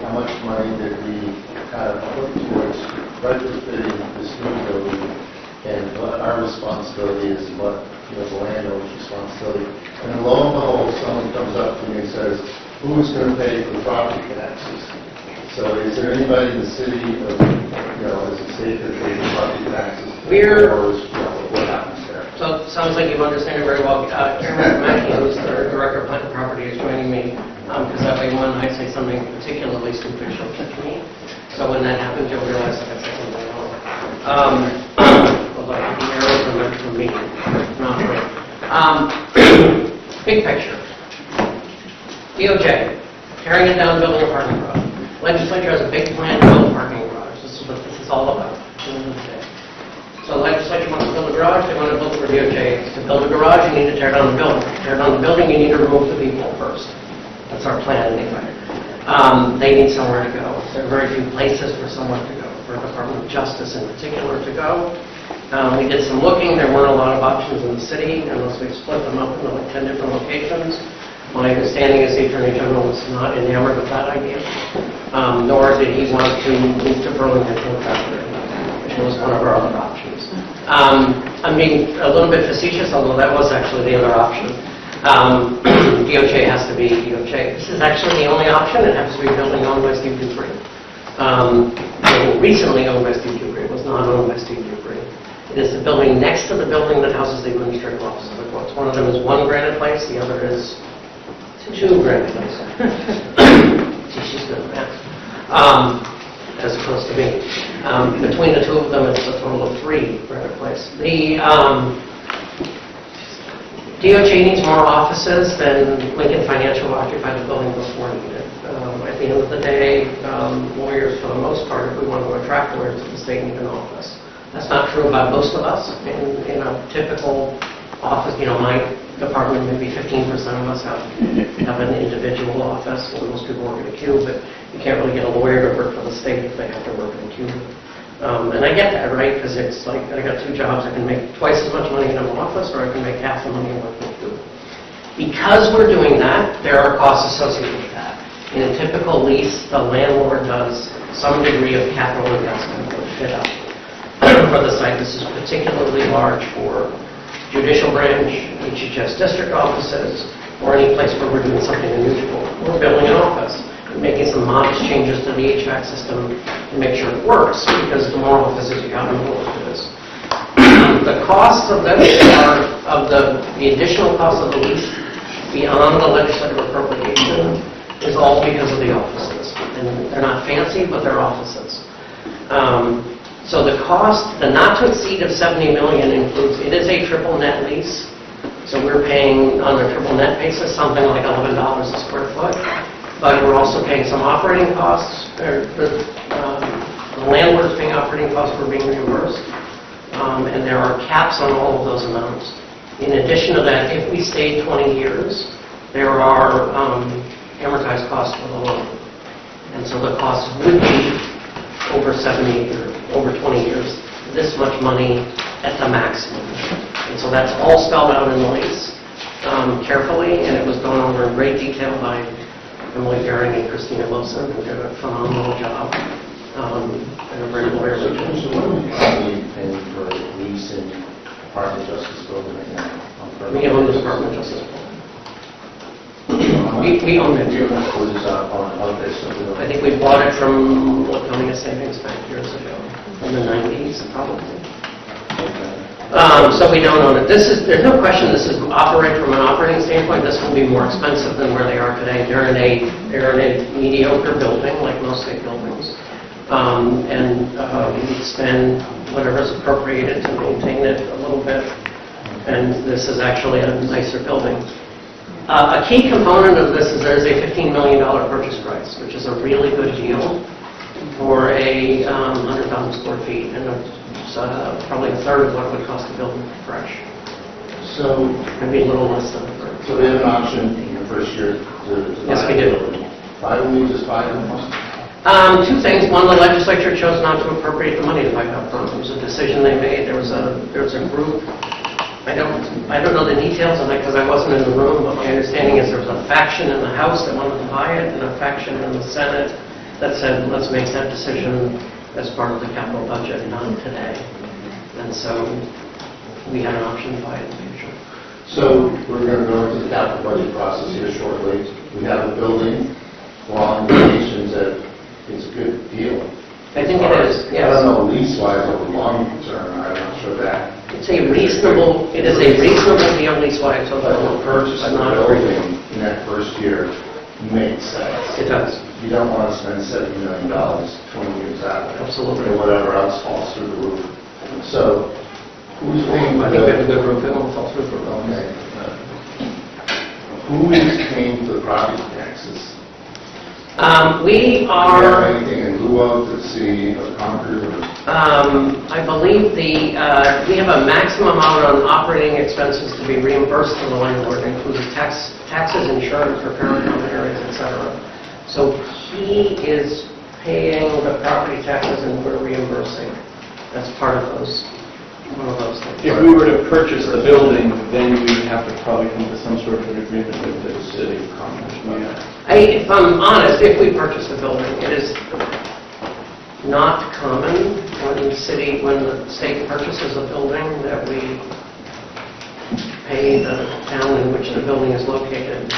F: how much money did we kind of put towards retrofitting this new building, and what our responsibility is, and what the landowner's responsibility. And then lo and behold, someone comes up to me and says, who's going to pay for the property taxes? So is there anybody in the city, as a state that pays the property taxes? What happens there?
K: So it sounds like you understand it very well. Aaron Mackey, who's the Director of Plant and Property, is joining me, because that way when I say something particularly stupid, she'll catch me. So when that happens, you'll realize that I said something wrong. Although I think the arrows are meant for me, not for big picture. DOJ, tearing it down, building a parking garage. Legislature has a big plan to build a parking garage. This is what this is all about. So the legislature wants to build a garage, they want to build for DOJ. To build a garage, you need to tear down the building. To tear down the building, you need to remove the people first. That's our plan anyway. They need somewhere to go. There are very few places for someone to go, for the Department of Justice in particular to go. We did some looking, there weren't a lot of options in the city, unless we split them up into like 10 different locations. My understanding is the Attorney General was not enamored with that idea, nor did he want to move to Burlington, which was one of our other options. I'm being a little bit facetious, although that was actually the other option. DOJ has to be DOJ. This is actually the only option. It happens to be a building owned by Steve Dupree. Recently owned by Steve Dupree. It was not owned by Steve Dupree. It is the building next to the building that houses the administrative office of the courts. One of them is 1 Granite Place, the other is 2 Granite Place. See, she's good at math. As opposed to me. Between the two of them, it's a total of 3 Granite Place. The DOJ needs more offices than Lincoln Financial occupied the building before it needed. At the end of the day, lawyers, for the most part, if we want to attract lawyers to the state, need an office. That's not true about most of us. In a typical office, my department, maybe 15% of us have an individual office. Most people work in a cube, but you can't really get a lawyer to work for the state if they have to work in a cube. And I get that, right? Because it's like, I got 2 jobs. I can make twice as much money in an office, or I can make half the money working in a cube. Because we're doing that, there are costs associated with that. In a typical lease, the landlord does some degree of capital investment to fit up for the site. This is particularly large for judicial branch, HHS district offices, or any place where we're doing something unusual. We're building an office and making some modest changes to the HVAC system to make sure it works, because the more offices you have, the more work it is. The costs of this are, of the additional cost of the lease, beyond the legislative appropriation, is all because of the offices. And they're not fancy, but they're offices. So the cost, the not to exceed of $70 million includes, it is a triple net lease. So we're paying on a triple net basis something like $11 a square foot. But we're also paying some operating costs. The landlord's paying operating costs, we're being reimbursed. And there are caps on all of those amounts. In addition to that, if we stay 20 years, there are amortized costs for the loan. And so the cost would be over 70 or over 20 years, this much money at the maximum. And so that's all spelled out in the lease carefully, and it was gone over in great detail by Emily Gehring and Christina Wilson, who did a phenomenal job. And a very lawyer.
F: So what are we currently paying for lease in Department of Justice building right now?
K: We own the Department of Justice building. We own it.
F: What is on this?
K: I think we bought it from Laconia Savings Bank years ago, in the 90s, probably. So we don't own it. There's no question this is operate from an operating standpoint. This will be more expensive than where they are today. They're in a mediocre building, like most state buildings, and we spend whatever's appropriated to maintain it a little bit. And this is actually a nicer building. A key component of this is there's a $15 million purchase price, which is a really good deal for a 100,000 square feet, and it's probably a third of what it would cost to build it fresh.
F: So
K: maybe a little less than a third.
F: So they have an option in the first year to
K: Yes, we do.
F: Why don't we just buy them?
K: 2 things. One, the legislature chose not to appropriate the money to buy it up front. It was a decision they made. There was a group. I don't know the details of that because I wasn't in the room, but my understanding is there was a faction in the House that wanted to buy it and a faction in the Senate that said, let's make that decision as part of the capital budget, not today. And so we had an option to buy it in the future.
F: So we're going to go into the capital budget process here shortly. We have a building, long indications that it's a good deal.
K: I think it is, yes.
F: I don't know lease-wise over long term, I'm not sure that.
K: It is a reasonable deal lease-wise over
F: But the purchase of the building in that first year makes sense.
K: It does.
F: You don't want to spend $70 million 20 years out.
K: Absolutely.
F: Or whatever else falls through the roof. So who's paying for
K: I think we have a good roof. It won't fall through for a while.
F: Okay. Who is paying for the property taxes?
K: We
F: Do you
K: are...
F: have anything in lieu go out to see a Concord or?
K: I believe we have a maximum amount on operating expenses to be reimbursed to the landlord, including taxes, insurance, repair and common areas, etc. So he is paying the property taxes and we're reimbursing. That's part of those, one of those things.
A: If we were to purchase the building, then we would have to probably come to some sort of an agreement with the city.
K: If I'm honest, if we purchase the building, it is not common when the state purchases a building that we pay the town in which the building is located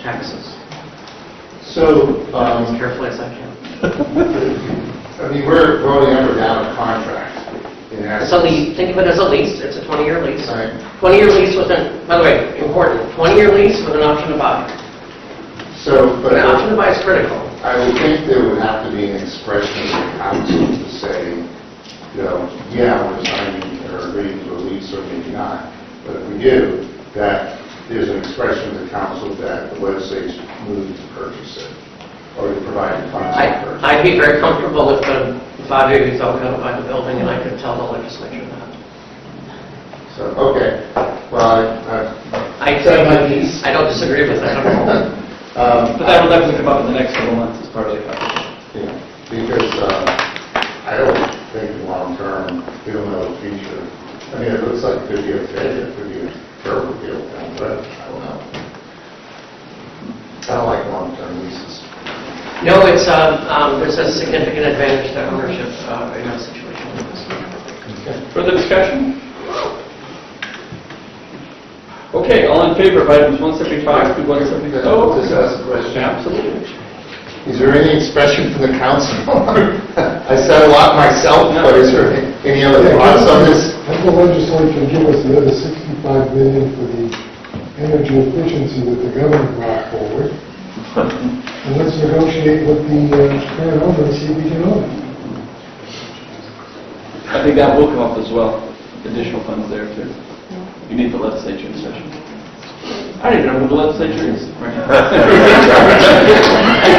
K: taxes.
F: So,
K: as carefully as I can.
F: I mean, we're voting up or down a contract.
K: It's a lease. Think of it as a lease. It's a 20-year lease.
F: Right.
K: 20-year lease with an, by the way, important, 20-year lease with an option to buy.
F: So, but
K: An option to buy is critical.
F: I would think there would have to be an expression of the council to say, you know, yeah, we're signing or agreeing to a lease or maybe not. But if we do, that there's an expression of the council that the legislature moved to purchase it or to provide funds to purchase it.
K: I'd be very comfortable if the 5 acres all going to buy the building and I could tell the legislature that.
F: So, okay. Well,
K: I don't disagree with that at all.
A: But that will definitely come up in the next couple months as part of the conversation.
F: Yeah, because I don't think long-term, we don't know the future. I mean, it looks like it could be a failure, it could be a terrible deal down the road. I don't know. I don't like long-term leases.
K: No, it's there's a significant advantage to ownership in a situation like this.
A: Further discussion? Okay, all in favor of items 175 through 176?
F: Oh, just ask a question.
A: Absolutely.
F: Is there any expression from the council? I said a lot myself, but is there any other thoughts on this?
N: Have the legislature give us the other $65 million for the energy efficiency that the governor brought forward. And let's negotiate with the current owner and see if we can own it.
A: I think that will come up as well, additional funds there too. You need the legislature in session. I don't even know who the legislature is. I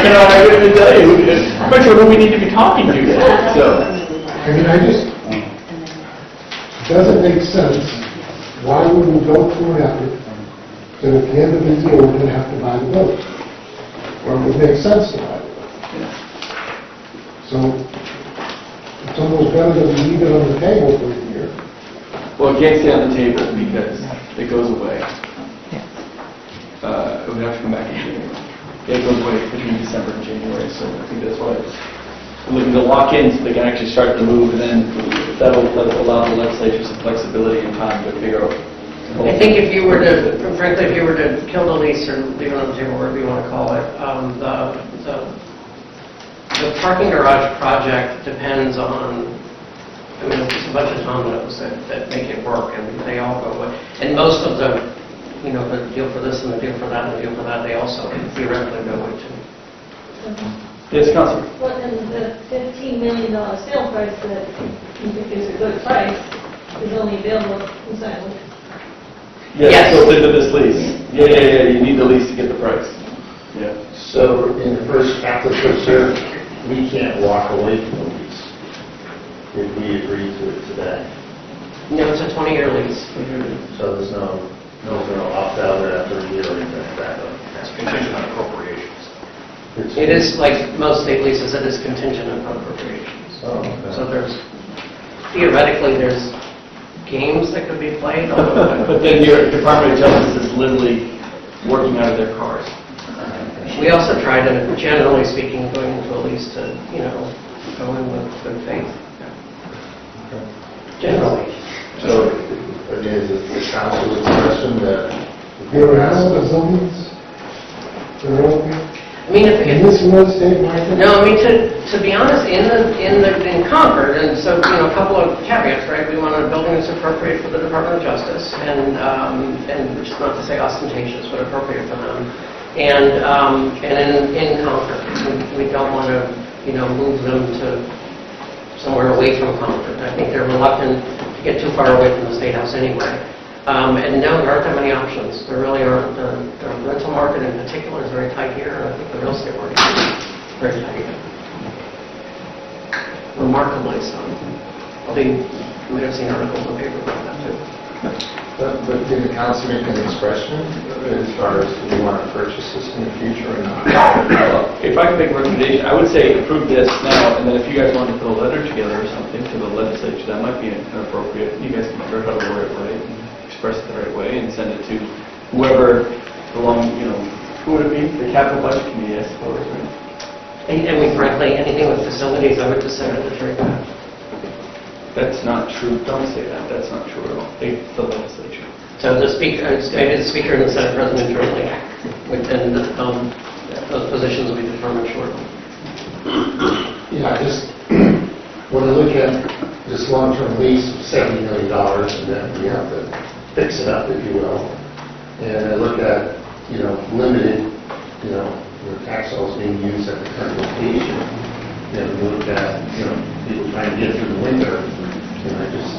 A: cannot even tell you. I'm not sure who we need to be talking to yet. So,
N: I mean, it doesn't make sense. Why would we go through an effort that at the end of the year we're going to have to buy the building? Or it would make sense to buy the building. So it's almost better that we leave it on the table for a year.
A: well, it can't stay on the table because it goes away. It would have to come back in January. It goes away between December and January, so I think that's why we're looking to lock in so they can actually start to move, and then that'll allow the legislature some flexibility and time to figure out.
K: I think if you were to, frankly, if you were to kill the lease or leave it on the table, whatever you want to call it, the parking garage project depends on, I mean, there's a bunch of dominoes that make it work, and they all go away. And most of the, you know, the deal for this and the deal for that and the deal for that, they also theoretically go away too.
A: Yes, Councilor.
H: Well, and the $15 million sale price that you think is a good price is only available inside.
A: Yes, built into this lease. Yeah, you need the lease to get the price. Yeah.
F: So in the first, after the first year, we can't walk away from the lease if we agree to it today.
K: No, it's a 20-year lease.
F: So there's no opt-out after a year or anything like that.
I: It's contingent on appropriations.
K: It is, like most state leases, it is contingent on appropriations.
F: Oh, okay.
K: So there's, theoretically, there's games that could be played.
A: But then your Department of Justice is literally working out of their cars.
K: We also try to, generally speaking, going into a lease to, you know, go in with good faith. Generally.
F: So, I mean, is it the council expression that
N: There are no zonings that are open
K: I mean, if
N: in this real estate market?
K: No, I mean, to be honest, in Concord, and so, you know, a couple of caveats, right? We want a building that's appropriate for the Department of Justice, and which is not to say ostentatious, but appropriate for them. And in Concord, we don't want to, you know, move them to somewhere away from Concord. I think they're reluctant to get too far away from the State House anyway. And no, there aren't that many options. There really aren't. The rental market in particular is very tight here, and I think the real estate market is very negative. Remarkably so. I think you may have seen articles in the paper about that too.
F: But did the council make an expression as far as do we want to purchase this in the future or not?
A: If I could make a recommendation, I would say approve this now, and then if you guys want to put a letter together or something to the legislature, that might be inappropriate. You guys can figure out how to word it right, and express it the right way, and send it to whoever belong, who would it be? The capital budget committee, I suppose, right?
K: And we frankly, anything with facilities, I would just send it to Trade Back.
A: That's not true. Don't say that. That's not true at all. It's the legislature.
K: So the speaker, maybe the speaker and the Senate President jointly, and those positions will be determined shortly.
F: Yeah, just when I look at this long-term lease of $70 million, and then we have to fix it up, if you will, and I look at, limited, the tax dollars being used at the current location, and we look at, people trying to get through the winter, and I just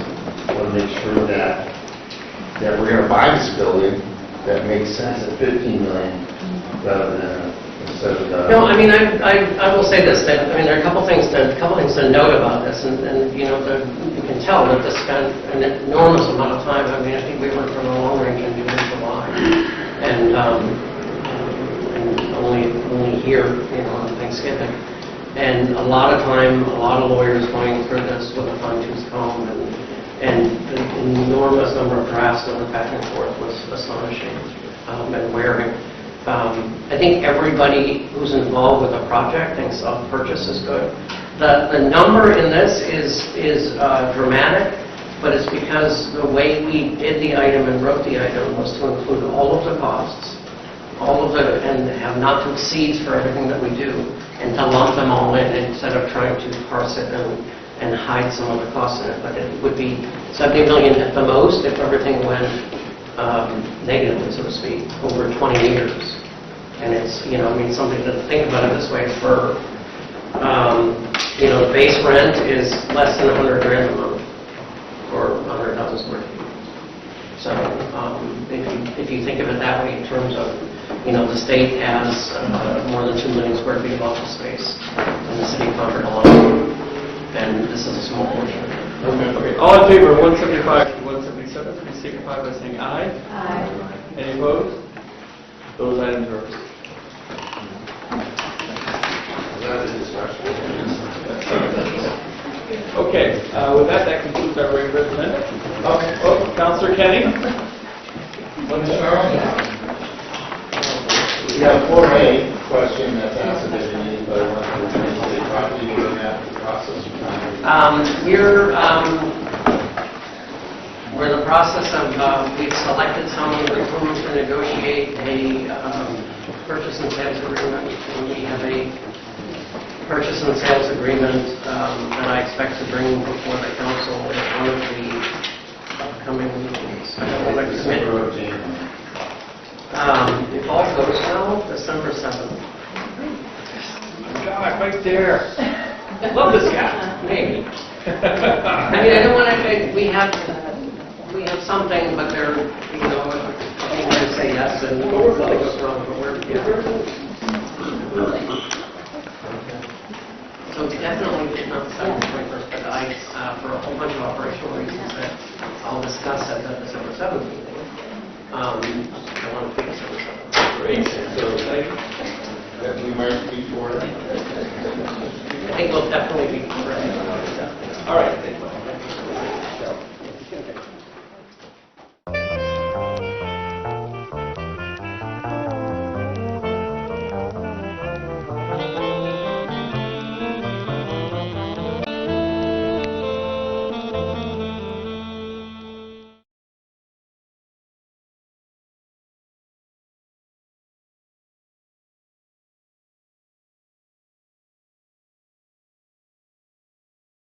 F: want to make sure that we're going to buy this building that makes sense at $15 million rather than instead of the...
K: No, I mean, I will say this, that, there are a couple things to note about this, and you can tell that this spent an enormous amount of time. I think we went from a long range in June and July, and only here, on Thanksgiving. And a lot of time, a lot of lawyers going through this with a fine-tooth comb, and the enormous number of drafts that went back and forth was astonishing and wearing. I think everybody who's involved with the project thinks a purchase is good. The number in this is dramatic, but it's because the way we did the item and wrote the item was to include all of the costs, and have not to exceed for everything that we do, and to lump them all in instead of trying to parse it and hide some of the costs in it. But it would be $70 million at the most if everything went negatively, so to speak, over 20 years. And it's, something to think about it this way. For, the base rent is less than $100,000 a month for 100,000 square feet. So if you think of it that way in terms of, the state has more than 2 million square feet of office space in the city of Concord alone, and this is a small portion of it.
A: Okay. All in favor of 175 177, please signify by saying aye.
M: Aye.
A: Any opposed? Those items are approved. Okay, with that concludes our regular agenda. Oh, Councilor Kenny?
F: We have a 4A question that's answered if anybody wants to return to the property we're in the process of trying.
K: We're in the process of, we've selected someone to negotiate a purchase and sales agreement. And we have a purchase and sales agreement that I expect to bring before the council at one of the upcoming meetings. If all goes well, December 7th.
A: God, right there. Love this guy.
K: Maybe. I don't want to. We have something, but they're, I'm going to say yes, and something goes wrong, but we're. So definitely did not set the 21st, but for a whole bunch of operational reasons that I'll discuss at the December 7th meeting. I want to pick December 7th.
A: Great. So
F: that we might be for it.
K: I think we'll definitely be for it.